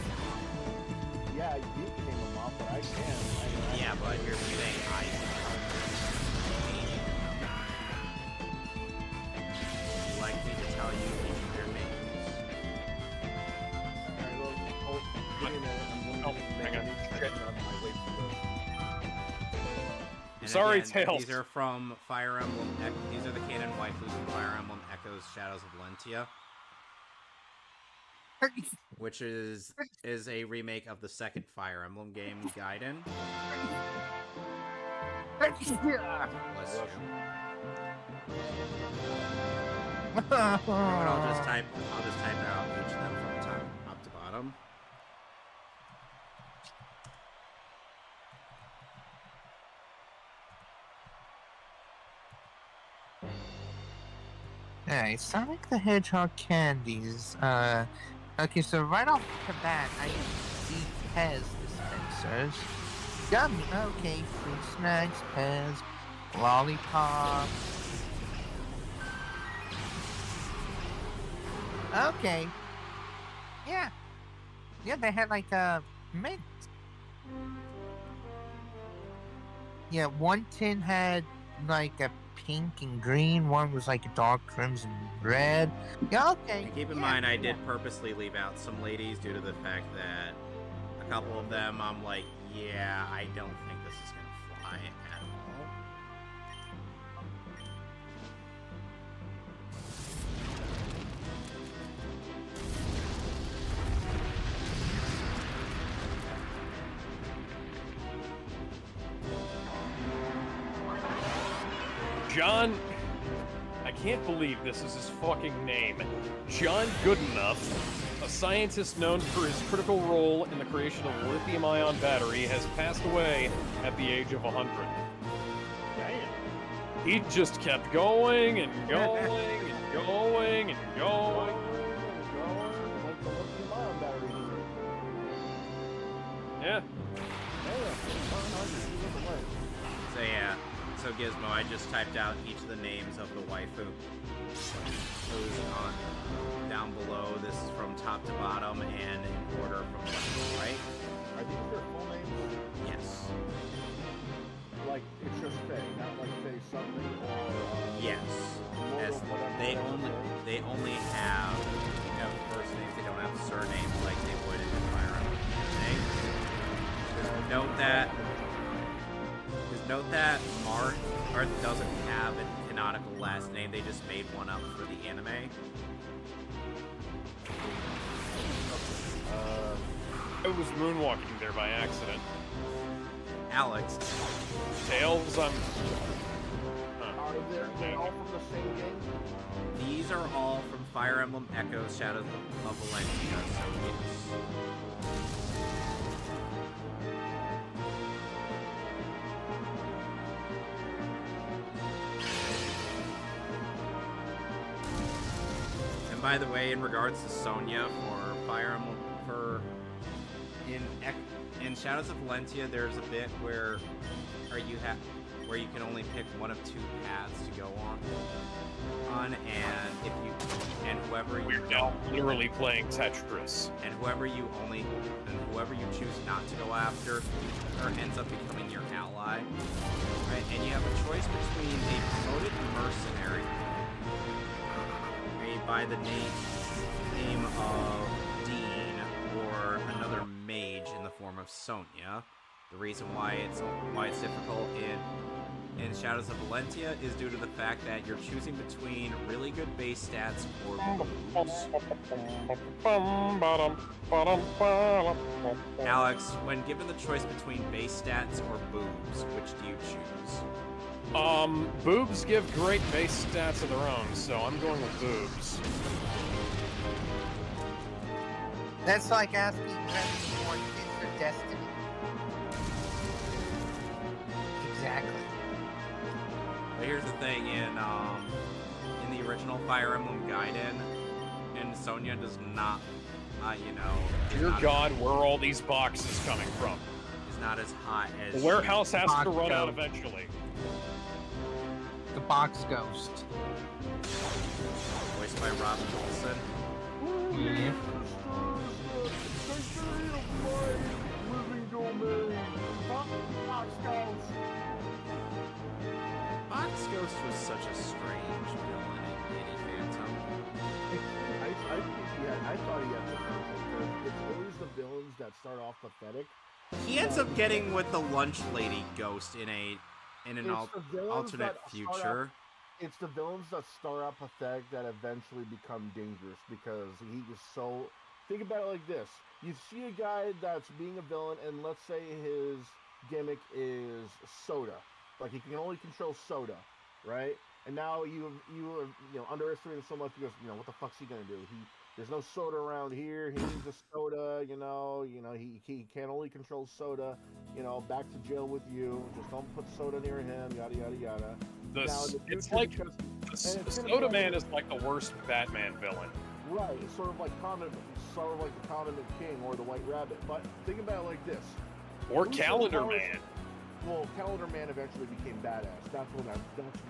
And Sorry, again, Tails. These are from Fire Emblem. These are the canon waifus from Fire Emblem Echoes Shadows of Lentia, which is a remake of the second Fire Emblem game, Gaiden. Bless you. I'll just type out each of them from top to bottom. Alright, Sonic the Hedgehog candies. Okay, so right off the bat, I see Pez dispensers. Gummy, okay, fruit snacks, Pez, lollipop. Okay. Yeah. Yeah, they had like mint. Yeah, one tin had like a pink and green, one was like a dark crimson red. Yeah, okay. And keep in mind, I did purposely leave out some ladies due to the fact that a couple of them, I'm like, yeah, I don't think this is gonna fly at all. John, I can't believe this is his fucking name. John Goodenough, a scientist known for his critical role in the creation of the lithium-ion battery, has passed away at the age of 100. Damn. He just kept going and going and going and going. Like the lithium-ion battery heater. Yeah. So yeah, so Gizmo, I just typed out each of the names of the waifu. Who's on down below. This is from top to bottom and in order from left to right. Are these their full names? Yes. Like, it's just Faye, not like Faye something or... Yes. As they only have first names, they don't have surnames like they would in Fire Emblem. Note that Marth doesn't have a canonical last name, they just made one up for the anime. I was moonwalking there by accident. Alex. Tails, I'm... Are they all from the same game? These are all from Fire Emblem Echoes Shadows of Valentia, so yes. And by the way, in regards to Sonya for Fire Emblem, in Shadows of Valentia, there's a bit where you can only pick one of two paths to go on, and whoever you We're now literally playing Tetris. and whoever you choose not to go after ends up becoming your ally, right? And you have a choice between a promoted mercenary by the name of Dean or another mage in the form of Sonya. The reason why it's difficult in Shadows of Valentia is due to the fact that you're choosing between really good base stats or boobs. Alex, when given the choice between base stats or boobs, which do you choose? Boobs give great base stats of their own, so I'm going with boobs. That's like asking whether you want kids or destiny. Exactly. But here's the thing, in the original Fire Emblem Gaiden, and Sonya does not, Dear God, where are all these boxes coming from? is not as hot as The warehouse has to Box run out go. eventually. The box ghost. voiced by Rob Wilson. Yeah. Box Ghost was such a strange villain in Diddy Phantom. I thought he had potential, because it's always the villains that start off pathetic. He ends up getting with the lunch lady ghost in a in an It's the villains alternate that start future. It's the villains that start out pathetic that eventually become dangerous because he is so. Think about it like this: you see a guy that's being a villain, and let's say his gimmick is soda, like he can only control soda, right? And now you underestimate him so much because what the fuck's he gonna do? There's no soda around here. He needs a soda. He can only control soda. Back to jail with you. Just don't put soda near him. Yada yada yada. It's like the Soda Man is like the worst Batman villain. Right, it's sort of like the Condiment King or the White Rabbit. But think about it like this: Or Calendar Man. Well, Calendar Man eventually became badass. That's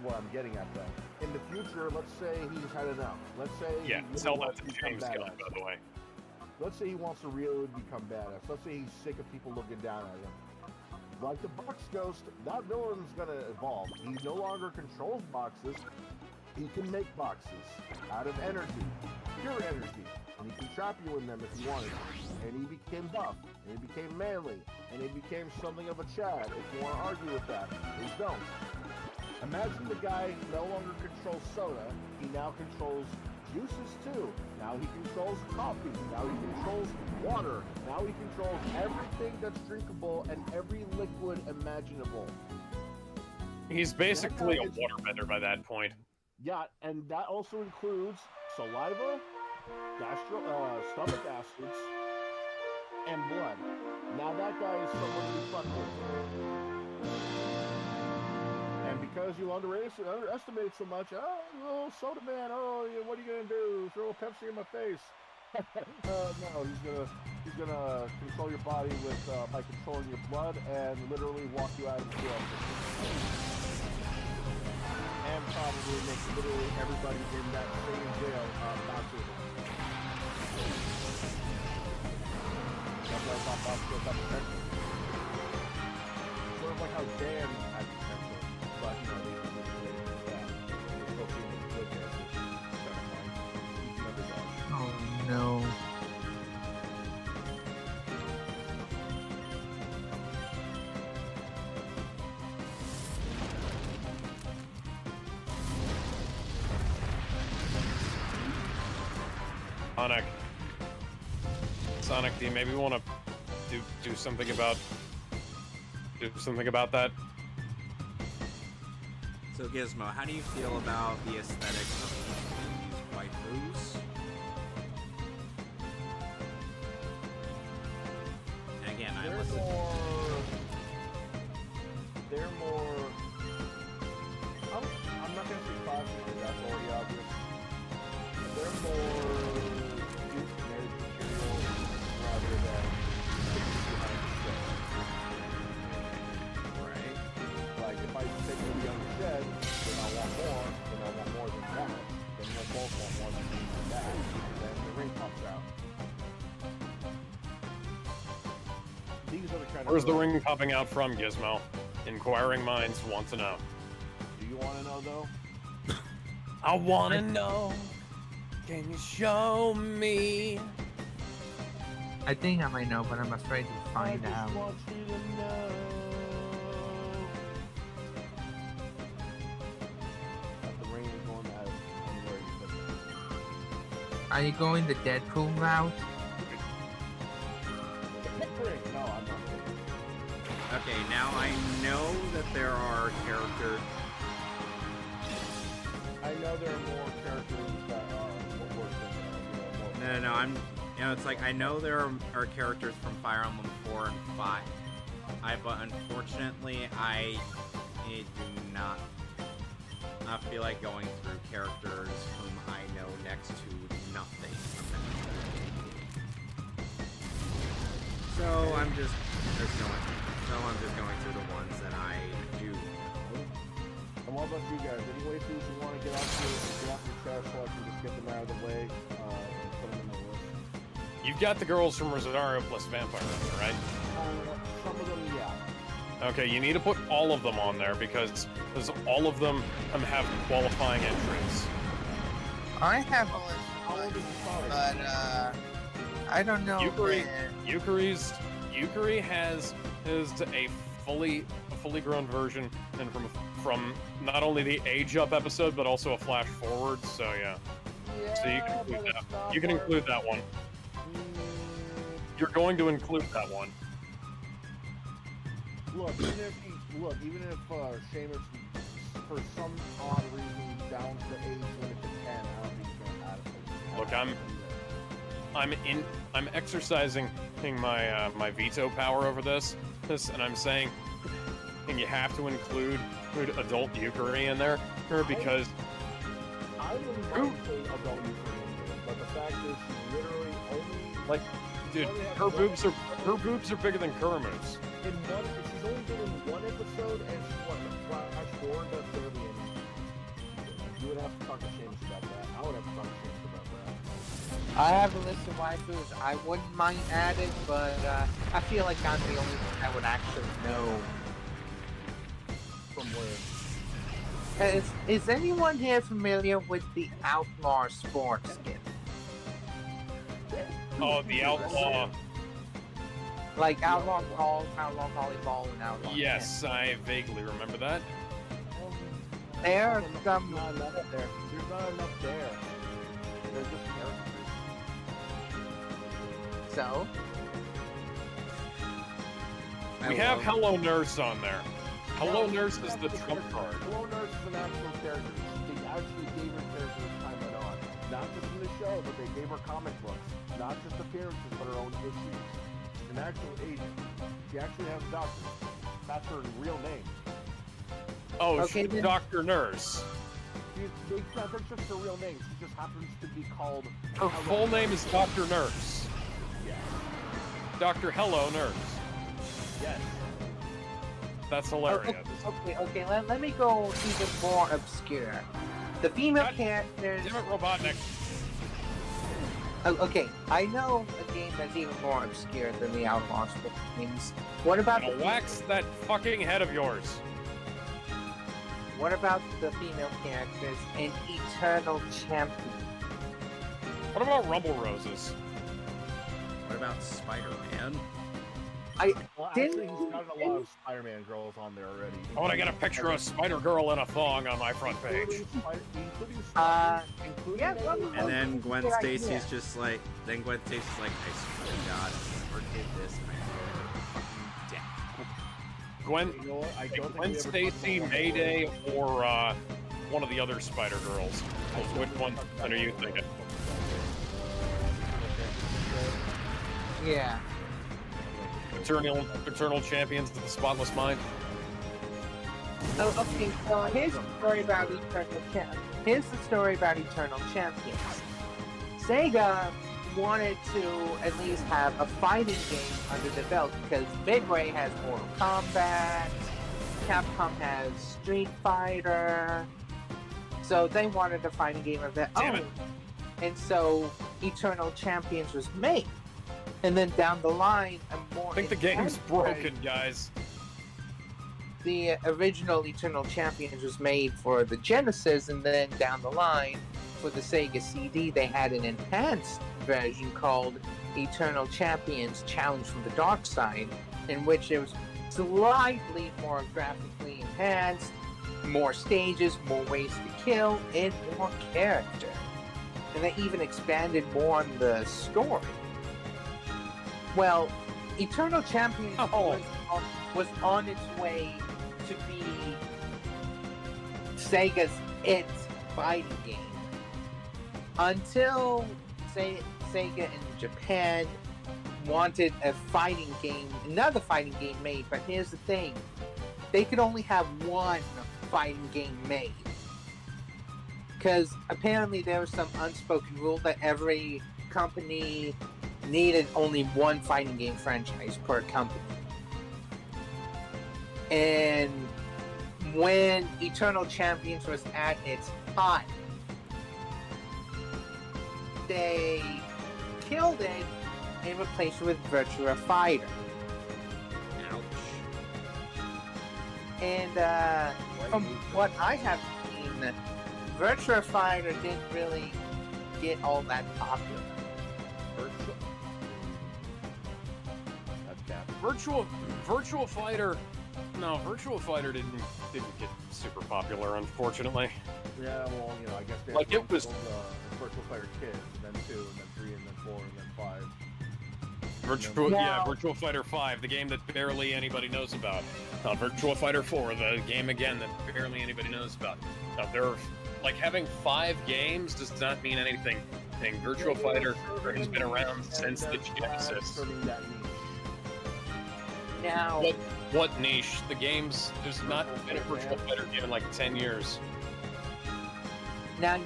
what I'm getting at, though. In the future, let's say he's had enough. Let's say tell that to James Gunn, by the way. Let's say he wants to really become badass. Let's say he's sick of people looking down at him. Like the Box Ghost, that villain's gonna evolve. He no longer controls boxes. He can make boxes out of energy, pure energy, and he can trap you in them if he wanted. And he became buff, and he became manly, and he became something of a Chad. If you want to argue with that, please don't. Imagine the guy no longer controls soda. He now controls juices too. Now he controls coffee. Now he controls water. Now he controls everything that's drinkable and every liquid imaginable. He's basically a waterbender by that point. Yeah, and that also includes saliva, stomach acids, and blood. Now that guy is someone to be fucked with. And because you underestimate so much, Soda Man, what are you gonna do? Throw a Pepsi in my face? No, he's gonna control your body by controlling your blood and literally walk you out of jail. And probably make literally everybody in that same jail not to. That's why I thought Bob still got potential. Sort of like how Dan had potential, but they still seem like good guys. Oh no. Sonic, do you maybe want to do something about that? So Gizmo, how do you feel about the aesthetics of these waifus? And again, They're more. I'm not gonna say classic because that's already obvious. They're more married material rather than behind the shed. Right? Like if I take movie on the shed, then I want more. Then I want more than that. Then we'll both want more than that. Then the ring pops out. These are the kind Where's the ring popping out from, Gizmo? Inquiring minds want to know. Do you want to know though? I want to know. Can you show me? I think I might know, but I'm afraid to find out. Want you to know. The ring is going out anywhere you put it. Are you going the Deadpool route? No, I'm not. Okay, now I know that there are characters. I know there are more characters that are worse than No, it's like I know there are characters from Fire Emblem 4 and 5. But unfortunately, I do not feel like going through characters whom I know next to nothing. So I'm just going through the ones that I do know. And what about you guys? Any waifus you want to get off your chest so I can just get them out of the way and put them in the list? You've got the girls from Rosario plus Vampire, right? Some of them, yeah. Okay, you need to put all of them on there because all of them have qualifying entries. I have a list, but I don't know. Yukari has a fully fully grown version, and from not only the age up episode, but also a flash forward. So yeah. So you can include that. You can include that one. You're going to include that one. Look, even if Seamus, for some odd reason, down the age limit to 10, I don't think he's gonna add it. Look, I'm exercising my my veto power over this, and I'm saying, and you have to include adult Yukari in there, because I wouldn't mind saying adult Yukari in there, but the fact is, she literally only like, dude, her boobs are bigger than Kurumu's. She's only been in one episode, and she's what, the flash forward, that's barely anything. You would have to talk to Seamus about that. I would have to talk to Seamus about that. I have a list of waifus I wouldn't mind adding, but I feel like I'm the only one that would actually know. From where? Is anyone here familiar with the Outlaw Sports skin? Oh, the Outlaw. Like Outlaw Golf, Outlaw Volleyball, and Outlaw Yes, I vaguely remember that. There are There's some... not enough there. There's not enough there. They're just characters. So? We have Hello Nurse on there. Hello Nurse is the trump card. Hello Nurse is an actual character. They actually gave her character as time went on. Not just in the show, but they gave her comic books. Not just appearances, but her own issues. She's an actual agent. She actually has a doctor. That's her real name. Oh, Okay, she's then. Dr. Nurse. That's just her real name. She just happens to be called... Her full name is Dr. Nurse. Yes. Dr. Hello Nurse. Yes. That's hilarious. Okay, let me go even more obscure. The female God characters... Damn it, Robotnik. Okay, I know a game that's even more obscure than the Outlaw Sports games. What about Now the wax that fucking head of yours. What about the female characters in Eternal Champion? What about Rumble Roses? What about Spider-Man? Well, Didn't- actually, he's got a lot of Spider-Man girls on there already. I want to get a picture of Spider-Girl in a thong on my front page. Including yeah, Spider-Man. well, And then Gwen good Stacy's idea. just like, I swear to God, if I ever did this, I swear to fucking death. Gwen, You know what? I don't think Gwen we ever Stacy, talked about Mayday, or one of the other Spider-Girls. Which one are you thinking? Yeah. Eternal Champions of the Spotless Mind? Oh, okay, so here's the story about Eternal Champions. Sega wanted to at least have a fighting game under the belt because Midway has Mortal Kombat, Capcom has Street Fighter, so they wanted a fighting game of their Damn own. it. And so Eternal Champions was made. And then down the line, a more I think the game's intense broken, guys. The original Eternal Champions was made for the Genesis, and then down the line, for the Sega CD, they had an enhanced version called Eternal Champions Challenge from the Dark Side, in which it was slightly more graphically enhanced, more stages, more ways to kill, and more character. And they even expanded more on the story. Well, Eternal Champions was on its way to be Sega's It fighting game. Until Sega in Japan wanted a fighting game, another fighting game made, but here's the thing. They could only have one fighting game made. Because apparently there was some unspoken rule that every company needed only one fighting game franchise per company. And when Eternal Champions was at its height, they killed it and replaced it with Virtua Fighter. Ouch. And from what I have seen, Virtua Fighter didn't really get all that popular. That's bad. Virtual Fighter No, Virtual Fighter didn't get super popular, unfortunately. Yeah, well, you know, I guess they Like, had it was- Virtual Fighter Kids, and then 2, and then 3, and then 4, and then 5. Virtual Fighter 5, the game that barely anybody knows about. Virtual Fighter 4, the game again that barely anybody knows about. Like, having 5 games does not mean anything. Virtual Fighter has been around since the Genesis. Now, What niche? There's not been a Virtual Fighter game in like 10 years. now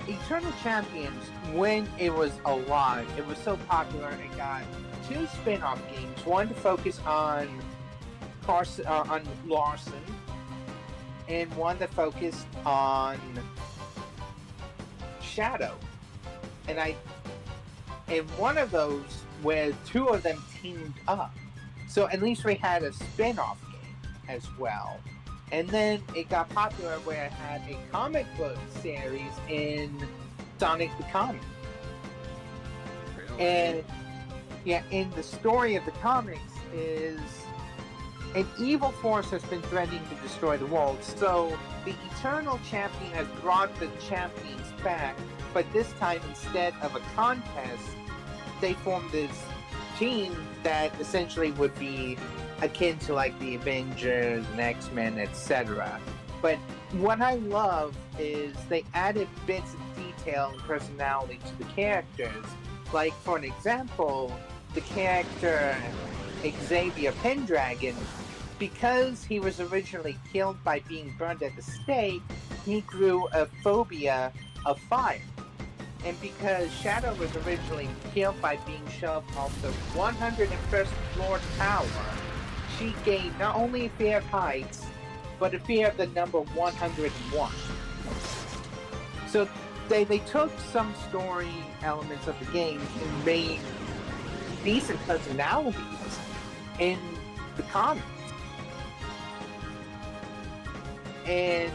Eternal Champions, when it was alive, it was so popular, it got 2 spin-off games. One to focus on Larson, and one that focused on Shadow. And one of those where 2 of them teamed up. So at least we had a spin-off game as well. And then it got popular where it had a comic book series in Sonic the Comic. Really? And yeah, in the story of the comics is an evil force has been threatening to destroy the world. So the Eternal Champion has brought the champions back, but this time instead of a contest, they formed this team that essentially would be akin to like the Avengers and X-Men, etc. But what I love is they added bits of detail and personality to the characters. Like, for an example, the character Xavier Pendragon, because he was originally killed by being burned at the stake, he grew a phobia of fire. And because Shadow was originally killed by being shoved off the 101st floor tower, she gained not only a fear of heights, but a fear of the number 101. So they took some story elements of the game and made decent personalities in the comics. And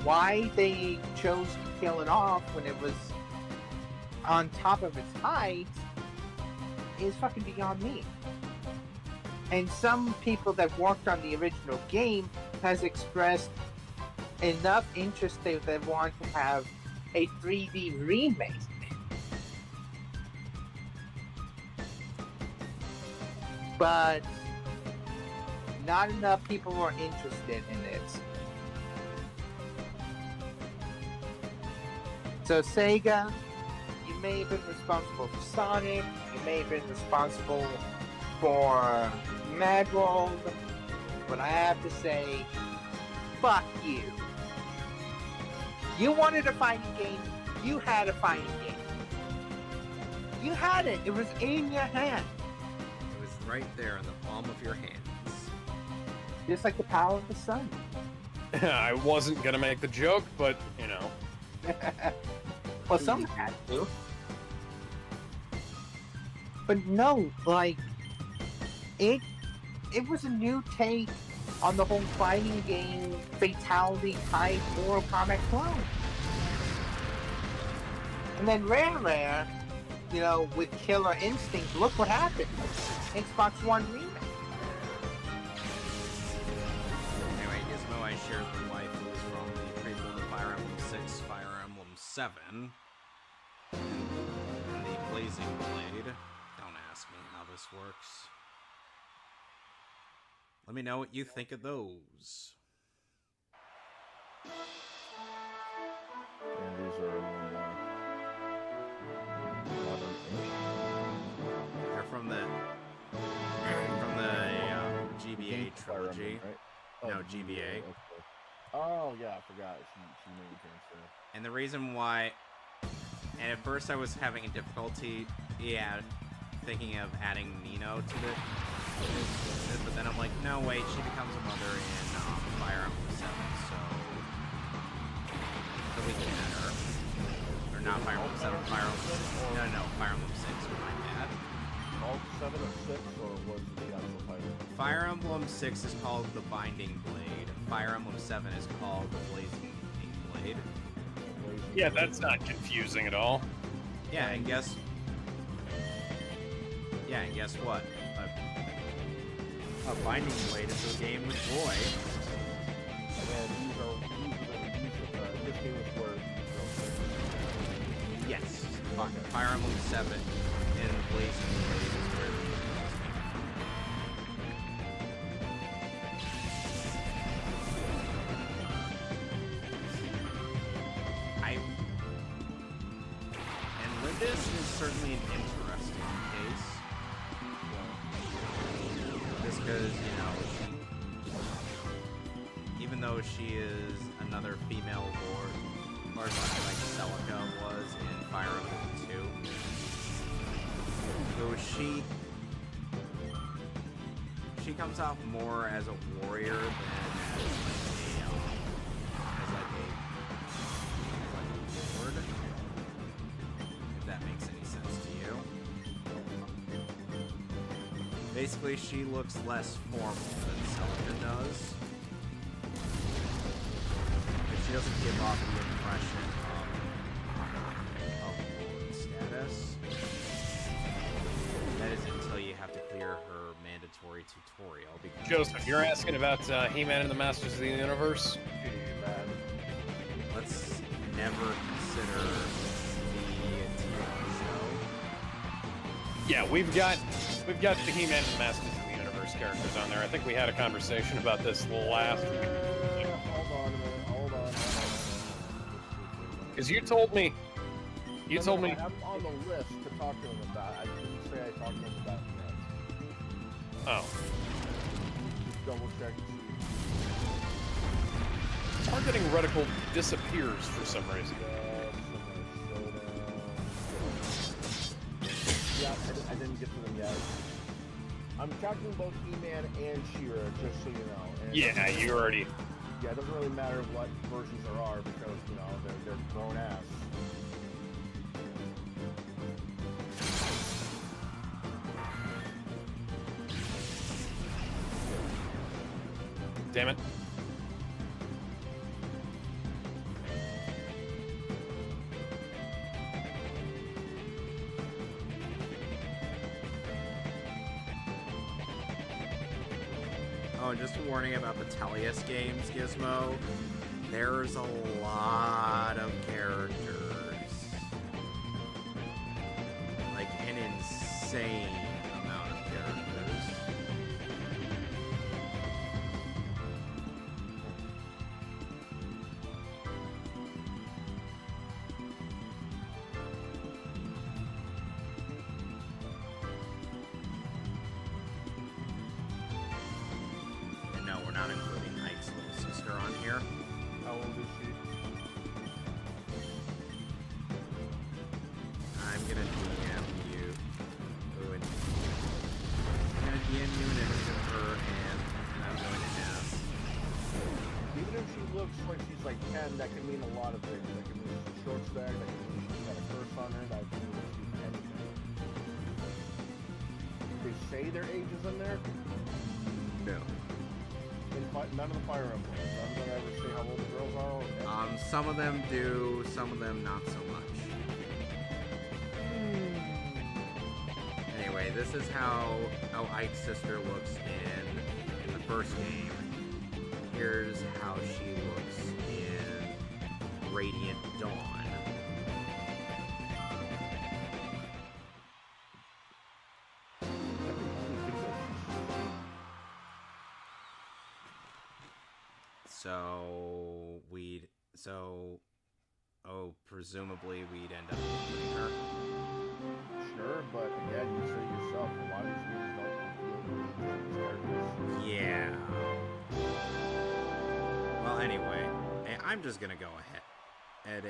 why they chose to kill it off when it was on top of its height is fucking beyond me. And some people that worked on the original game has expressed enough interest that they want to have a 3D remake. But not enough people were interested in it. So Sega, you may have been responsible for Sonic, you may have been responsible for Mad World, but I have to say, fuck you. You wanted a fighting game, you had a fighting game. You had it, it was in your hand. It was right there in the palm of your hands. Just like the power of the sun. I wasn't gonna make the joke, but, you know. Well, some had to. But no, like, it was a new take on the whole fighting game, fatality type Mortal Kombat clone. And then Rare, you know, with Killer Instinct, look what happened. Xbox One remake. Anyway, Gizmo, I shared the waifus from the prequel to Fire Emblem 6, Fire Emblem 7, and the Blazing Blade. Don't ask me how this works. Let me know what you think of those. And these are They're from the GBA trilogy. Right? No, GBA. Okay. Oh yeah, I forgot. She maintains that. And the reason why, and at first I was having a difficulty, thinking of adding Nino to but then I'm like, no, wait, she becomes a mother in Fire Emblem 7, so we can add her. Or not Fire Emblem 7, Fire Emblem, no, Fire Emblem 6, my bad. All 7 of 6, or was the actual title? Fire Emblem 6 is called the Binding Blade. Fire Emblem 7 is called the Blazing Blade. Yeah, that's not confusing at all. Yeah, and guess what? A binding blade into a game with Roy. And these are this game is where Yes. Fire Emblem 7 and Blaze Blade is where and Lindis is certainly an interesting case. Just because, you know, even though she is another female lord, or like Celica was in Fire Emblem 2, so she comes off more as a warrior than as like a lord, if that makes any sense to you. Basically, she looks less formal than Celica does. But she doesn't give off the impression of lord status. That is until you have to clear her mandatory tutorial. Because Joseph, you're asking about He-Man and the Masters of the Universe? man. let's never consider the TV show. Yeah, we've got the He-Man and the Masters of the Universe characters on there. I think we had a conversation about this last week. Hold on a minute. Hold on. Because you told me. You told me. I'm on the list to talk to him about. I didn't say I talked to him about it yet. Oh. Double check to see. Targeting reticle disappears for some reason. Yeah, I didn't get to them yet. I'm tracking both He-Man and She-Ra, just so you know. And Yeah, you already. Yeah, it doesn't really matter what versions there are because, you know, they're grown ass. Damn it. Oh, and just a warning about the Tellius games, Gizmo. There's a lot of characters. Like, an insane amount of characters. And no, we're not including Ike's little sister on here. How old is she? I'm gonna DM you. Oh, and I'm gonna DM you an image of her, and I'm going to ask. Even if she looks like she's like 10, that can mean a lot of things. That can mean she's short stacked, that can mean she's got a curse on her, that can mean she's anything. They say their ages in there? No. None of the Fire Emblems. None of them ever say how old the girls are. Or Some of them do, some of them not so much. Anyway, this is how Ike's sister looks in the first game. Here's how she looks in Radiant Dawn. Presumably we'd end up including her. Sure, but again, you say yourself, a lot of these movies don't feel characters. Yeah. Well, anyway, I'm just gonna go ahead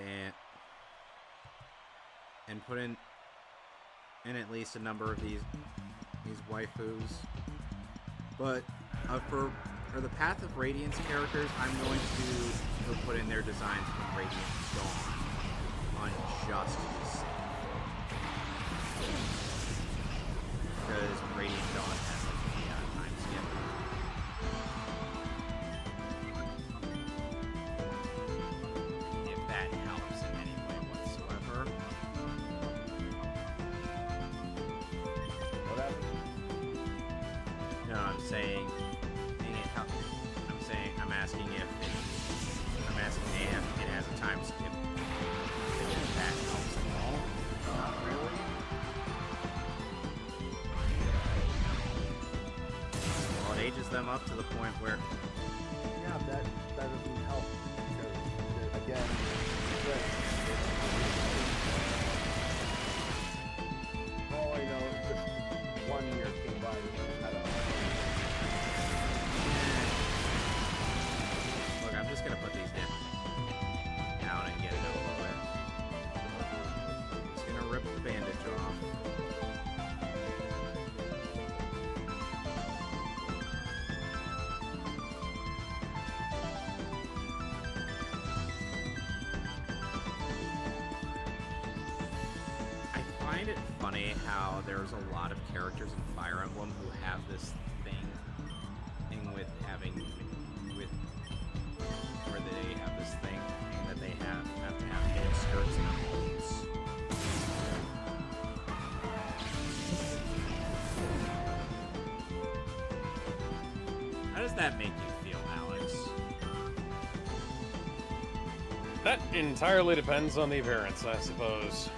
and put in at least a number of these waifus. But for the Path of Radiance characters, I'm going to put in their designs from Radiant Dawn on just to be safe. Because Radiant Dawn has like a time skip. If that helps in any way whatsoever. What happened? No, I'm saying, I'm asking if it has a time skip. If that helps at all. Not really. Well, it ages them up to the point where Yeah, that doesn't help because again, all I know is just 1 year came by. I don't know. look, I'm just gonna put these down and get it over with. Just gonna rip the bandage off. I find it funny how there's a lot of characters in Fire Emblem who have this thing with having where they have this thing that they have to have mini skirts and holes. How does that make you feel, Alex? That entirely depends on the appearance, I suppose.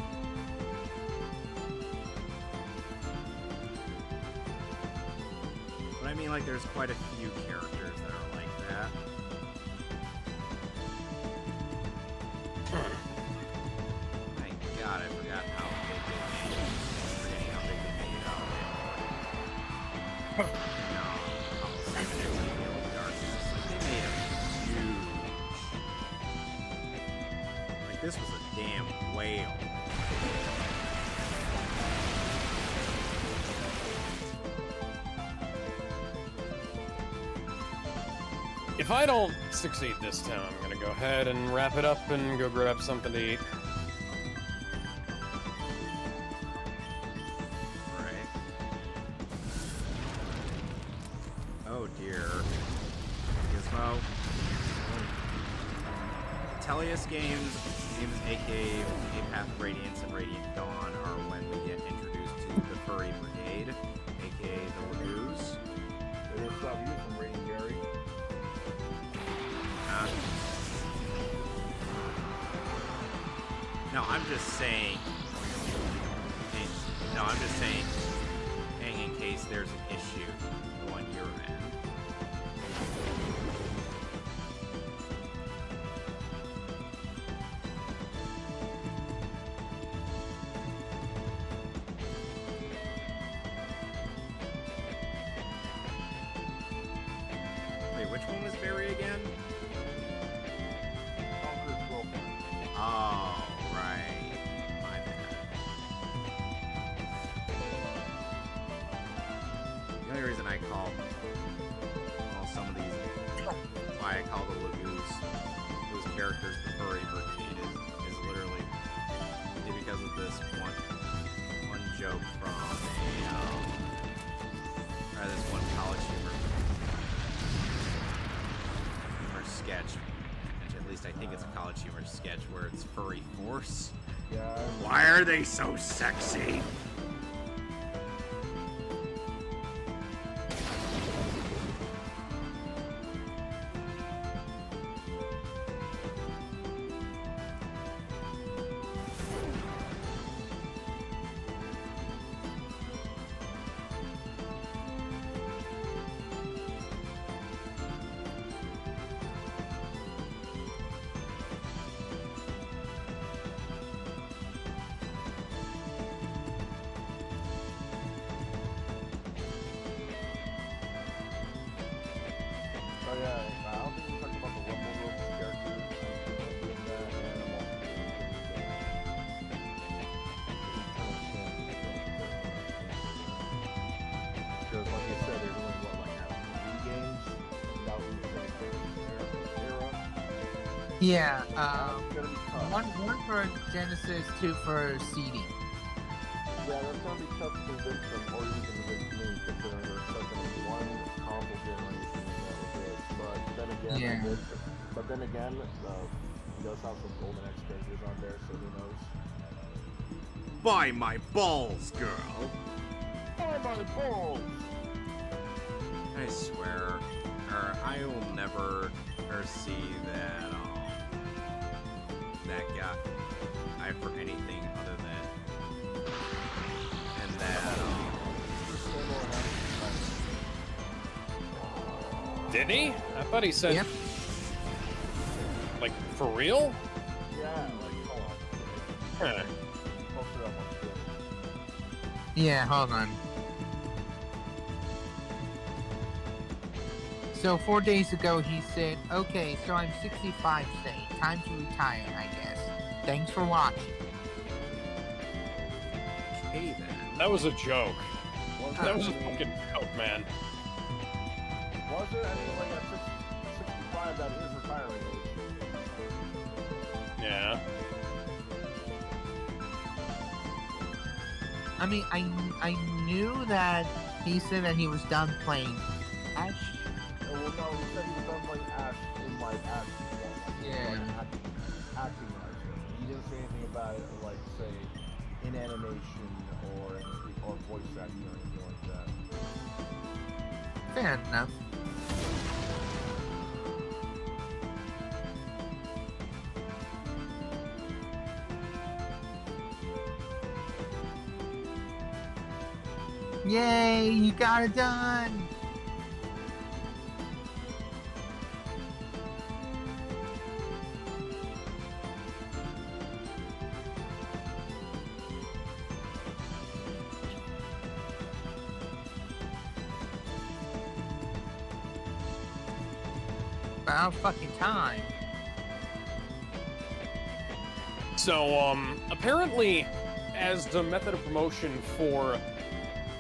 But I mean, like, there's quite a few characters that are like that. My God, I forgot how big they made it. I'm forgetting how big they made it out there. No, I'll save it next video with the arts. It's like, they made them huge. Like, this was a damn whale. If I don't succeed this time, I'm gonna go ahead and wrap it up and go grab something to eat. Right. Oh dear. Gizmo. Telius games, aka Path of Radiance and Radiant Dawn, are when we get introduced to the Furry Brigade, aka the Lagoos. They will stop you from reading Gary. No, I'm just saying. No, I'm just saying. In case there's an issue on your end. Wait, which one was Barry again? Conqueror's girlfriend. Oh, right. My bad. The only reason I call some of these, why I call the Lagoos, those characters the Furry Brigade is literally because of this one joke from this one college humor sketch. At least I think it's a college humor sketch where it's Furry Force. Yeah. Why are they so sexy? Oh yeah, I don't think we talked about the Rumble Rope characters. Because like you said, they're doing what, like Wii games? That was the same thing era. Yeah, It's gonna be tough. one for Genesis, two for CD. Yeah, that's gonna be tough to convince them, or even convince me, considering they're stuck in one console generation and that was it. But then again, Yeah. he does have some Golden X characters on there, so who knows? Buy my balls, girl. Oh my balls! I swear, I will never see that that guy for anything other than that. Did he? I thought he said, Yep. like, for real? Yeah, like, hold on. Huh. Post it up on Twitter. Yeah, hold on. So 4 days ago he said, okay, so I'm 65 today. Time to retire, I guess. Thanks for watching. Okay then. That was a joke. That was a I mean, fucking joke, man. Was it? I mean, like, at 65, that is retiring age. Yeah. I mean, I knew that he said that he was done playing Ash. Oh, well, no, he said he was done playing Ash in, like, Ash 1. Yeah. Like, acting Ash. He didn't say anything about it, like, say, in animation or voice acting or anything like that. Fair enough. Yay, you got it done! About fucking time. So, apparently, as the method of promotion for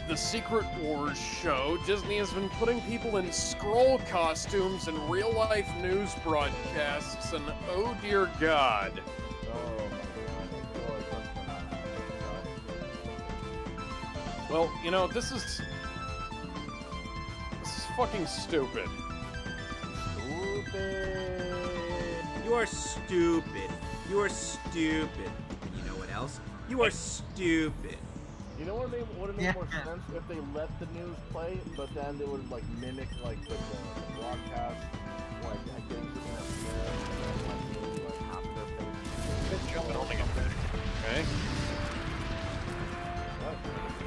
the Secret Wars show, Disney has been putting people in scroll costumes in real-life news broadcasts, and oh dear God. Oh, my God. I feel like that's gonna Well, you know, this is fucking stupid. Stupid. You are stupid. You are stupid. And you know what else? You are stupid. You know what would have made Yeah. more sense if they let the news play, but then they would like mimic like the broadcast, like getting to interfere, and like maybe like half of their face. Jumping on again. Okay.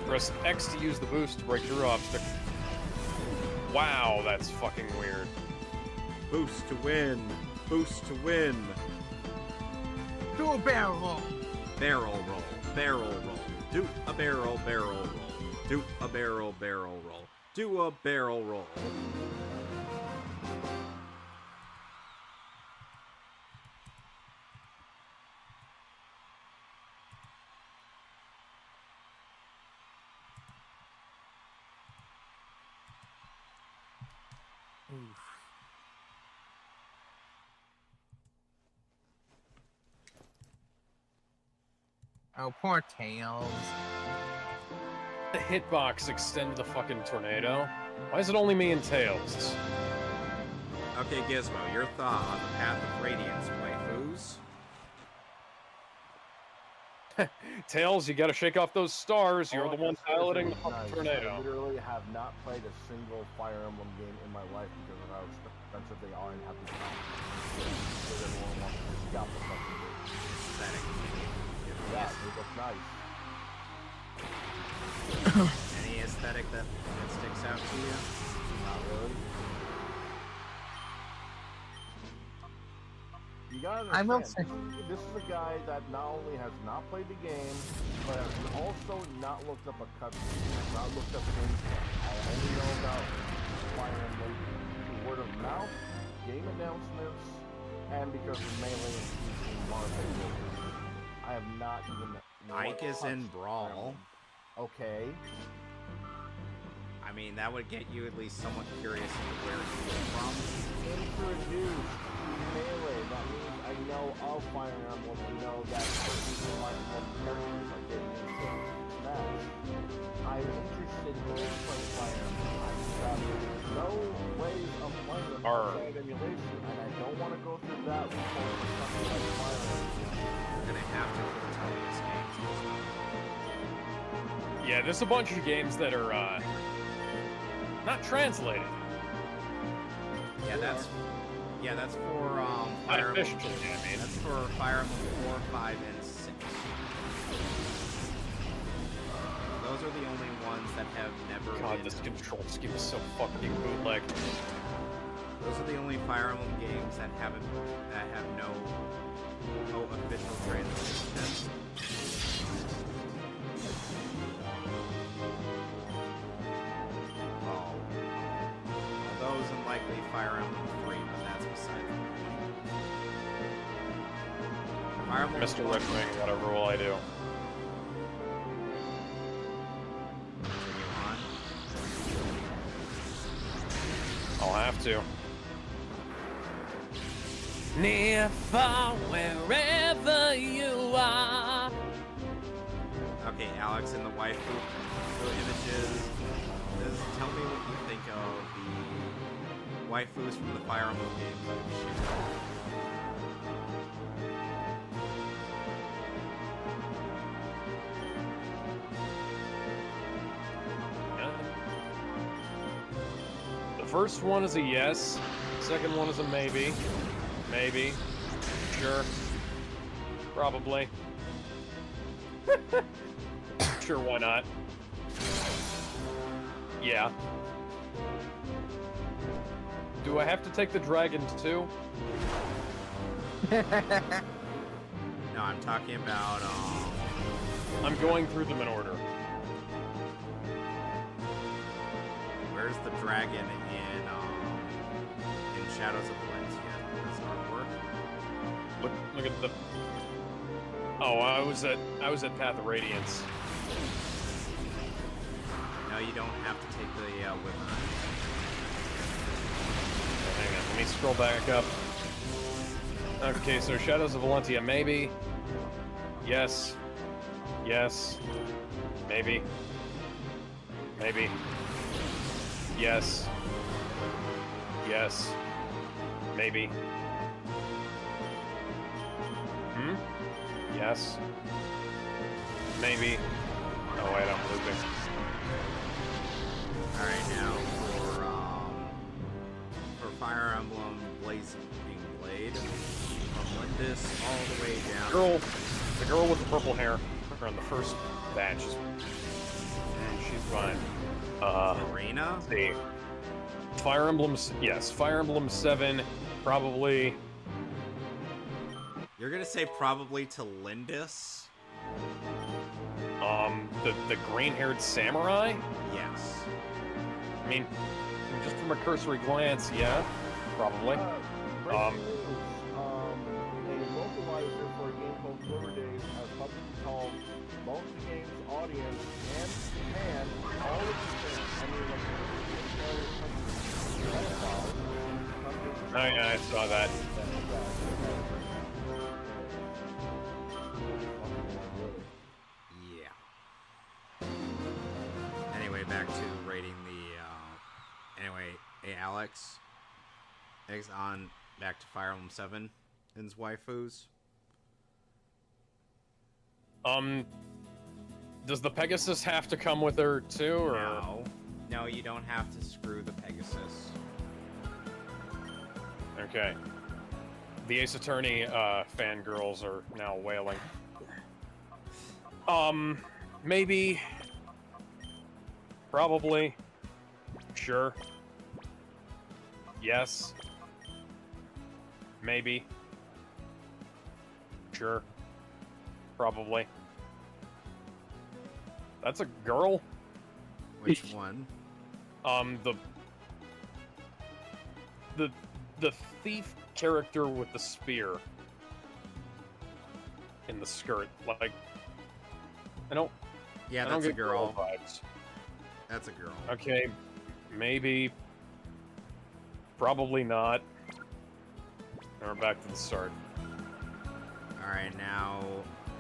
Press X to use the boost to break your obstacle. Wow, that's fucking weird. Boost to win. Boost to win. Do a barrel roll. Barrel roll. Barrel roll. Do a barrel roll. Do a barrel roll. Do a barrel roll. Oh, poor Tails. The hitbox extend the fucking tornado. Why is it only me and Tails? Okay, Gizmo, your thought on the Path of Radiance, waifus? Tails, you gotta shake off those stars. You're All the I one can say is piloting the it's fucking nice. I tornado. literally have not played a single Fire Emblem game in my life because of how expensive they are and have to because everyone wants to just scalp the fucking game. Aesthetic. Yeah, they look nice. Any aesthetic that sticks out to you? Not really. You gotta I will understand, this is a guy that not only has not played the game, but has also not looked up a cutscene, not looked up anything. I only know about Fire Emblem through word of mouth, game announcements, and because of Melee and Marvel. I have not even Ike is in touched Brawl. Fire Emblem. Okay. I mean, that would get you at least somewhat curious as to where he came from. Introduced Melee. That means I know of Fire Emblem. I know that certain my characters are getting into Smash. I'm interested in playing Fire Emblem. I just have no ways of playing them outside emulation, and I don't want to go through that before something like Fire Emblem. You're gonna have to tell these games. Yeah, there's a bunch of games that are not translated. that's for Fire Emblem. Unofficial, I mean. That's for Fire Emblem 4, 5, and 6. Those are the only ones that have never God, been... this control scheme is so fucking bootleg. Those are the only Fire Emblem games that have no official translation. Oh. Those and likely Fire Emblem 3, but that's beside the point. Fire Emblem Mr. Red Wing, whatever will I do? Continue on. I'll have to. Near, far, wherever you are. Okay, Alex, in the waifu images, tell me what you think of the waifus from the Fire Emblem games that I've shared. The first one is a yes. Second one is a maybe. Maybe. Sure. Probably. Sure, why not? Yeah. Do I have to take the dragon too? No, I'm talking about, I'm going through them in order. where's the dragon in Shadows of Valencia? That's artwork. Look at the. Oh, I was at Path of Radiance. No, you don't have to take the Wyvern. Hang on, let me scroll back up. Okay, so Shadows of Valentia, maybe. Yes. Yes. Maybe. Maybe. Yes. Yes. Maybe. Hmm? Yes. Maybe. Oh wait, I'm looping. Alright, now for Fire Emblem Blazing Blade, from Lindis all the way down. The girl with the purple hair on the first batch is she's fine. Arena? Let's see. Fire Emblems, yes. Fire Emblem 7, probably. You're gonna say probably to Lindis? The green-haired samurai? Yes. I mean, just from a cursory glance, yeah, probably. Breaking news. A localizer for a game called Silver Days has publicly called most of the game's audience and Japan, all of the things, I mean, Oh yeah, I saw that. Yeah. Anyway, back to rating the, anyway, hey Alex, on back to Fire Emblem 7 and his waifus. Does the Pegasus have to come with her too, or? No, you don't have to screw the Pegasus. Okay. The Ace Attorney fangirls are now wailing. Maybe. Probably. Sure. Yes. Maybe. Sure. Probably. That's a girl? Which one? The thief character with the spear in the skirt. Like, I don't. Yeah, I don't that's a get girl. vibes. That's a girl. Okay, maybe. Probably not. And we're back to the start. Alright, now...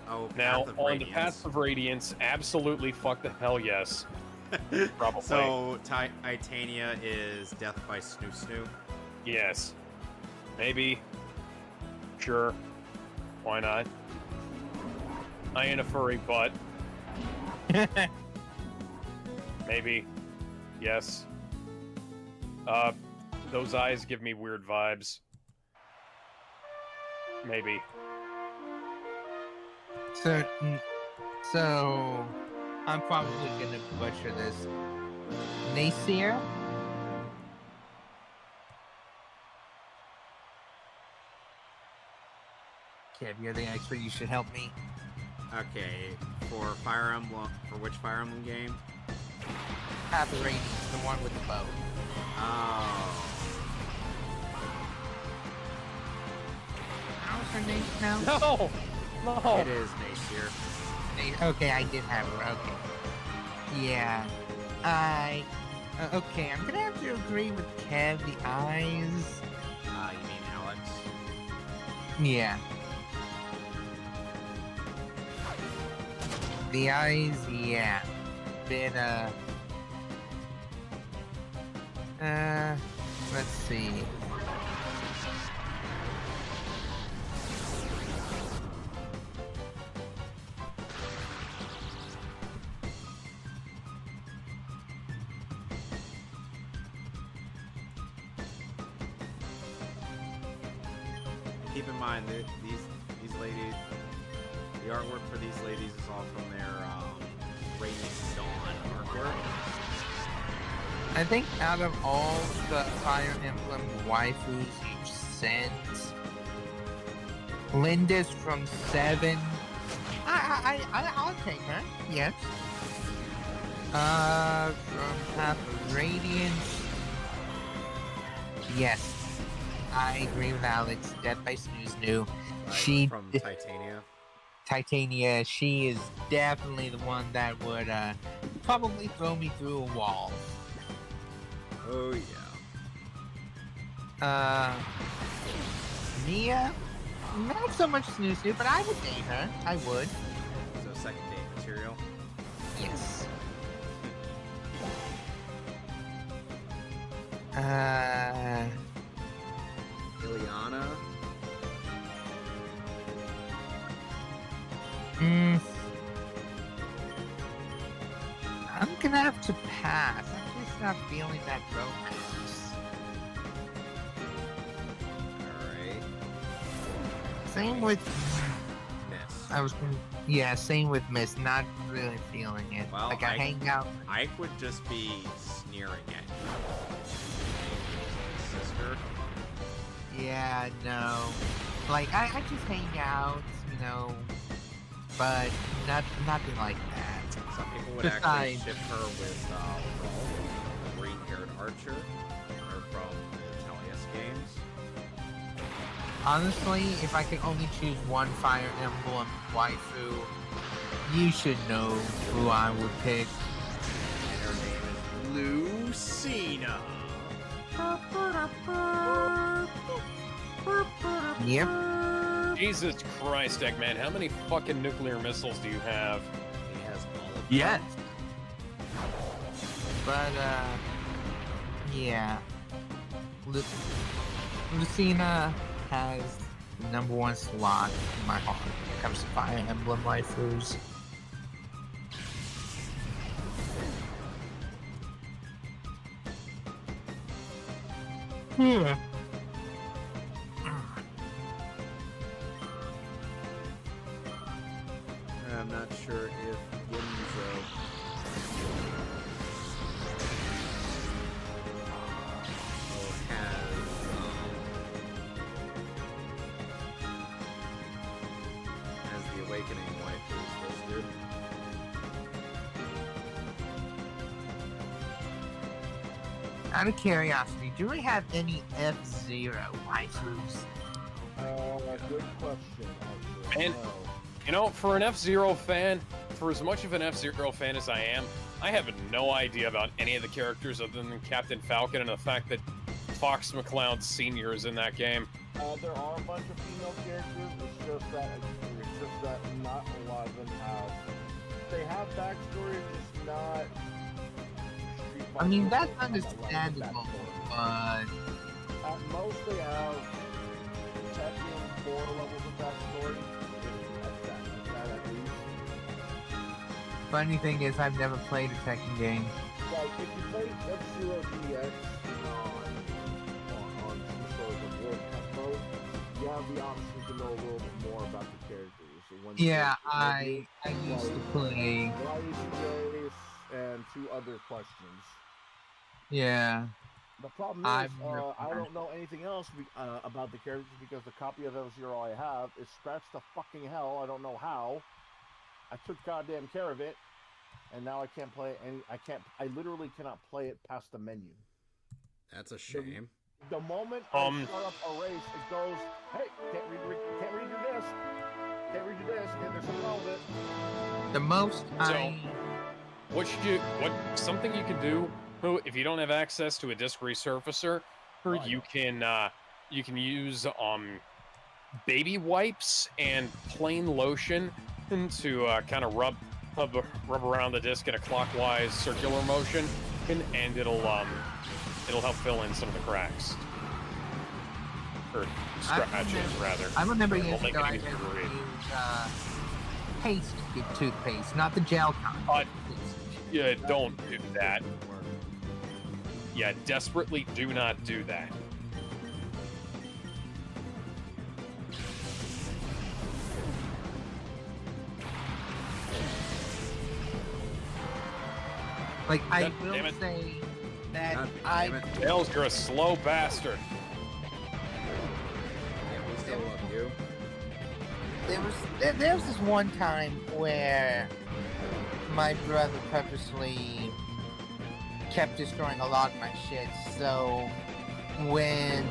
Oh, Now, Path of on to Radiance. Path of Radiance, absolutely fuck the hell yes. Probably. So, Titania is Death by Snoo Snoo? Yes. Maybe. Sure. Why not? I ain't a furry, but... Maybe. Yes. Those eyes give me weird vibes. Maybe. So, I'm probably gonna butcher this. Nacier? Kev, you're the expert. You should help me. Okay, for Fire Emblem, for which Fire Emblem game? Path of Radiance, the one with the bow. Oh. How's her name now? No! No! It is Nacier. Okay, I did have her. Okay. Yeah. Okay, I'm gonna have to agree with Kev. The eyes. You mean Alex? Yeah. The eyes, yeah. Bit, let's see. Keep in mind that these ladies, the artwork for these ladies is all from their Radiant Dawn artwork. I think out of all the Fire Emblem waifus you've sent, Linda's from 7. I'll take her. Yes. From Path of Radiance. Yes. I agree with Alex. Death by Snooze New. She From Titania. Titania, she is definitely the one that would probably throw me through a wall. Oh yeah. Mia, not so much Snooze New, but I would date her. I would. So second date material. Yes. Ileana. I'm gonna have to pass. I'm just not feeling that romance. Alright. Same with Miss. yeah, same with Miss. Not really feeling it. Well, like I hang out. Ike would just be sneering at you. Sister. Yeah, no. Like I just hang out, you know, but nothing like that. Some people would actually ship her with Rolf, the green-haired archer, or from the Talius games. Honestly, if I could only choose one Fire Emblem waifu, you should know who I would pick. And her name is Lucina. Yep. Jesus Christ, Eggman, how many fucking nuclear missiles do you have? He has all of them. Yes. But, yeah. Lucina has the #1 slot in my heart when it comes to Fire Emblem waifus. Yeah. I'm not sure if Ginzo has the Awakening waifus listed. Out of curiosity, do we have any F-Zero waifus? Good question, actually. And- You know, for an F-Zero fan, for as much of an F-Zero fan as I am, I have no idea about any of the characters other than Captain Falcon and the fact that Fox McCloud Sr. is in that game. There are a bunch of female characters. It's just that not a lot of them have. They have backstory, just not. I mean, that's Street Fighter understandable, but At most, they have Tekken 4 levels of backstory. At that at least. funny thing is I've never played a Tekken game. Like, if you play F-Zero DX on have the option to know a little bit more about the characters. When Yeah, the I used to play. Race and 2 other questions. Yeah. The problem I is, remember I that. don't know anything else about the characters because the copy of F-Zero I have is scratched to fucking hell. I don't know how. I took goddamn care of it, and now I can't play any. I literally cannot play it past the menu. That's a shame. The moment I start up a race, it goes, "Hey, can't read your disc. Can't read your disc. And there's something wrong with it." The most Something you can do, if you don't have access to a disc resurfacer, you can use baby wipes and plain lotion to kind of rub around the disc in a clockwise circular motion, and it'll help fill in some of the cracks or scratches rather. I remember It'll years make ago it I easier used to read. to use toothpaste, not the gel kind. Yeah, don't do that. Yeah, desperately do not do that. Like, I God will damn it. say that God I damn it. Gale, you're a slow bastard. Yeah, we still love you. there was this one time where my brother purposely kept destroying a lot of my shit, so when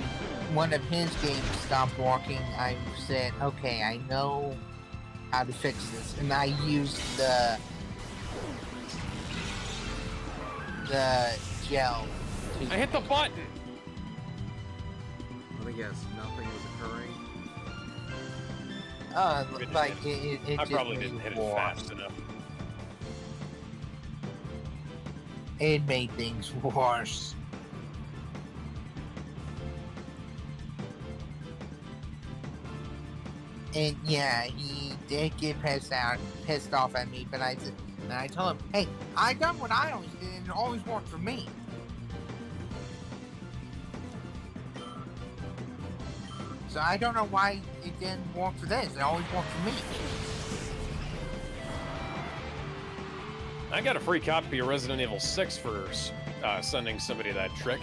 one of his games stopped working, I said, okay, I know how to fix this, and I used the gel to I hit the button. Let me guess, nothing was occurring. like it I just probably made didn't hit it worse. fast enough. It made things worse. And yeah, he did get pissed off at me, but I told him, hey, I done what I always did, and it always worked for me. So I don't know why it didn't work for this. It always worked for me. I got a free copy of Resident Evil 6 for sending somebody that trick.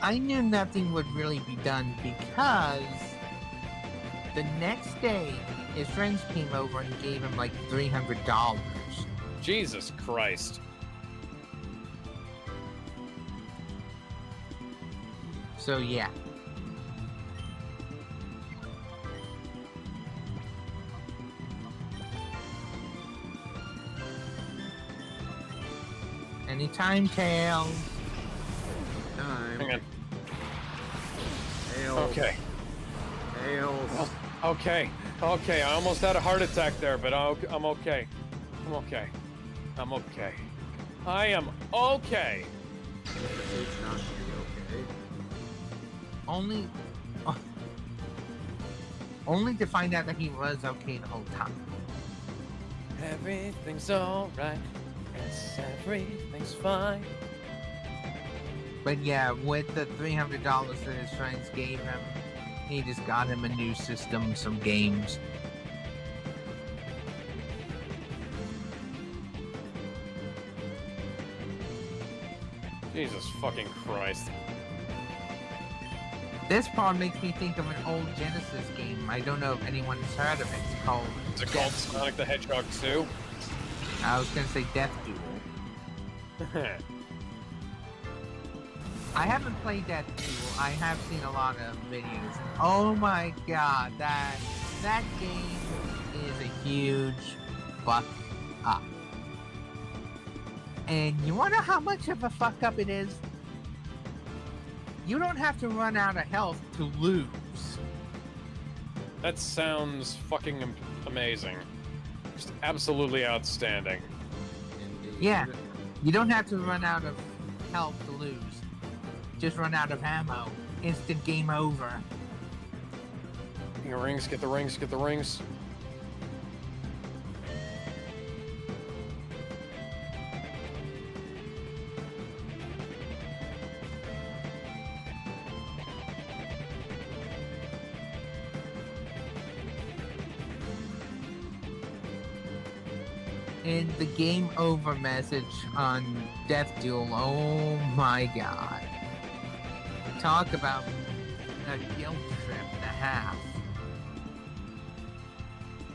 I knew nothing would really be done because the next day his friends came over and gave him like $300. Jesus Christ. So yeah. Anytime, Tails. Time. Hang on. Tails. Okay. Tails. Okay. Okay. I almost had a heart attack there, but I'm okay. I'm okay. I'm okay. I am okay. It's not gonna be okay. Only to find out that he was okay the whole time. Everything's alright. Yes, everything's fine. But yeah, with the $300 that his friends gave him, he just got him a new system, some games. Jesus fucking Christ. This part makes me think of an old Genesis game. I don't know if anyone's heard of it. It's called... Is it called Sonic the Hedgehog 2? I was gonna say Death Duel. I haven't played Death Duel. I have seen a lot of videos. Oh my god, that game is a huge fuck up. And you wanna know how much of a fuck up it is? You don't have to run out of health to lose. That sounds fucking amazing. Just absolutely outstanding. Indeed. Yeah. You don't have to run out of health to lose. Just run out of ammo. Instant game over. Get the rings, get the rings, get the rings. And the game over message on Death Duel, oh my god. Talk about a guilt trip and a half.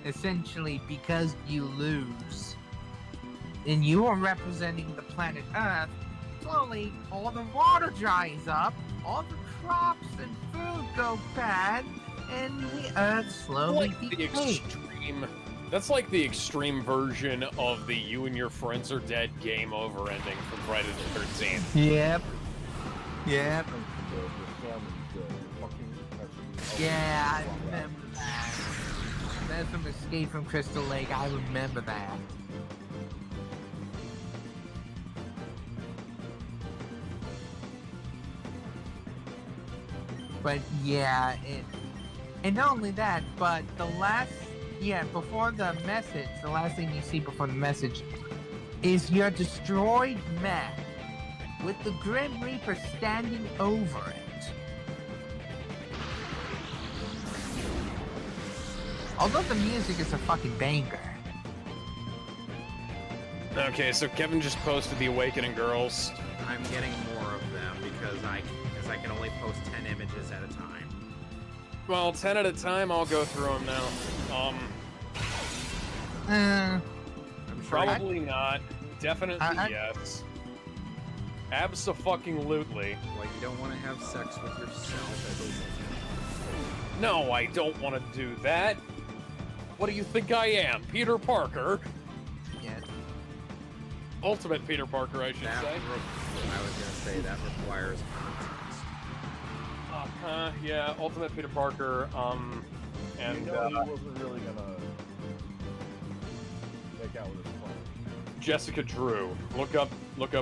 Essentially, because you lose, and you are representing the planet Earth, slowly all the water dries up, all the crops and food go bad, and the Earth slowly Like the decays. extreme. That's like the extreme version of the "you and your friends are dead" game over ending from Friday the 13th. Yep. Yep. The fucking Yeah, I remember that. That's from Escape from Crystal Lake. I remember that. But yeah, and not only that, but before the message, the last thing you see before the message is your destroyed map with the Grim Reaper standing over it. Although the music is a fucking banger. Okay, so Kevin just posted the Awakening Girls. I'm getting more of them because I can only post 10 images at a time. Well, 10 at a time. I'll go through them now. I'm sure Probably not. Definitely yes. Abso-fucking-lutely. Well, you don't want to have sex with yourself. No, I don't want to do that. What do you think I am, Peter Parker? Yeah. Ultimate Peter Parker, I should say. I was gonna say that requires context. Yeah, Ultimate Peter Parker. And he wasn't really gonna make out with his plan. Jessica Drew. Look up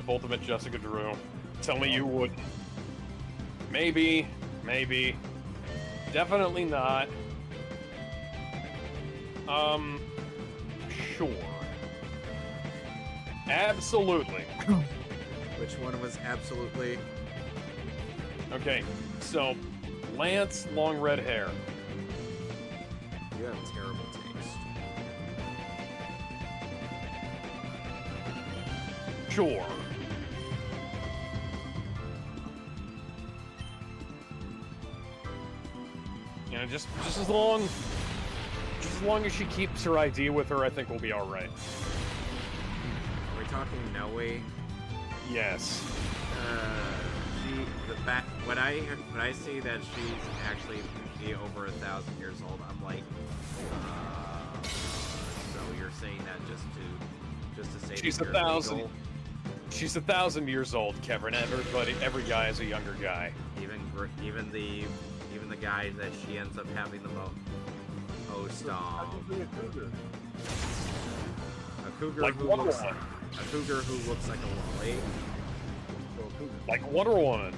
Ultimate Jessica Drew. Tell me you would. Maybe. Definitely not. Sure. Absolutely. Which one was absolutely? Okay, so Lance, long red hair. You have terrible taste. Sure. You know, just as long as she keeps her ID with her, I think we'll be all right. Are we talking Noe? Yes. When I see that she's actually over 1,000 years old, I'm like, so you're saying that just to say She's that you're 1,000. legal? She's 1,000 years old, Kevin. Every guy is a younger guy. Even the guy that she ends up having the most. Technically a cougar. A cougar Like who Wonder looks Woman. a cougar who looks like a lolly. So a cougar. Like Wonder Woman.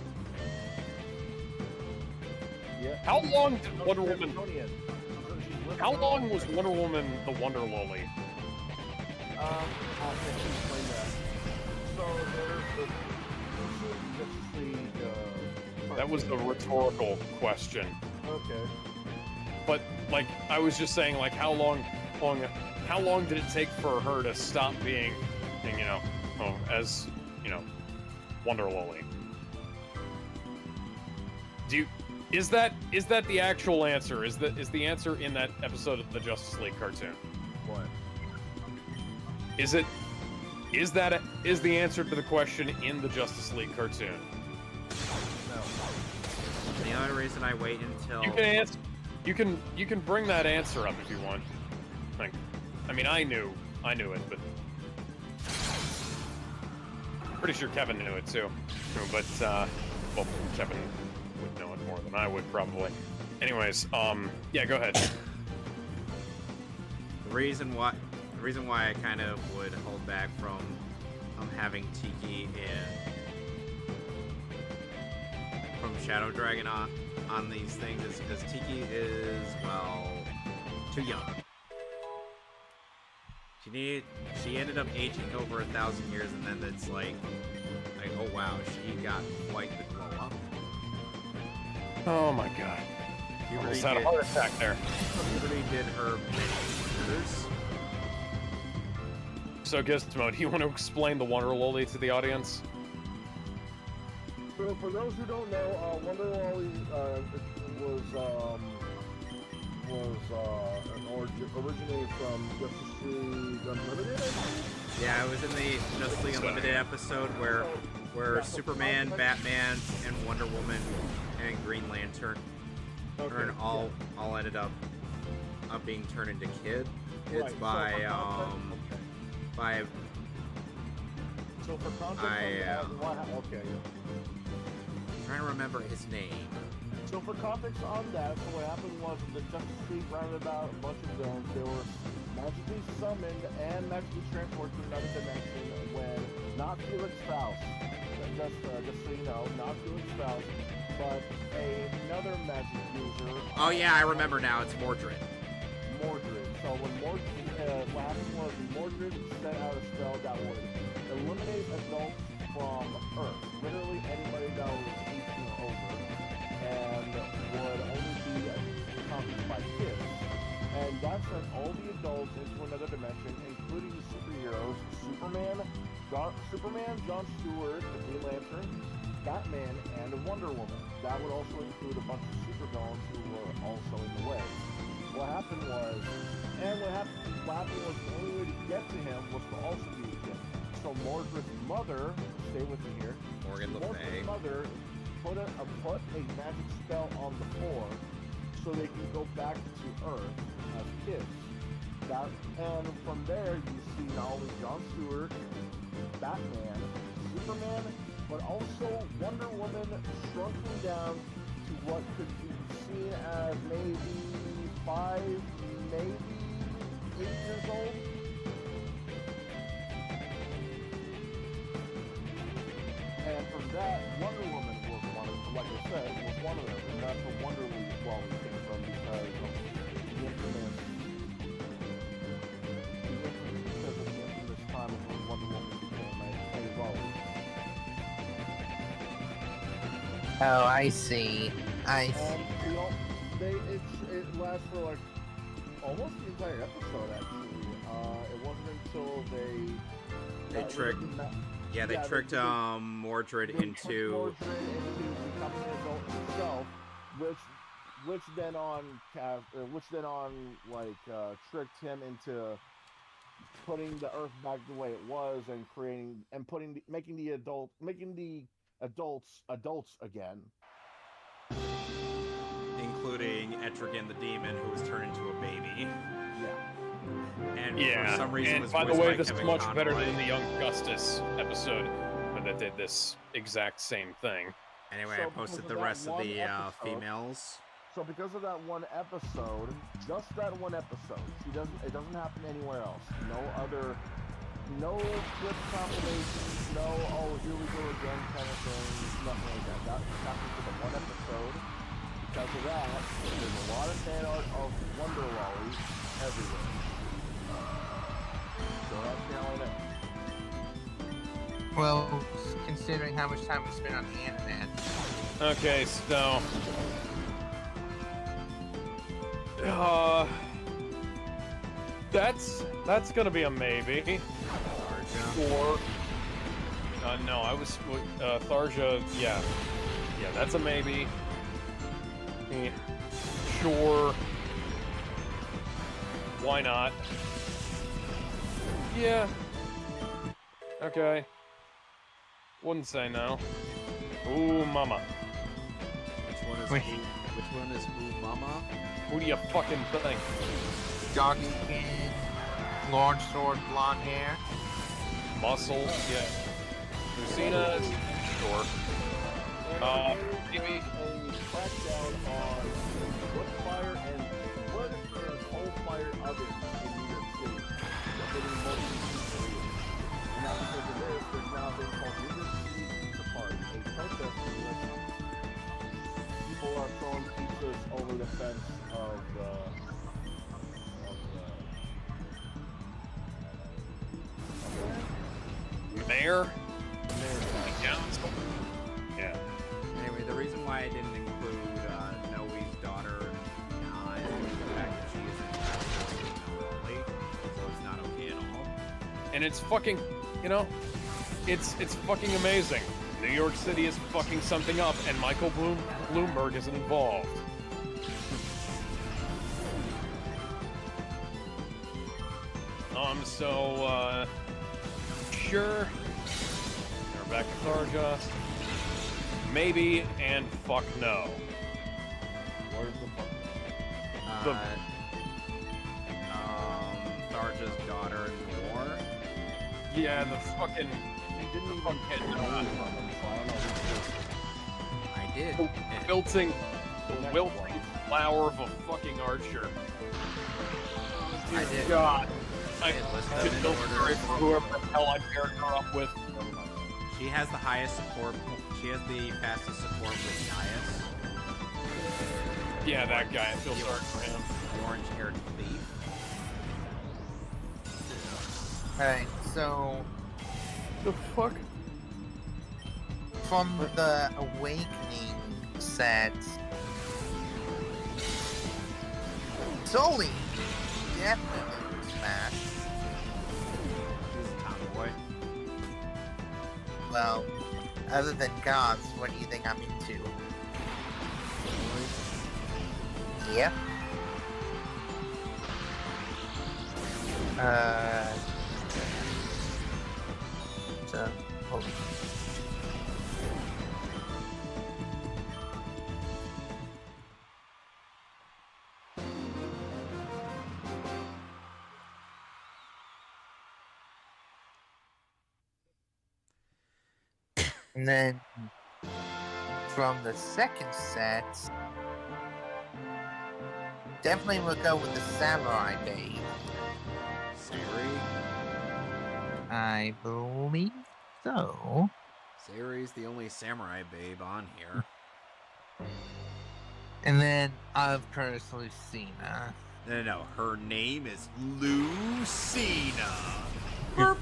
Yeah. How long did Wonder Woman? Amazonian. So she's living How her long own was life. Wonder Woman the Wonder Lily? I'll explain that. So there's the Justice League. That was the rhetorical question. Okay. But like, I was just saying, like, how long did it take for her to stop being, as Wonder Lily? Is that the actual answer? Is the answer in that episode of the Justice League cartoon? What? Is the answer to the question in the Justice League cartoon? No. The only reason I wait until You can answer. You can bring that answer up if you want. I mean, I knew it, but pretty sure Kevin knew it too. But well, Kevin would know it more than I would probably. Anyways, yeah, go ahead. the reason why I kind of would hold back from having Tiki from Shadow Dragon on these things is because Tiki is, well, too young. She ended up aging over 1,000 years, and then it's like, oh wow, she got quite the glow up. Oh my god. You almost had a heart attack there. Puberty did her many wonders. So, Gizmo, do you want to explain the Wonder Lolly to the audience? So for those who don't know, Wonder Lolly originated from Justice League Unlimited. Yeah, it was in the Justice League Unlimited episode where Superman, Batman, and Wonder Woman and Green Lantern all ended up being turned into kids Right, by So for context, okay. I'm trying to remember his name. So for context on that, so what happened was the Justice League rounded about a bunch of villains. They were magically summoned and magically transported to another dimension when not Felix Faust, just so you know, not Felix Faust, but another magic user. Oh yeah, I remember now. It's Mordred. Mordred. So when what happened was Mordred set out a spell that would eliminate adults from Earth. Literally anybody that was 18 or over. And would only be accompanied by kids. And that sent all the adults into another dimension, including the superheroes, Superman, John Stewart, the Green Lantern, Batman, and Wonder Woman. That would also include a bunch of supervillains who were also in the way. What happened was the only way to get to him was to also be a kid. So Mordred's mother, stay with me here, Mordred's mother put a magic spell on the four so they can go back to Earth as kids. And from there you see not only John Stewart, Batman, Superman, but also Wonder Woman shrunken down to what could be seen as maybe 5, maybe 8 years old. And from that, Wonder Woman was one of them, like I said, was one of them, and that's where Wonder Lolly came from because of the infamous time when Wonder Woman became a Lolly. Oh, I see. And it lasts for like almost the entire episode actually. It wasn't until they tricked. They tricked Mordred into becoming an adult himself, which then tricked him into putting the Earth back the way it was and making the adults again. including Etrigan the Demon, who was turned into a baby. Yeah. And Yeah, for some reason and was by the voiced way, by this is Kevin much Conroy. better than the Young Justice episode that did this exact same thing. Anyway, So I posted because the of rest that of the one episode- females. So because of that one episode, just that one episode, it doesn't happen anywhere else. No clip compilations, no, oh, here we go again kind of thing, nothing like that. That happened for the one episode. Because of that, there's a lot of fan art of Wonder Lolly everywhere. So that's now I know. Well, considering how much time we spent on the internet. Okay, so that's gonna be a maybe. Or no, I was Tharja. Yeah, that's a maybe. Yeah, sure. Why not? Yeah. Okay. Wouldn't say no. Ooh, mama. Which one is Wait. Which one is Ooh Mama? Who do you fucking think? Doggy skin, large sword, blonde hair. Muscles, yeah. Lucina, sure. Maybe. A crackdown on wood fire and wood and coal fire ovens in New York City. Hitting multiple areas. And now because of this, there's now a thing called New York City Pizza Party, a protest in which people are throwing pizzas over the fence of the Mayor? mayor's house. Council? Yeah. Anyway, the reason why I didn't include Noe's daughter is the fact that she is in fact Lolly, so it's not okay at all. and it's fucking, you know, it's fucking amazing. New York City is fucking something up, and Michael Bloomberg isn't involved. Sure. They're back to Tharja. Maybe and fuck no. Where's the fuck? Tharja's daughter in war. Yeah, the fucking. He didn't even fucking, know on them, so I don't know who's I did. wilting flower of a fucking archer. I did. God. I did list them should in feel order. sorry for whoever the hell I paired her up with. She has the highest support. She has the fastest support with Gaius. Yeah, that guy. I feel sorry for him. Orange-haired thief. Alright, so The fuck? from the Awakening set, Sully definitely would smash. He's a tomboy. Well, other than goths, what do you think I'm into? Yep. So, hold on. And then from the second set, definitely we'll go with the Samurai Babe. Sari. I believe so. Sari's the only samurai babe on here. And then, of course, Lucina. No. Her name is Lucina. You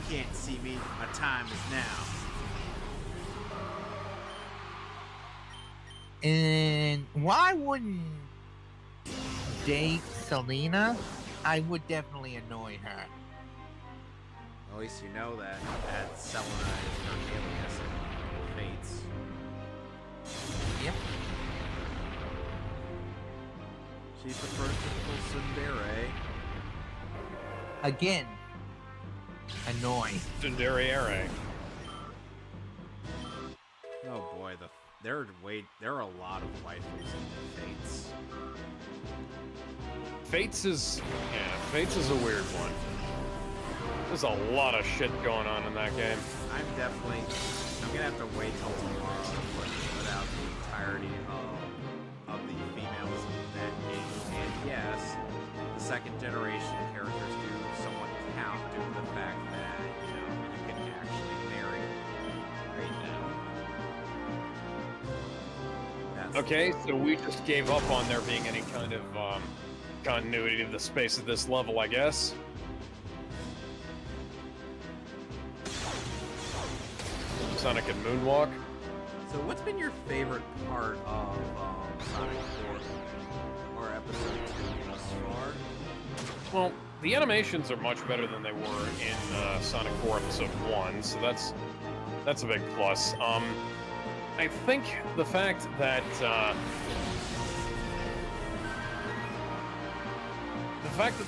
can't see me. My time is now. And why wouldn't date Selena? I would definitely annoy her. At least you know that Selena is her alias in Fates. Yep. She's the prototypical tsundere. Again, annoy. Tsundere. Oh boy, there are a lot of waifus in Fates. Fates is a weird one. There's a lot of shit going on in that game. I'm gonna have to wait till tomorrow to put out the entirety of the females in that game. And yes, the second generation characters do somewhat count due to the fact that, you know, you can actually marry right now. Okay, so we just gave up on there being any kind of continuity of the space of this level, I guess. Sonic and Moonwalk. So what's been your favorite part of Sonic 4 or Episode 2 thus far? Well, the animations are much better than they were in Sonic 4 Episode 1, so that's a big plus. I think the fact that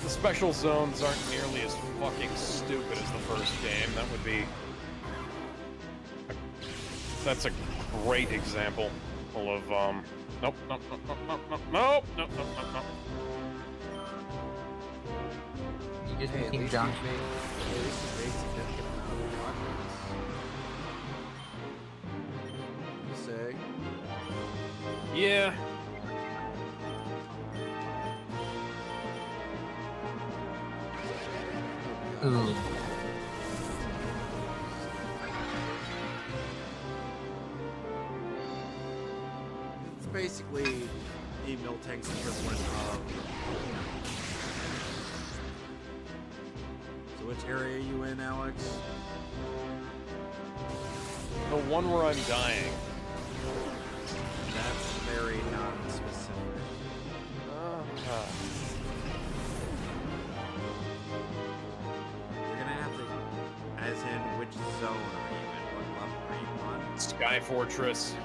the special zones aren't nearly as fucking stupid as the first game, that's a great example of nope. You just Hey, at became least John. you've made significant amount of progress. You say? Yeah. Ooh. It's basically a Miltank's equivalent of... So which area are you in, Alex? The one where I'm dying. That's very non-specific. You're gonna have to, as in which zone are you in? What level are you on? Sky Fortress. Oh,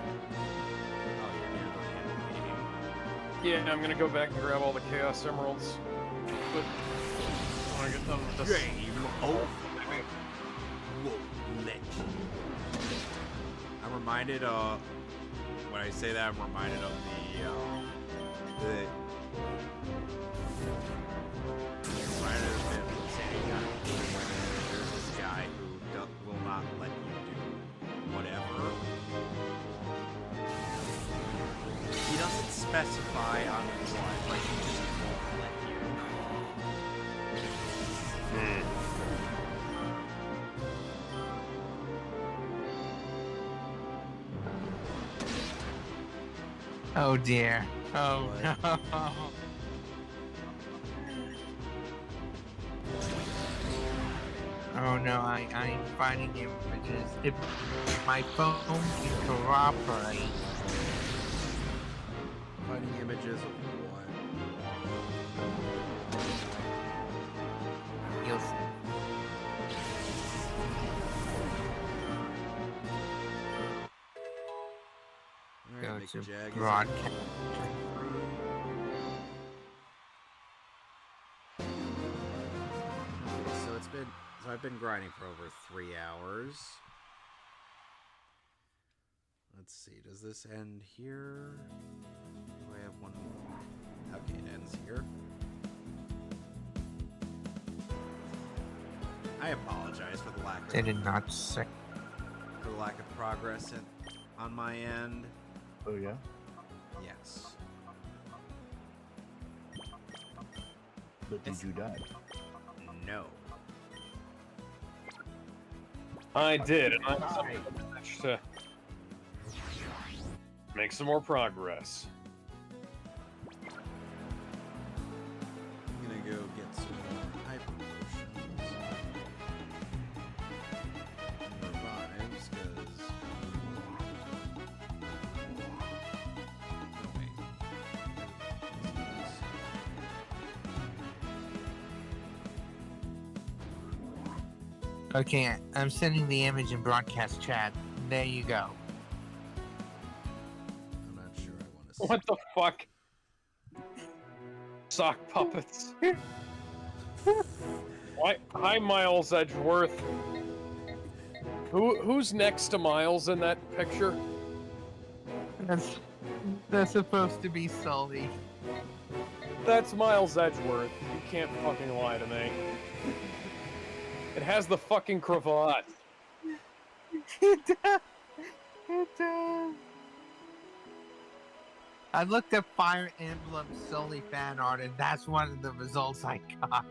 you're near the end of the game. Yeah, I'm gonna go back and grab all the Chaos Emeralds. But I wanna get done with this. Game over. Won't let you. I'm reminded of, when I say that, I'm reminded of the there's this guy who will not let you do whatever. He doesn't specify on what, but he just won't let you. Oh dear. Oh no. Oh no, I'm finding images. If my phone can cooperate. Finding images of what? You'll see. Go Alright, to Jag is broadcast. So I've been grinding for over 3 hours. Let's see, does this end here? Do I have one more? Okay, it ends here. I apologize for the lack They of did not say. progress on my end. Oh yeah. Yes. But did you die? No. I did, and I'm to make some more progress. I'm gonna go get some more hyper potions. Revives, because... No, wait. Okay, I'm sending the image in broadcast chat. There you go. I'm not sure I want to see. What the fuck? Sock puppets. Why? Hi, Miles Edgeworth. Who's next to Miles in that picture? That's supposed to be Sully. That's Miles Edgeworth. You can't fucking lie to me. It has the fucking cravat. It does. It does. I looked at Fire Emblem Sully fan art, and that's one of the results I got.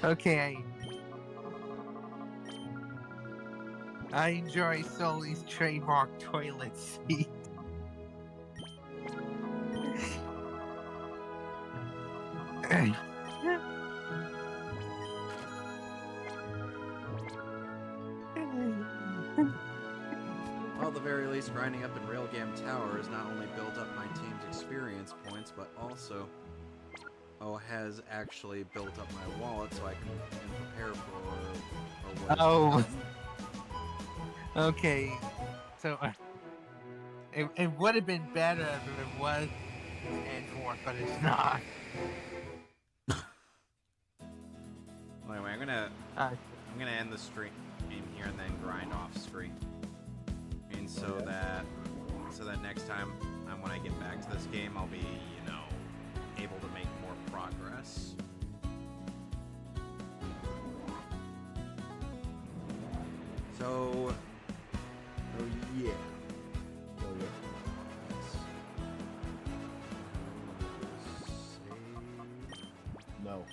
Okay. I enjoy Sully's trademark toilet seat. Well, at the very least, grinding up in Railgam Tower has not only built up my team's experience points, but also has actually built up my wallet so I can prepare for what Oh. Okay. So, it would have been better if it was Edgeworth, but it's not. Well, anyway, I'm gonna end the stream here and then grind off screen, and so that next time when I get back to this game, I'll be able to make more progress. So, yeah. Oh yeah. No.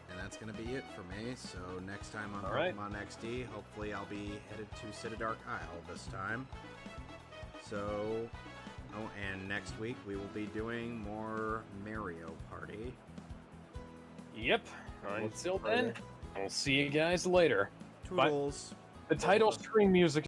And that's gonna be it for me. So next time on All right. Pokemon XD, hopefully I'll be headed to Citadark Isle this time. So Oh, and next week we will be doing more Mario Party. Yep. Until then, I'll see you guys later. Toodles. The title screen music